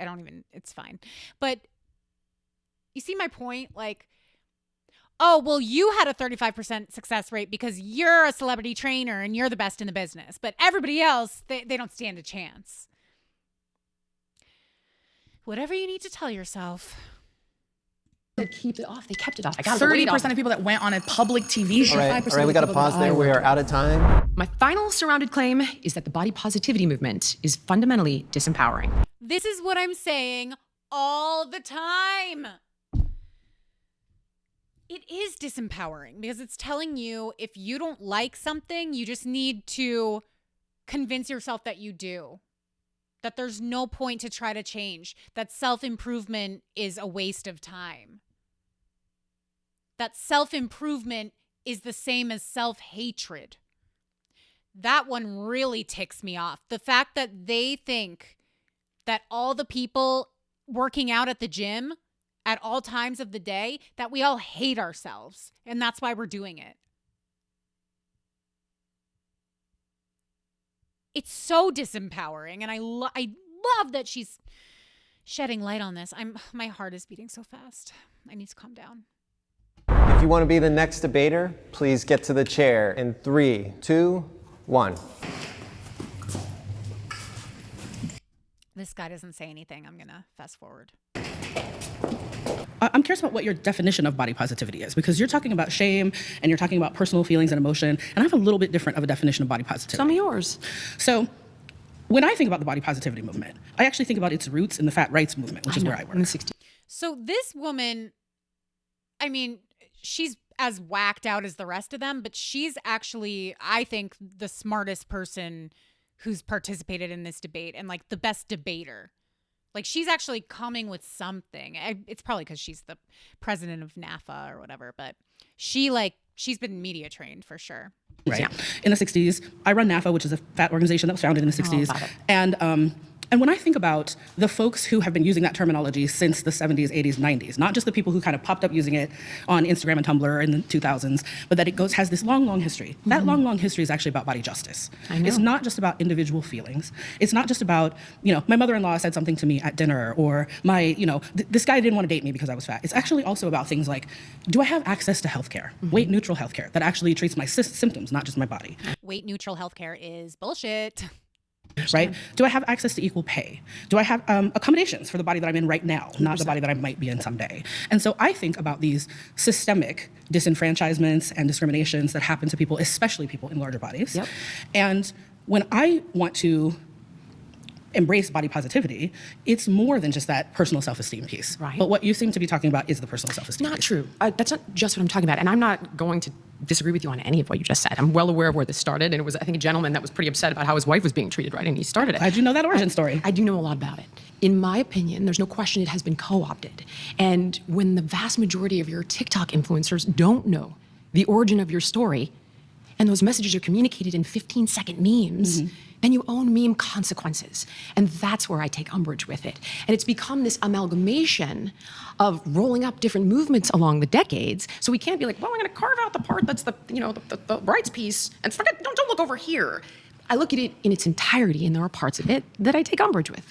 Speaker 2: It's fine. But you see my point? Like, oh, well, you had a 35% success rate because you're a celebrity trainer and you're the best in the business. But everybody else, they don't stand a chance. Whatever you need to tell yourself.
Speaker 4: Keep it off. They kept it off. I got
Speaker 12: 30% of people that went on a public TV show.
Speaker 3: All right, we got to pause there. We are out of time.
Speaker 4: My final surrounded claim is that the body positivity movement is fundamentally disempowering.
Speaker 2: This is what I'm saying all the time. It is disempowering because it's telling you if you don't like something, you just need to convince yourself that you do. That there's no point to try to change. That self-improvement is a waste of time. That self-improvement is the same as self-hatred. That one really ticks me off. The fact that they think that all the people working out at the gym at all times of the day, that we all hate ourselves, and that's why we're doing it. It's so disempowering, and I love that she's shedding light on this. My heart is beating so fast. I need to calm down.
Speaker 3: If you want to be the next debater, please get to the chair in 3, 2, 1.
Speaker 2: This guy doesn't say anything. I'm going to fast forward.
Speaker 8: I'm curious about what your definition of body positivity is, because you're talking about shame and you're talking about personal feelings and emotion, and I have a little bit different of a definition of body positivity.
Speaker 4: Tell me yours.
Speaker 8: So when I think about the body positivity movement, I actually think about its roots in the fat rights movement, which is where I work.
Speaker 4: In the 60s.
Speaker 2: So this woman, I mean, she's as whacked out as the rest of them, but she's actually, I think, the smartest person who's participated in this debate and like the best debater. Like she's actually coming with something. It's probably because she's the president of NAFA or whatever, but she's been media trained for sure.
Speaker 8: Right. Yeah. In the 60s, I run NAFA, which is a fat organization that was founded in the 60s. And when I think about the folks who have been using that terminology since the 70s, 80s, 90s, not just the people who kind of popped up using it on Instagram and Tumblr in the 2000s, but that it has this long, long history. Mm-hmm. That long, long history is actually about body justice. It's not just about individual feelings. It's not just about, my mother-in-law said something to me at dinner, or this guy didn't want to date me because I was fat. It's actually also about things like, do I have access to healthcare, weight-neutral healthcare that actually treats my symptoms, not just my body?
Speaker 2: Weight-neutral healthcare is bullshit.
Speaker 8: Right? Do I have access to equal pay? Do I have accommodations for the body that I'm in right now, not 100%. The body that I might be in someday? And so I think about these systemic disenfranchisements and discriminations that happen to people, especially people in larger bodies. Yep. And when I want to embrace body positivity, it's more than just that personal self-esteem piece. Right. But what you seem to be talking about is the personal self-esteem piece.
Speaker 4: True. That's not just what I'm talking about. And I'm not going to disagree with you on any of what you just said. I'm well aware of where this started. And it was, I think, a gentleman that was pretty upset about how his wife was being treated, right? And he started it.
Speaker 8: How'd you know that origin story?
Speaker 4: I do know a lot about it. In my opinion, there's no question it has been co-opted. And when the vast majority of your TikTok influencers don't know the origin of your story, and those messages are communicated in 15-second memes, then you own meme consequences. And that's where I take umbrage with it. And it's become this amalgamation of rolling up different movements along the decades. So we can't be like, well, I'm gonna carve out the part that's the rights piece and forget, don't look over here. I look at it in its entirety, and there are parts of it that I take umbrage with.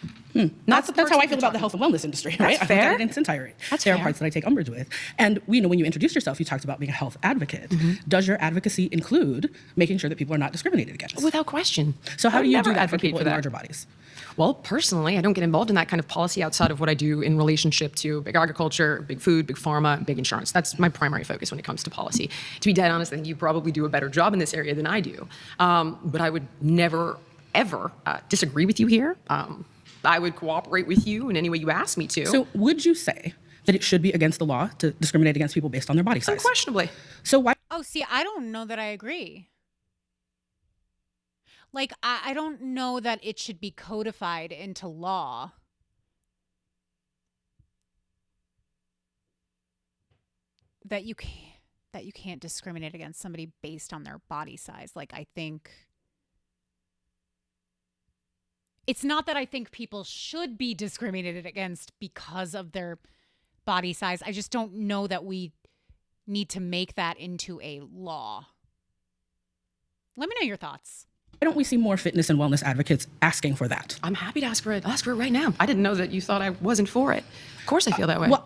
Speaker 8: That's how I feel about the health and wellness industry, right?
Speaker 4: That's fair.
Speaker 8: I look at it in its entirety. There are parts that I take umbrage with. And when you introduced yourself, you talked about being a health advocate. Does your advocacy include making sure that people are not discriminated against?
Speaker 4: Without question.
Speaker 8: So how do you do that for people in larger bodies?
Speaker 4: Well, personally, I don't get involved in that kind of policy outside of what I do in relationship to big agriculture, big food, big pharma, big insurance. That's my primary focus when it comes to policy. To be dead honest, I think you probably do a better job in this area than I do. But I would never, ever disagree with you here. I would cooperate with you in any way you ask me to.
Speaker 8: So would you say that it should be against the law to discriminate against people based on their body size?
Speaker 4: Unquestionably.
Speaker 8: So why?
Speaker 2: Oh, see, I don't know that I agree. Like, I don't know that it should be codified into law. That you can't discriminate against somebody based on their body size. Like, I think it's not that I think people should be discriminated against because of their body size. I just don't know that we need to make that into a law. Let me know your thoughts.
Speaker 8: Why don't we see more fitness and wellness advocates asking for that?
Speaker 4: I'm happy to ask for it. I'll ask for it right now. I didn't know that you thought I wasn't for it. Of course I feel that way.
Speaker 8: Well,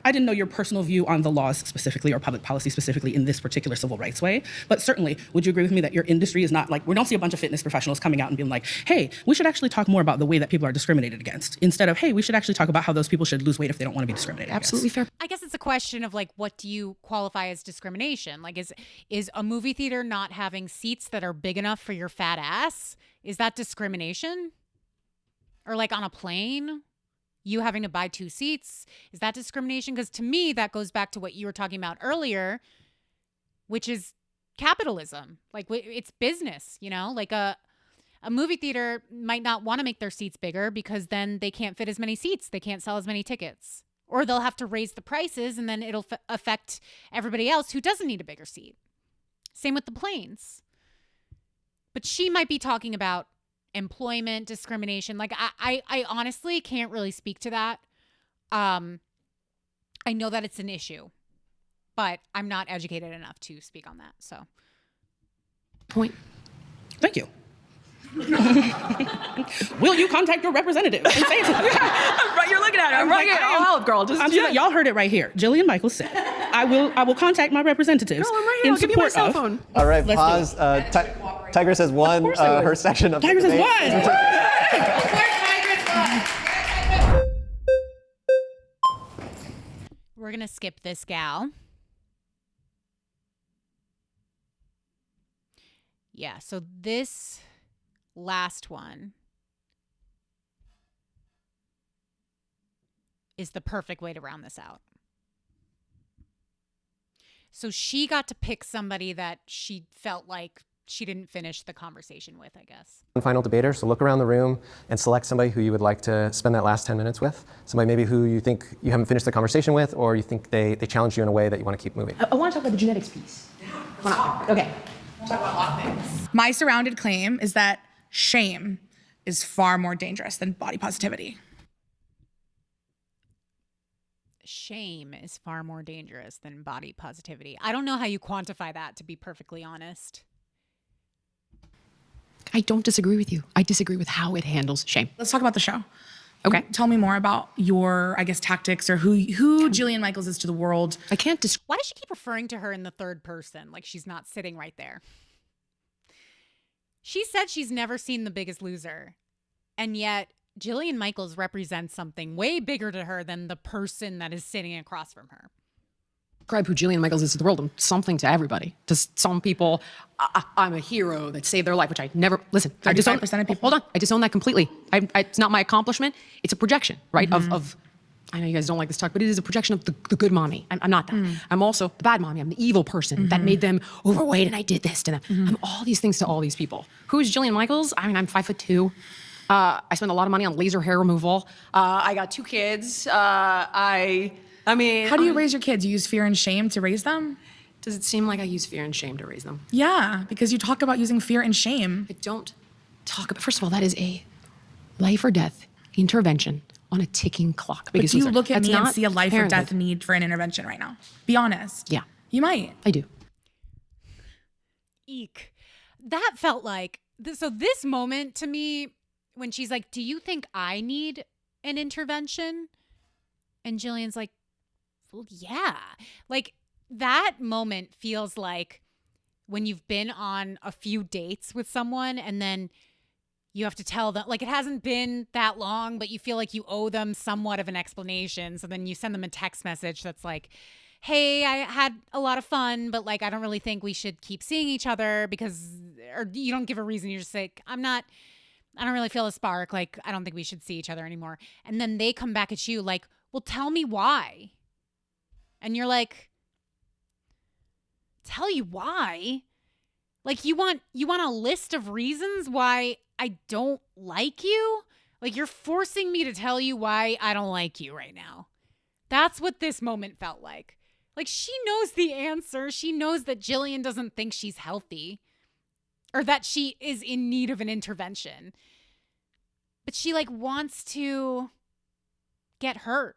Speaker 8: I didn't know your personal view on the laws specifically or public policy specifically in this particular civil rights way. But certainly, would you agree with me that your industry is not like, we don't see a bunch of fitness professionals coming out and being like, hey, we should actually talk more about the way that people are discriminated against, instead of, hey, we should actually talk about how those people should lose weight if they don't want to be discriminated
Speaker 4: Absolutely
Speaker 8: against.
Speaker 4: Fair.
Speaker 2: I guess it's a question of like, what do you qualify as discrimination? Like, is a movie theater not having seats that are big enough for your fat ass? Is that discrimination? Or like on a plane, you having to buy 2 seats, is that discrimination? Because to me, that goes back to what you were talking about earlier, which is capitalism. Like, it's business, like a movie theater might not want to make their seats bigger because then they can't fit as many seats. They can't sell as many tickets, or they'll have to raise the prices and then it'll affect everybody else who doesn't need a bigger seat. Same with the planes. But she might be talking about employment discrimination. Like, I honestly can't really speak to that. I know that it's an issue, but I'm not educated enough to speak on that. So,
Speaker 4: point.
Speaker 8: Thank you. Will you contact your representative and say to them?
Speaker 4: You're looking at her. I'm right here. Oh, girl,
Speaker 8: y'all heard it right here. Jillian Michaels said, I will contact my representatives.
Speaker 4: Girl, I'm right here. I'll give you my cell phone.
Speaker 3: All right, pause. Tigress has won her section of
Speaker 8: Tigress
Speaker 3: the debate.
Speaker 8: has won.
Speaker 2: We're going to skip this gal. Yeah, so this last one is the perfect way to round this out. So she got to pick somebody that she felt like she didn't finish the conversation with, I guess.
Speaker 3: One final debater, so look around the room and select somebody who you would like to spend that last 10 minutes with. Somebody maybe who you think you haven't finished the conversation with, or you think they challenge you in a way that you want to keep moving.
Speaker 4: I want to talk about the genetics piece. Okay.
Speaker 12: We'll talk about a lot of things. My surrounded claim is that shame is far more dangerous than body positivity.
Speaker 2: Shame is far more dangerous than body positivity. I don't know how you quantify that, to be perfectly honest.
Speaker 4: I don't disagree with you. I disagree with how it handles shame.
Speaker 12: Let's talk about the show.
Speaker 4: Okay.
Speaker 12: Tell me more about your, I guess, tactics or who Jillian Michaels is to the world.
Speaker 4: I can't describe.
Speaker 2: Why does she keep referring to her in the third person like she's not sitting right there? She said she's never seen The Biggest Loser, and yet Jillian Michaels represents something way bigger to her than the person that is sitting across from her.
Speaker 4: Describe who Jillian Michaels is to the world. I'm something to everybody. To some people, I'm a hero that saved their life, which I never, listen, I disown,
Speaker 12: 35% of people.
Speaker 4: hold on, I disown that completely. It's not my accomplishment. It's a projection, right? Of I know you guys don't like this talk, but it is a projection of the good mommy. I'm not that. I'm also the bad mommy. I'm the evil person that made them overweight, and I did this to them. I'm all these things to all these people. Who's Jillian Michaels? I mean, I'm 5'2". I spend a lot of money on laser hair removal. I got 2 kids. I mean,
Speaker 12: how do you raise your kids? You use fear and shame to raise them?
Speaker 4: Does it seem like I use fear and shame to raise them?
Speaker 12: Yeah, because you talk about using fear and shame.
Speaker 4: I don't talk about, first of all, that is a life or death intervention on a ticking clock.
Speaker 12: But do you look at me and see a life or death need for an intervention right now? Be honest.
Speaker 4: Yeah.
Speaker 12: You might.
Speaker 4: I do.
Speaker 2: Eek. That felt like, so this moment to me, when she's like, do you think I need an intervention? And Jillian's like, well, yeah. Like, that moment feels like when you've been on a few dates with someone and then you have to tell them, like, it hasn't been that long, but you feel like you owe them somewhat of an explanation. So then you send them a text message that's like, hey, I had a lot of fun, but like, I don't really think we should keep seeing each other because, or you don't give a reason. You're just like, I don't really feel a spark. Like, I don't think we should see each other anymore. And then they come back at you like, well, tell me why. And you're like, tell you why? Like, you want a list of reasons why I don't like you? Like, you're forcing me to tell you why I don't like you right now. That's what this moment felt like. Like, she knows the answer. She knows that Jillian doesn't think she's healthy or that she is in need of an intervention. But she, like, wants to get hurt.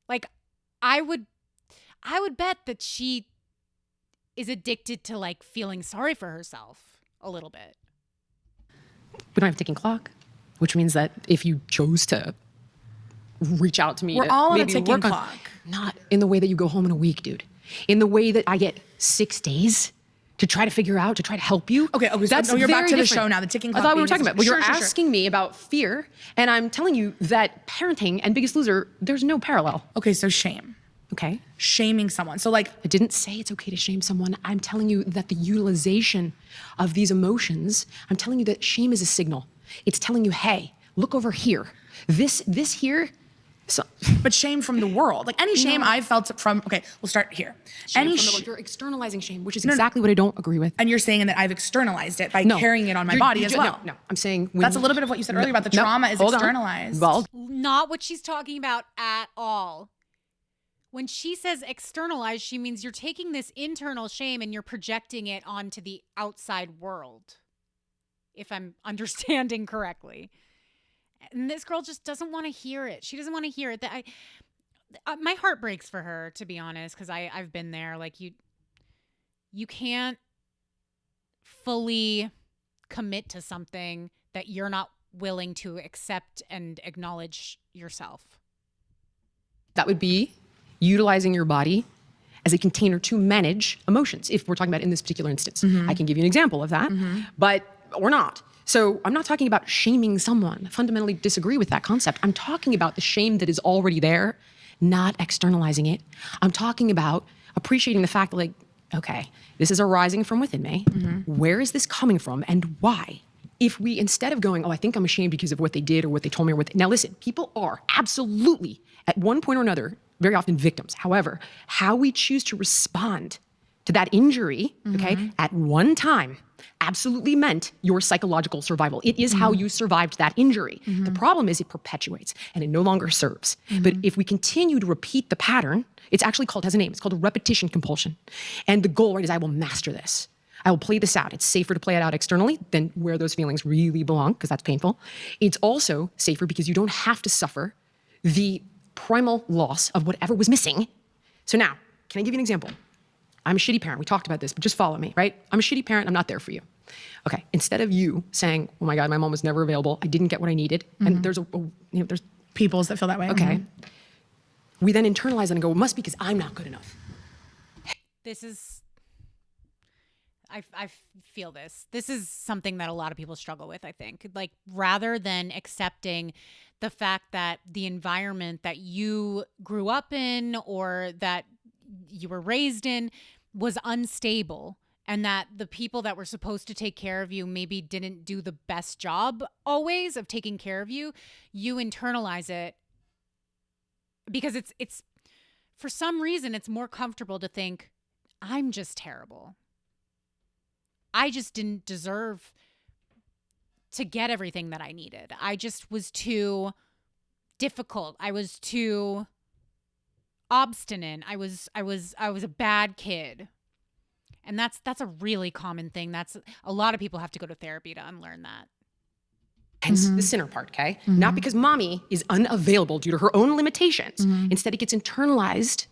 Speaker 2: Like, I would bet that she is addicted to, like, feeling sorry for herself a little bit.
Speaker 4: We don't have a ticking clock, which means that if you chose to reach out to me,
Speaker 12: we're
Speaker 4: to
Speaker 12: all on a
Speaker 4: maybe
Speaker 12: ticking
Speaker 4: work on,
Speaker 12: clock.
Speaker 4: not in the way that you go home in a week, dude. In the way that I get 6 days to try to figure out, to try to help you.
Speaker 12: Okay,
Speaker 4: that's
Speaker 12: so you're back
Speaker 4: very
Speaker 12: to the
Speaker 4: different.
Speaker 12: show now, the ticking clock.
Speaker 4: I thought we were
Speaker 12: being
Speaker 4: talking about, well, you're
Speaker 12: sure.
Speaker 4: asking me about fear, and I'm telling you that parenting and Biggest Loser, there's no parallel.
Speaker 12: Okay, so shame.
Speaker 4: Okay.
Speaker 12: Shaming someone. So like,
Speaker 4: I didn't say it's okay to shame someone. I'm telling you that the utilization of these emotions, I'm telling you that shame is a signal. It's telling you, hey, look over here. This here. So,
Speaker 12: but shame from the world, like any shame I've felt from, okay, we'll start here.
Speaker 4: Any you're externalizing shame, which is exactly what I don't agree with.
Speaker 12: And you're saying that I've externalized it by carrying it on my body as well.
Speaker 4: No, I'm saying
Speaker 12: that's a little bit of what you said earlier about the trauma is externalized.
Speaker 4: Well,
Speaker 2: not what she's talking about at all. When she says externalized, she means you're taking this internal shame and you're projecting it onto the outside world, if I'm understanding correctly. And this girl just doesn't want to hear it. She doesn't want to hear it. That my heart breaks for her, to be honest, because I've been there. Like, you can't fully commit to something that you're not willing to accept and acknowledge yourself.
Speaker 4: That would be utilizing your body as a container to manage emotions. If we're talking about in this particular instance, I can give you an example of that, but we're not. So I'm not talking about shaming someone. I fundamentally disagree with that concept. I'm talking about the shame that is already there not externalizing it. I'm talking about appreciating the fact that, like, okay, this is arising from within me. Where is this coming from and why? If we, instead of going, oh, I think I'm ashamed because of what they did or what they told me or now listen, people are absolutely at one point or another, very often victims. However, how we choose to respond to that injury, okay, at one time absolutely meant your psychological survival. It is how you survived that injury. The problem is it perpetuates and it no longer serves. But if we continue to repeat the pattern, it's actually called, has a name, it's called a repetition compulsion. And the goal, right, is I will master this. I will play this out. It's safer to play it out externally than where those feelings really belong, because that's painful. It's also safer because you don't have to suffer the primal loss of whatever was missing. So now, can I give you an example? I'm a shitty parent. We talked about this, but just follow me, right? I'm a shitty parent. I'm not there for you. Okay. Instead of you saying, oh my God, my mom was never available. I didn't get what I needed. And there's there's
Speaker 12: Peoples that feel that way.
Speaker 4: Okay. We then internalize it and go, it must be because I'm not good enough.
Speaker 2: This is, I feel this. This is something that a lot of people struggle with, I think. Like, rather than accepting the fact that the environment that you grew up in or that you were raised in was unstable, and that the people that were supposed to take care of you maybe didn't do the best job always of taking care of you, you internalize it because it's for some reason it's more comfortable to think, I'm just terrible. I just didn't deserve to get everything that I needed. I just was too difficult. I was too obstinate. I was a bad kid. And that's a really common thing. That's a lot of people have to go to therapy to unlearn that.
Speaker 4: Hence the sinner part, okay? Not because mommy is unavailable due to her own limitations. Instead, it gets internalized,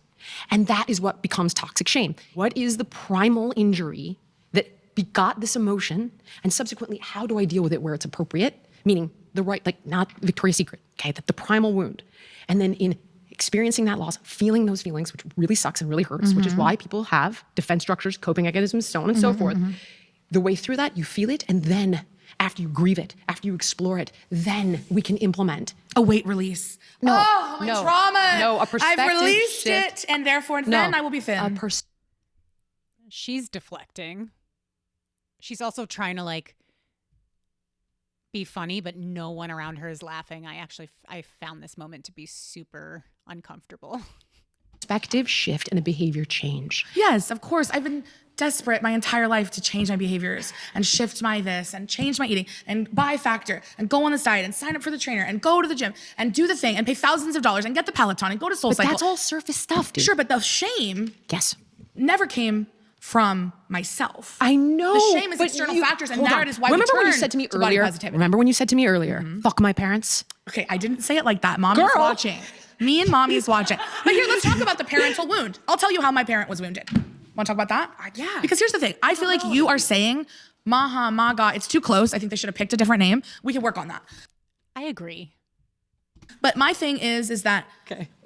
Speaker 4: and that is what becomes toxic shame. What is the primal injury that begot this emotion? And subsequently, how do I deal with it where it's appropriate? Meaning the right, like not Victoria's Secret, okay? The primal wound. And then in experiencing that loss, feeling those feelings, which really sucks and really hurts, which is why people have defense structures, coping mechanisms, so on and so forth. The way through that, you feel it, and then after you grieve it, after you explore it, then we can implement
Speaker 12: a weight release.
Speaker 4: No,
Speaker 12: oh, my trauma.
Speaker 4: No, a perspective
Speaker 12: I've released
Speaker 4: shift.
Speaker 12: it, and therefore then I will be thin.
Speaker 2: She's deflecting. She's also trying to like be funny, but no one around her is laughing. I found this moment to be super uncomfortable.
Speaker 4: Perspective shift and a behavior change.
Speaker 12: Yes, of course. I've been desperate my entire life to change my behaviors and shift my this and change my eating and buy Factor and go on this diet and sign up for the trainer and go to the gym and do the thing and pay thousands of dollars and get the Peloton and go to SoulCycle.
Speaker 4: But that's all surface stuff, dude.
Speaker 12: Sure, but the shame never came from myself.
Speaker 4: I know.
Speaker 12: The shame is external factors, and that is why
Speaker 4: Remember
Speaker 12: we
Speaker 4: when you
Speaker 12: turn
Speaker 4: said to me
Speaker 12: to body
Speaker 4: earlier?
Speaker 12: positivity.
Speaker 4: Remember when you said to me earlier, fuck my parents?
Speaker 12: Okay, I didn't say it like that. Mommy's watching. Me and mommy's watching. But here, let's talk about the parental wound. I'll tell you how my parent was wounded. Want to talk about that?
Speaker 4: Yeah.
Speaker 12: Because here's the thing. I feel like you are saying, Maha, Maga, it's too close. I think they should have picked a different name. We can work on that.
Speaker 2: I agree.
Speaker 12: But my thing is that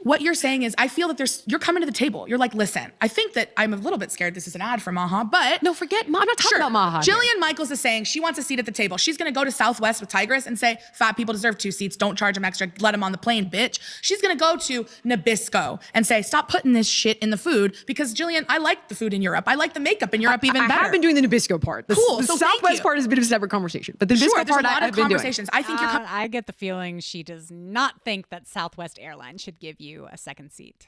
Speaker 12: what you're saying is, I feel that you're coming to the table. You're like, listen, I think that I'm a little bit scared this is an ad for Maha, but
Speaker 4: no, forget, I'm not talking about Maha.
Speaker 12: Jillian Michaels is saying she wants a seat at the table. She's gonna go to Southwest with Tigress and say, fat people deserve 2 seats. Don't charge them extra. Let them on the plane, bitch. She's gonna go to Nabisco and say, stop putting this shit in the food, because Jillian, I like the food in Europe. I like the makeup in Europe even better.
Speaker 4: I have been doing the Nabisco part.
Speaker 12: Cool.
Speaker 4: The
Speaker 12: So
Speaker 4: Southwest part is a bit of a separate conversation, but the Nabisco part I've been doing.
Speaker 12: I think you're
Speaker 2: I get the feeling she does not think that Southwest Airlines should give you a second seat.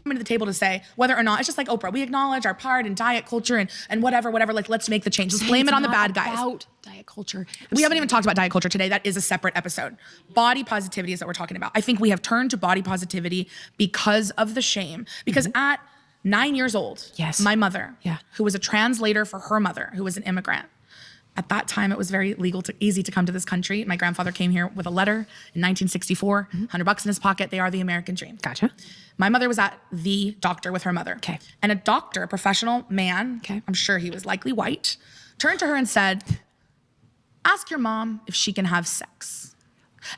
Speaker 12: coming to the table to say whether or not, it's just like Oprah, we acknowledge our part in diet culture and whatever, like let's make the change. Let's blame it on the bad guys.
Speaker 4: About diet culture.
Speaker 12: We haven't even talked about diet culture today. That is a separate episode. Body positivity is what we're talking about. I think we have turned to body positivity because of the shame. Because at 9 years old, my mother, who was a translator for her mother, who was an immigrant, at that time, it was very easy to come to this country. My grandfather came here with a letter in 1964, $100 in his pocket. They are the American dream.
Speaker 4: Gotcha.
Speaker 12: My mother was at the doctor with her mother. Okay. And a doctor, a professional man, I'm sure he was likely white, turned to her and said, ask your mom if she can have sex.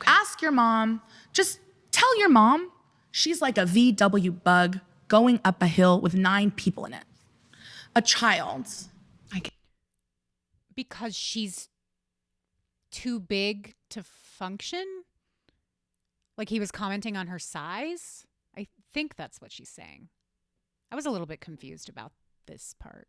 Speaker 12: Ask your mom, just tell your mom she's like a VW bug going up a hill with 9 people in it. A child.
Speaker 2: Because she's too big to function? Like he was commenting on her size? I think that's what she's saying. I was a little bit confused about this part.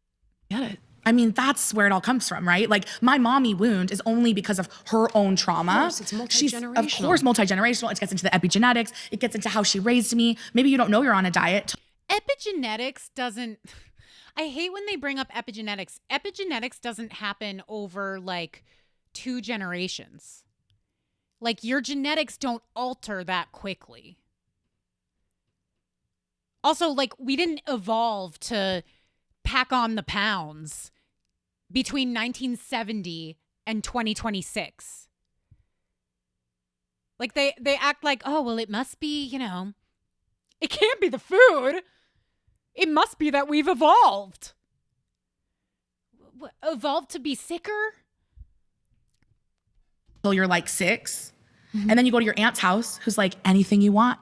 Speaker 12: Get it. I mean, that's where it all comes from, right? Like my mommy wound is only because of her own trauma.
Speaker 4: Of course, it's multi-generational.
Speaker 12: Of course, multi-generational. It gets into the epigenetics. It gets into how she raised me. Maybe you don't know you're on a diet.
Speaker 2: Epigenetics doesn't... I hate when they bring up epigenetics. Epigenetics doesn't happen over like 2 generations. Like your genetics don't alter that quickly. Also, like we didn't evolve to pack on the pounds between 1970 and 2026. Like they act like, oh, well, it must be, you know, it can't be the food. It must be that we've evolved. Evolved to be sicker?
Speaker 12: Till you're like 6. Mm-hmm. And then you go to your aunt's house who's like, anything you want,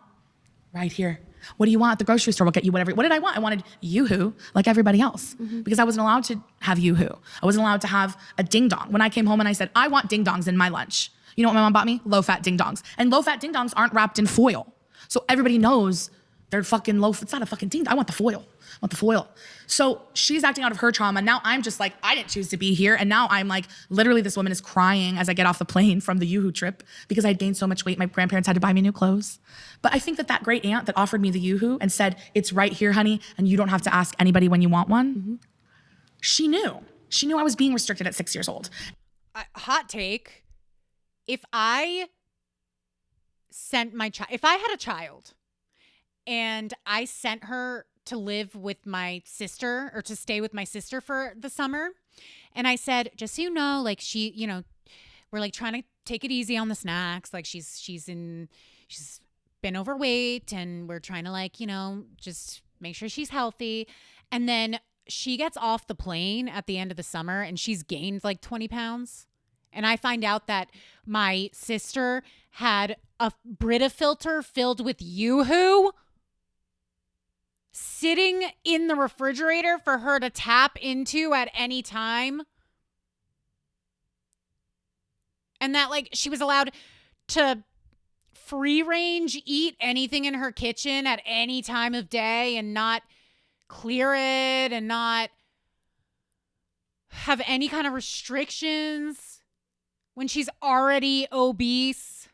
Speaker 12: right here. What do you want at the grocery store? We'll get you whatever. What did I want? I wanted Yoo-hoo like everybody else because I wasn't allowed to have Yoo-hoo. I wasn't allowed to have a ding dong. When I came home and I said, I want ding dongs in my lunch. You know what my mom bought me? Low-fat ding dongs. And low-fat ding dongs aren't wrapped in foil. So everybody knows they're fucking low. It's not a fucking ding dong. I want the foil. I want the foil. So she's acting out of her trauma. Now I'm just like, I didn't choose to be here. And now I'm like, literally this woman is crying as I get off the plane from the Yoo-hoo trip because I'd gained so much weight. My grandparents had to buy me new clothes. But I think that great aunt that offered me the Yoo-hoo and said, it's right here, honey, and you don't have to ask anybody when you want one. She knew. She knew I was being restricted at 6 years old.
Speaker 2: Hot take. If I sent my child, if I had a child and I sent her to live with my sister or to stay with my sister for the summer, and I said, just so you know, like she, you know, we're like trying to take it easy on the snacks. Like she's been overweight and we're trying to like, you know, just make sure she's healthy. And then she gets off the plane at the end of the summer and she's gained like 20 pounds. And I find out that my sister had a Brita filter filled with Yoo-hoo sitting in the refrigerator for her to tap into at any time. And that like she was allowed to free range eat anything in her kitchen at any time of day and not clear it and not have any kind of restrictions when she's already obese.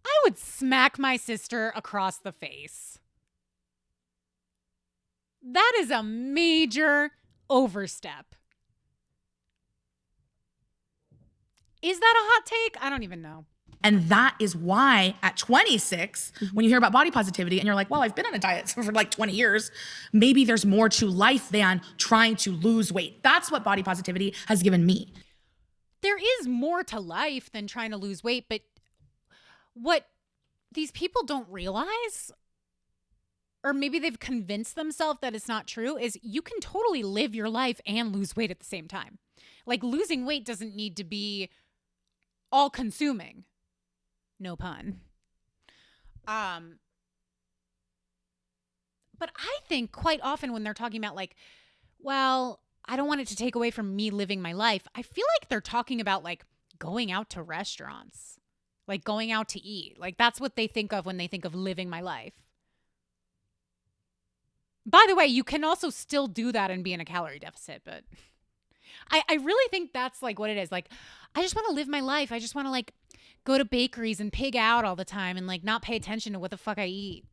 Speaker 2: I would smack my sister across the face. That is a major overstep. Is that a hot take? I don't even know.
Speaker 12: And that is why at 26, when you hear about body positivity and you're like, well, I've been on a diet for like 20 years, maybe there's more to life than trying to lose weight. That's what body positivity has given me.
Speaker 2: There is more to life than trying to lose weight, but what these people don't realize, or maybe they've convinced themselves that it's not true, is you can totally live your life and lose weight at the same time. Like losing weight doesn't need to be all consuming. No pun. But I think quite often when they're talking about like, well, I don't want it to take away from me living my life, I feel like they're talking about like going out to restaurants, like going out to eat. Like that's what they think of when they think of living my life. By the way, you can also still do that and be in a calorie deficit, but I really think that's like what it is. Like, I just want to live my life. I just want to like go to bakeries and pig out all the time and like not pay attention to what the fuck I eat.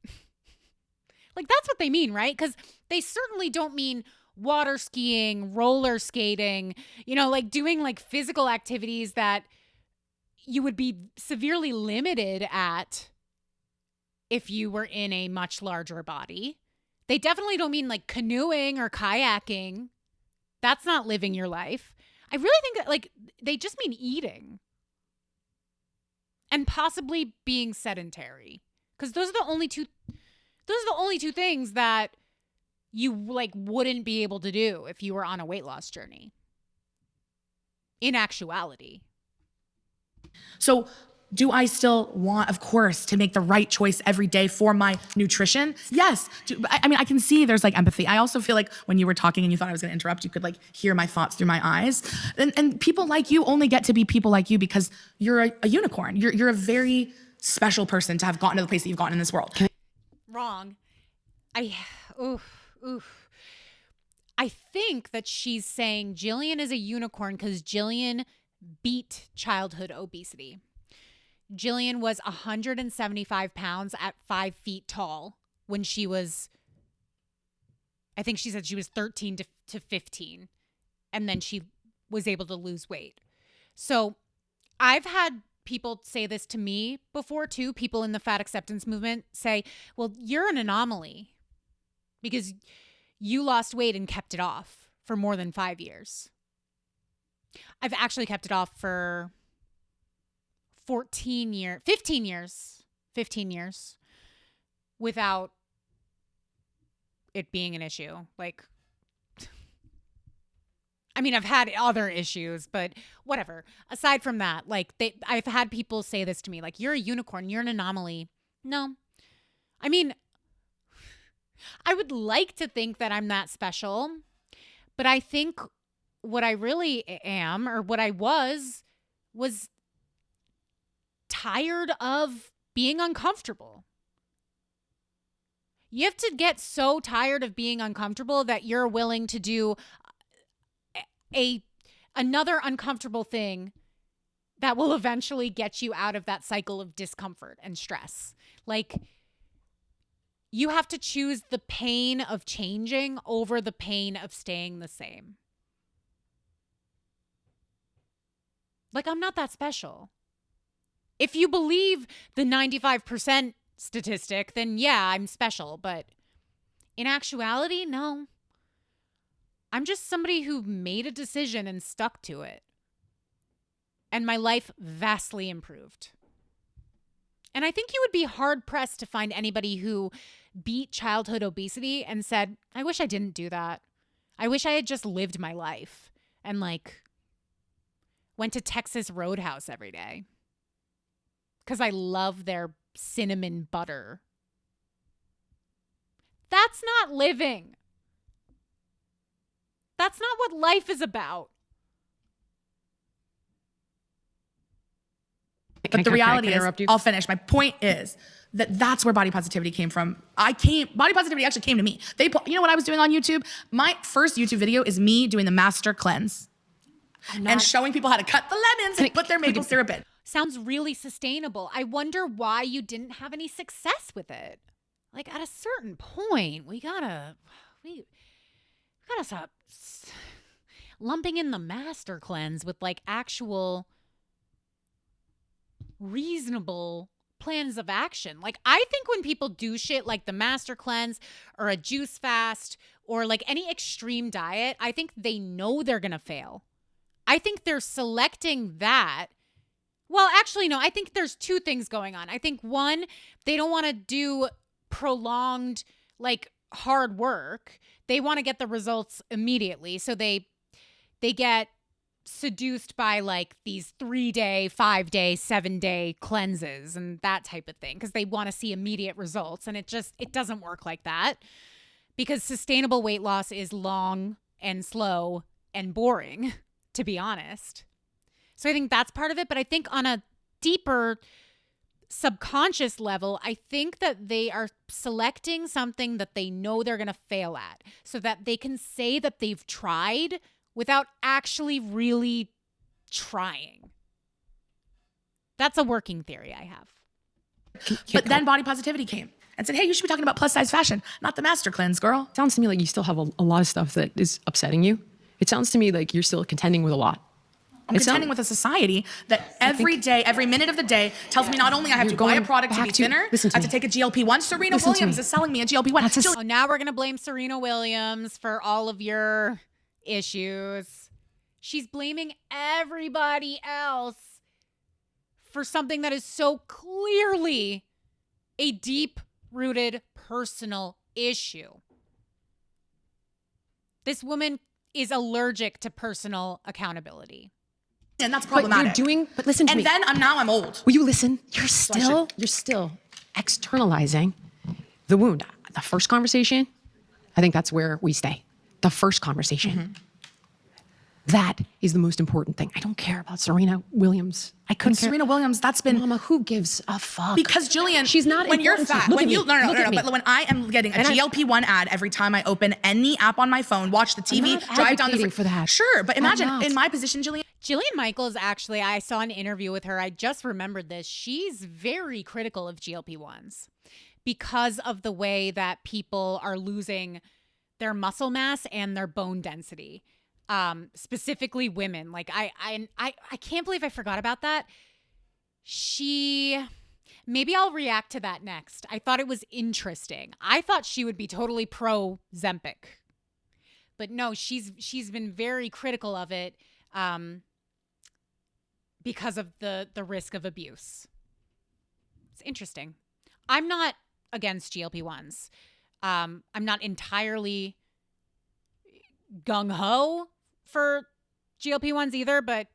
Speaker 2: Like that's what they mean, right? Because they certainly don't mean water skiing, roller skating, you know, like doing like physical activities that you would be severely limited at if you were in a much larger body. They definitely don't mean like canoeing or kayaking. That's not living your life. I really think that like they just mean eating and possibly being sedentary, because those are the only two things that you like wouldn't be able to do if you were on a weight loss journey. In actuality.
Speaker 12: So do I still want, of course, to make the right choice every day for my nutrition? Yes. I mean, I can see there's like empathy. I also feel like when you were talking and you thought I was going to interrupt, you could like hear my thoughts through my eyes. And people like you only get to be people like you because you're a unicorn. You're a very special person to have gotten to the place that you've gotten in this world.
Speaker 2: Wrong. I think that she's saying Jillian is a unicorn because Jillian beat childhood obesity. Jillian was 175 pounds at 5 feet tall when she was, I think she said she was 13 to 15. And then she was able to lose weight. So I've had people say this to me before too. People in the fat acceptance movement say, well, you're an anomaly because you lost weight and kept it off for more than 5 years. I've actually kept it off for 15 years without it being an issue. Like, I mean, I've had other issues, but whatever. Aside from that, like I've had people say this to me, like, you're a unicorn, you're an anomaly. No. I mean, I would like to think that I'm that special, but I think what I really am, or what I was tired of being uncomfortable. You have to get so tired of being uncomfortable that you're willing to do another uncomfortable thing that will eventually get you out of that cycle of discomfort and stress. Like, you have to choose the pain of changing over the pain of staying the same. Like, I'm not that special. If you believe the 95% statistic, then yeah, I'm special. But in actuality, no. I'm just somebody who made a decision and stuck to it. And my life vastly improved. And I think you would be hard-pressed to find anybody who beat childhood obesity and said, I wish I didn't do that. I wish I had just lived my life and, like, went to Texas Roadhouse every day. Because I love their cinnamon butter. That's not living. That's not what life is about.
Speaker 12: But the reality is, I'll finish. My point is that that's where body positivity came from. Body positivity actually came to me. You know what I was doing on YouTube? My first YouTube video is me doing the master cleanse and showing people how to cut the lemons and put their maple syrup in.
Speaker 2: Sounds really sustainable. I wonder why you didn't have any success with it. Like, at a certain point, we gotta stop lumping in the master cleanse with, like, actual reasonable plans of action. Like, I think when people do shit like the master cleanse or a juice fast or like any extreme diet, I think they know they're gonna fail. I think they're selecting that. Well, actually, no, I think there's two things going on. I think one, they don't want to do prolonged, like, hard work. They want to get the results immediately. So they get seduced by, like, these 3-day, 5-day, 7-day cleanses and that type of thing because they want to see immediate results. And it doesn't work like that because sustainable weight loss is long and slow and boring, to be honest. So I think that's part of it. But I think on a deeper subconscious level, I think that they are selecting something that they know they're going to fail at so that they can say that they've tried without actually really trying. That's a working theory I have.
Speaker 12: But then body positivity came and said, hey, you should be talking about plus size fashion, not the master cleanse, girl.
Speaker 4: Sounds to me like you still have a lot of stuff that is upsetting you. It sounds to me like you're still contending with a lot.
Speaker 12: I'm contending with a society that every day, every minute of the day tells me not only I have to buy a product to be thinner, I have to take a GLP-1. Serena Williams is selling me a GLP-1.
Speaker 2: So now we're going to blame Serena Williams for all of your issues. She's blaming everybody else for something that is so clearly a deep-rooted personal issue. This woman is allergic to personal accountability.
Speaker 12: And that's problematic.
Speaker 4: But listen to me.
Speaker 12: And then I'm old.
Speaker 4: Will you listen? You're still externalizing the wound. The first conversation, I think that's where we stay. The first conversation. That is the most important thing. I don't care about Serena Williams. I couldn't care.
Speaker 12: Serena Williams, that's been
Speaker 4: Mama, who gives a fuck?
Speaker 12: because Jillian,
Speaker 4: she's not
Speaker 12: when you're
Speaker 4: important to
Speaker 12: fat,
Speaker 4: me.
Speaker 12: when you
Speaker 4: Look at me.
Speaker 12: but when I am getting a GLP-1 ad every time I open any app on my phone, watch the TV, drive down the
Speaker 4: for that.
Speaker 12: Sure, but imagine in my position, Jillian.
Speaker 2: Jillian Michaels, actually, I saw an interview with her. I just remembered this. She's very critical of GLP-1s because of the way that people are losing their muscle mass and their bone density. Specifically women. Like I can't believe I forgot about that. Maybe I'll react to that next. I thought it was interesting. I thought she would be totally pro Zempic. But no, she's been very critical of it because of the risk of abuse. It's interesting. I'm not against GLP-1s. I'm not entirely gung-ho for GLP-1s either, but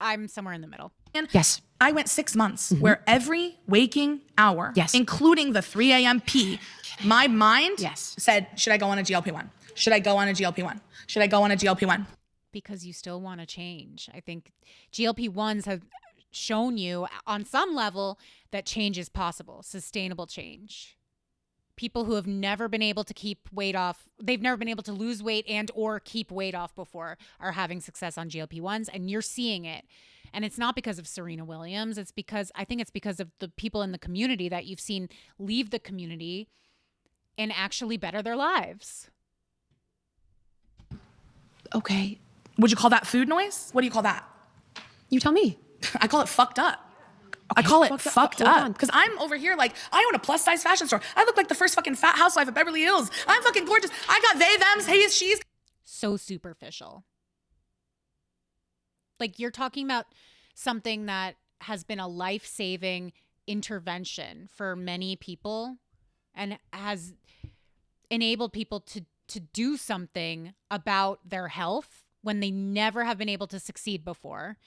Speaker 2: I'm somewhere in the middle.
Speaker 4: Yes.
Speaker 12: I went 6 months where every waking hour, including the 3 a.m. pee, my mind said, should I go on a GLP-1? Should I go on a GLP-1? Should I go on a GLP-1?
Speaker 2: Because you still want to change. I think GLP-1s have shown you on some level that change is possible, sustainable change. People who have never been able to keep weight off, they've never been able to lose weight and or keep weight off before are having success on GLP-1s, and you're seeing it. And it's not because of Serena Williams. I think it's because of the people in the community that you've seen leave the community and actually better their lives.
Speaker 4: Okay.
Speaker 12: Would you call that food noise? What do you call that?
Speaker 4: You tell me.
Speaker 12: I call it fucked up. I call it fucked up because I'm over here like I own a plus size fashion store. I look like the first fucking fat housewife of Beverly Hills. I'm fucking gorgeous. I got they, thems, he's, she's.
Speaker 2: So superficial. Like you're talking about something that has been a life-saving intervention for many people and has enabled people to do something about their health when they never have been able to succeed before.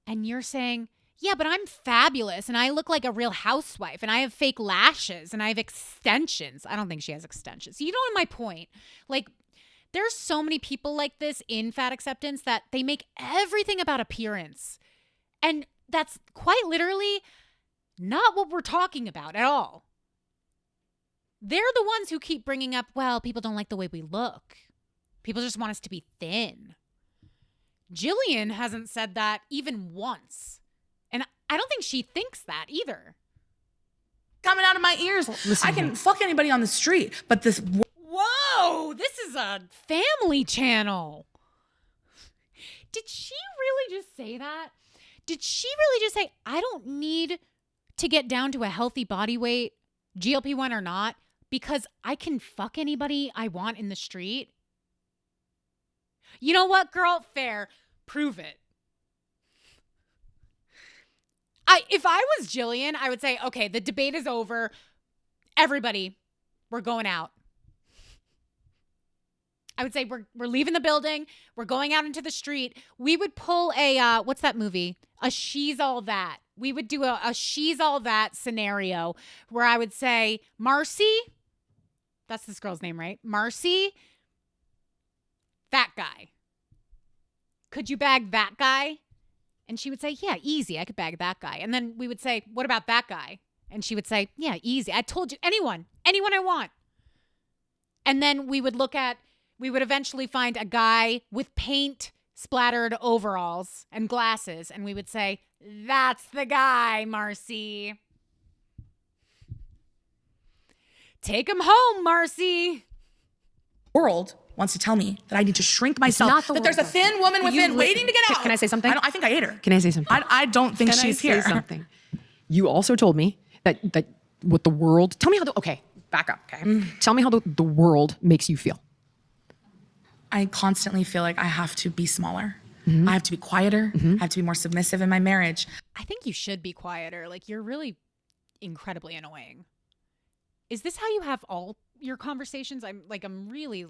Speaker 2: And you're saying, yeah, but I'm fabulous and I look like a real housewife and I have fake lashes and I have extensions. I don't think she has extensions. You know my point? Like, there's so many people like this in fat acceptance that they make everything about appearance. And that's quite literally not what we're talking about at all. They're the ones who keep bringing up, well, people don't like the way we look. People just want us to be thin. Jillian hasn't said that even once. And I don't think she thinks that either.
Speaker 12: Coming out of my ears. I can fuck anybody on the street, but this...
Speaker 2: Whoa, this is a family channel. Did she really just say that? Did she really just say, I don't need to get down to a healthy body weight, GLP-1 or not, because I can fuck anybody I want in the street? You know what, girl? Fair. Prove it. If I was Jillian, I would say, okay, the debate is over. Everybody, we're going out. I would say we're leaving the building. We're going out into the street. We would pull a, what's that movie? A She's All That. We would do a She's All That scenario where I would say, Marcy, that's this girl's name, right? Marcy, that guy. Could you bag that guy? And she would say, yeah, easy. I could bag that guy. And then we would say, what about that guy? And she would say, yeah, easy. I told you, anyone I want. And then we would eventually find a guy with paint splattered overalls and glasses. And we would say, that's the guy, Marcy. Take him home, Marcy.
Speaker 12: World wants to tell me that I need to shrink myself, that there's a thin woman within waiting to get out.
Speaker 4: Can I say something?
Speaker 12: I think I ate her.
Speaker 4: Can I say something?
Speaker 12: I don't think she's here.
Speaker 4: Say something? You also told me that what the world, tell me how okay, back up, okay? Tell me how the world makes you feel.
Speaker 12: I constantly feel like I have to be smaller. I have to be quieter. I have to be more submissive in my marriage.
Speaker 2: I think you should be quieter. Like, you're really incredibly annoying. Is this how you have all your conversations? I'm really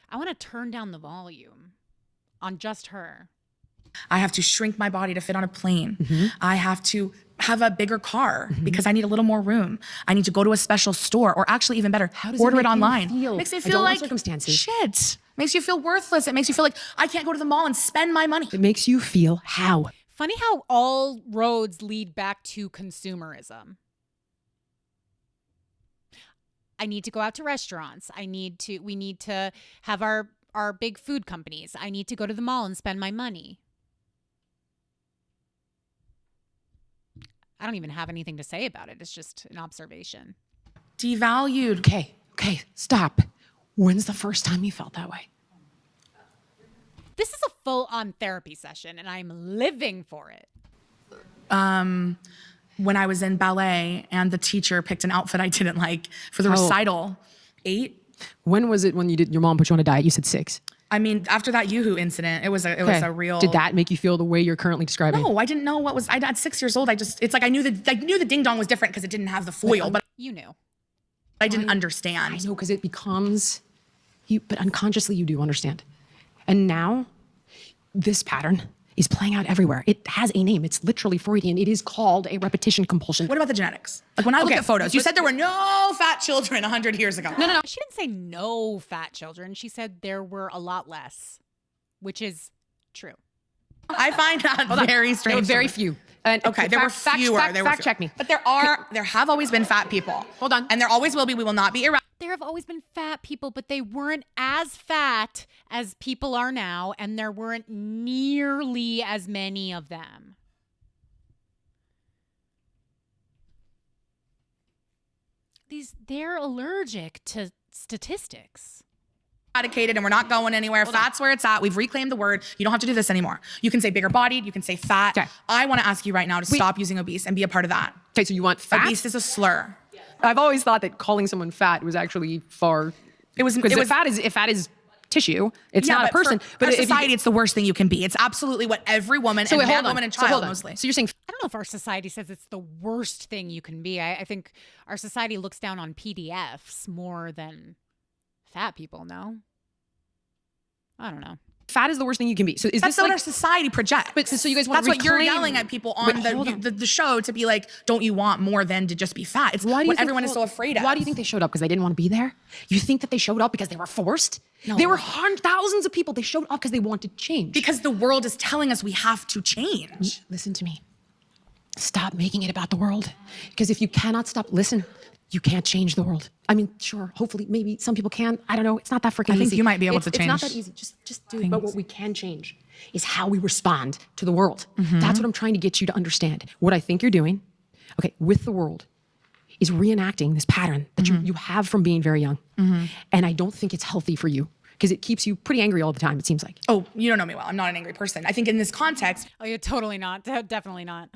Speaker 2: I want to turn down the volume on just her.
Speaker 12: I have to shrink my body to fit on a plane. I have to have a bigger car because I need a little more room. I need to go to a special store, or actually even better, order it online. Makes me feel like shit. Makes you feel worthless. It makes you feel like I can't go to the mall and spend my money.
Speaker 4: It makes you feel how?
Speaker 2: Funny how all roads lead back to consumerism. I need to go out to restaurants. We need to have our big food companies. I need to go to the mall and spend my money. I don't even have anything to say about it. It's just an observation.
Speaker 12: Devalued.
Speaker 4: Okay, stop. When's the first time you felt that way?
Speaker 2: This is a full-on therapy session, and I'm living for it.
Speaker 12: When I was in ballet and the teacher picked an outfit I didn't like for the recital. 8.
Speaker 4: When was it when your mom put you on a diet? You said 6.
Speaker 12: I mean, after that Yoo-hoo incident, it was a real.
Speaker 4: Did that make you feel the way you're currently describing?
Speaker 12: No, I didn't know what was. At 6 years old, it's like I knew the ding dong was different because it didn't have the foil, but
Speaker 2: you knew.
Speaker 12: I didn't understand.
Speaker 4: I know, because it becomes you, but unconsciously you do understand. And now, this pattern is playing out everywhere. It has a name. It's literally Freudian. It is called a repetition compulsion.
Speaker 12: What about the genetics? Like when I look at photos, you said there were no fat children 100 years ago.
Speaker 2: No. She didn't say no fat children. She said there were a lot less, which is true.
Speaker 12: I find that very strange.
Speaker 4: There were very few.
Speaker 12: Okay, there were fewer.
Speaker 4: Fact check me.
Speaker 12: But there have always been fat people.
Speaker 4: Hold on.
Speaker 12: And there always will be. We will not be irrational.
Speaker 2: There have always been fat people, but they weren't as fat as people are now, and there weren't nearly as many of them. They're allergic to statistics.
Speaker 12: Eradicated, and we're not going anywhere. Fat's where it's at. We've reclaimed the word. You don't have to do this anymore. You can say bigger bodied. You can say fat.
Speaker 4: Okay.
Speaker 12: I want to ask you right now to stop using obese and be a part of that.
Speaker 4: Okay, so you want fat?
Speaker 12: Obese is a slur.
Speaker 4: I've always thought that calling someone fat was actually far. If fat is tissue, it's not a person.
Speaker 12: But in society, it's the worst thing you can be. It's absolutely what every woman and man, woman, and child mostly.
Speaker 4: So you're saying
Speaker 2: I don't know if our society says it's the worst thing you can be. I think our society looks down on PDFs more than fat people. No, I don't know.
Speaker 4: Fat is the worst thing you can be. So is
Speaker 12: that's
Speaker 4: this
Speaker 12: what our society projects.
Speaker 4: But so you guys want
Speaker 12: to reclaim. That's what you're yelling at people on the show to be like, don't you want more than to just be fat? It's what everyone is so afraid of.
Speaker 4: Why do you think they showed up? Because they didn't want to be there? You think that they showed up because they were forced? No. There were thousands of people. They showed up because they wanted change.
Speaker 12: Because the world is telling us we have to change.
Speaker 4: Listen to me. Stop making it about the world. Because if you cannot stop, listen, you can't change the world. I mean, sure, hopefully, maybe some people can. I don't know. It's not that freaking easy.
Speaker 12: I think you might be able to change.
Speaker 4: It's not that easy. Just do it. But what we can change is how we respond to the world. That's what I'm trying to get you to understand. What I think you're doing, with the world, is reenacting this pattern that you have from being very young. And I don't think it's healthy for you, because it keeps you pretty angry all the time, it seems like.
Speaker 12: Oh, you don't know me well. I'm not an angry person. I think in this context...
Speaker 2: Oh, you're totally not. Definitely not.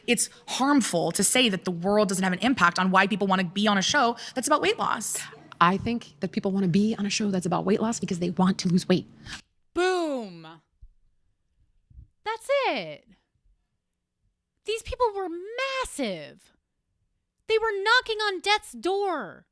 Speaker 12: It's harmful to say that the world doesn't have an impact on why people want to be on a show that's about weight loss.
Speaker 4: I think that people want to be on a show that's about weight loss because they want to lose weight.
Speaker 2: Boom. That's it. These people were massive. They were knocking on death's door.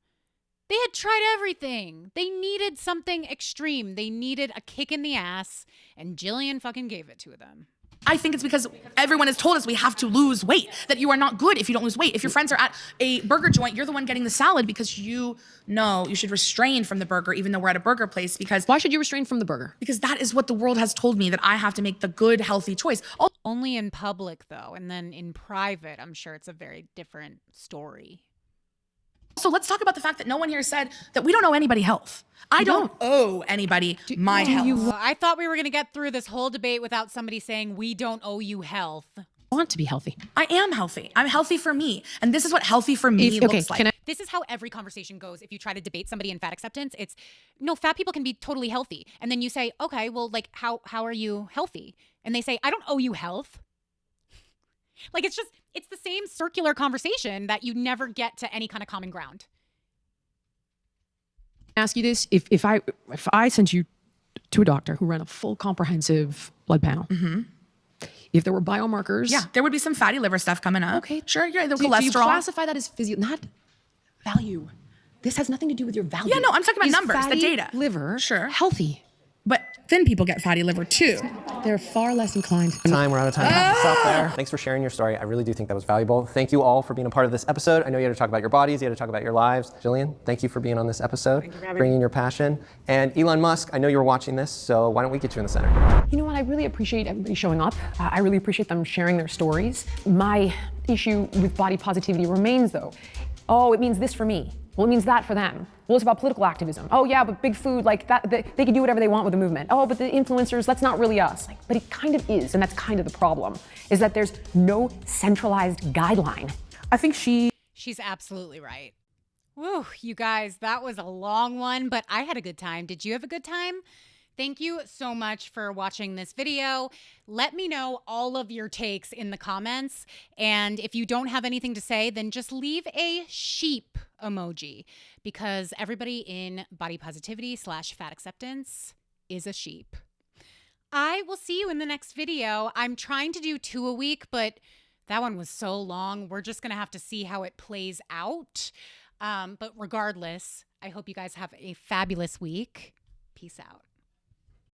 Speaker 2: They had tried everything. They needed something extreme. They needed a kick in the ass, and Jillian fucking gave it to them.
Speaker 12: I think it's because everyone has told us we have to lose weight, that you are not good if you don't lose weight. If your friends are at a burger joint, you're the one getting the salad because you know you should restrain from the burger, even though we're at a burger place. Because
Speaker 4: why should you restrain from the burger?
Speaker 12: Because that is what the world has told me, that I have to make the good, healthy choice.
Speaker 2: Only in public, though, and then in private, I'm sure it's a very different story.
Speaker 12: So let's talk about the fact that no one here said that we don't owe anybody health. I don't owe anybody my health.
Speaker 2: I thought we were going to get through this whole debate without somebody saying we don't owe you health.
Speaker 4: I want to be healthy.
Speaker 12: I am healthy. I'm healthy for me. And this is what healthy for me looks like.
Speaker 2: This is how every conversation goes. If you try to debate somebody in fat acceptance, it's, no, fat people can be totally healthy. And then you say, okay, well, like, how are you healthy? And they say, I don't owe you health. Like, it's the same circular conversation that you never get to any kind of common ground.
Speaker 4: Ask you this, if I sent you to a doctor who ran a full comprehensive blood panel, if there were biomarkers,
Speaker 12: there would be some fatty liver stuff coming up.
Speaker 4: Okay,
Speaker 12: sure, the
Speaker 4: cholesterol.
Speaker 12: cholesterol.
Speaker 4: Do you classify that as not value? This has nothing to do with your value.
Speaker 12: Yeah, no, I'm talking about numbers, the data.
Speaker 4: Liver,
Speaker 12: sure,
Speaker 4: healthy.
Speaker 12: But thin people get fatty liver too.
Speaker 9: They're far less inclined.
Speaker 3: We're out of time. Stop there. Thanks for sharing your story. I really do think that was valuable. Thank you all for being a part of this episode. I know you had to talk about your bodies, you had to talk about your lives. Jillian, thank you for being on this episode, bringing your passion. And Elon Musk, I know you were watching this, so why don't we get you in the center?
Speaker 4: You know what? I really appreciate everybody showing up. I really appreciate them sharing their stories. My issue with body positivity remains, though, oh, it means this for me. Well, it means that for them. Well, it's about political activism. Oh yeah, but big food, like that, they can do whatever they want with the movement. Oh, but the influencers, that's not really us. Like, but it kind of is, and that's kind of the problem, is that there's no centralized guideline.
Speaker 2: I think she's absolutely right. Woo, you guys, that was a long one, but I had a good time. Did you have a good time? Thank you so much for watching this video. Let me know all of your takes in the comments. And if you don't have anything to say, then just leave a sheep emoji, because everybody in body positivity / fat acceptance is a sheep. I will see you in the next video. I'm trying to do 2 a week, but that one was so long. We're just going to have to see how it plays out. But regardless, I hope you guys have a fabulous week. Peace out.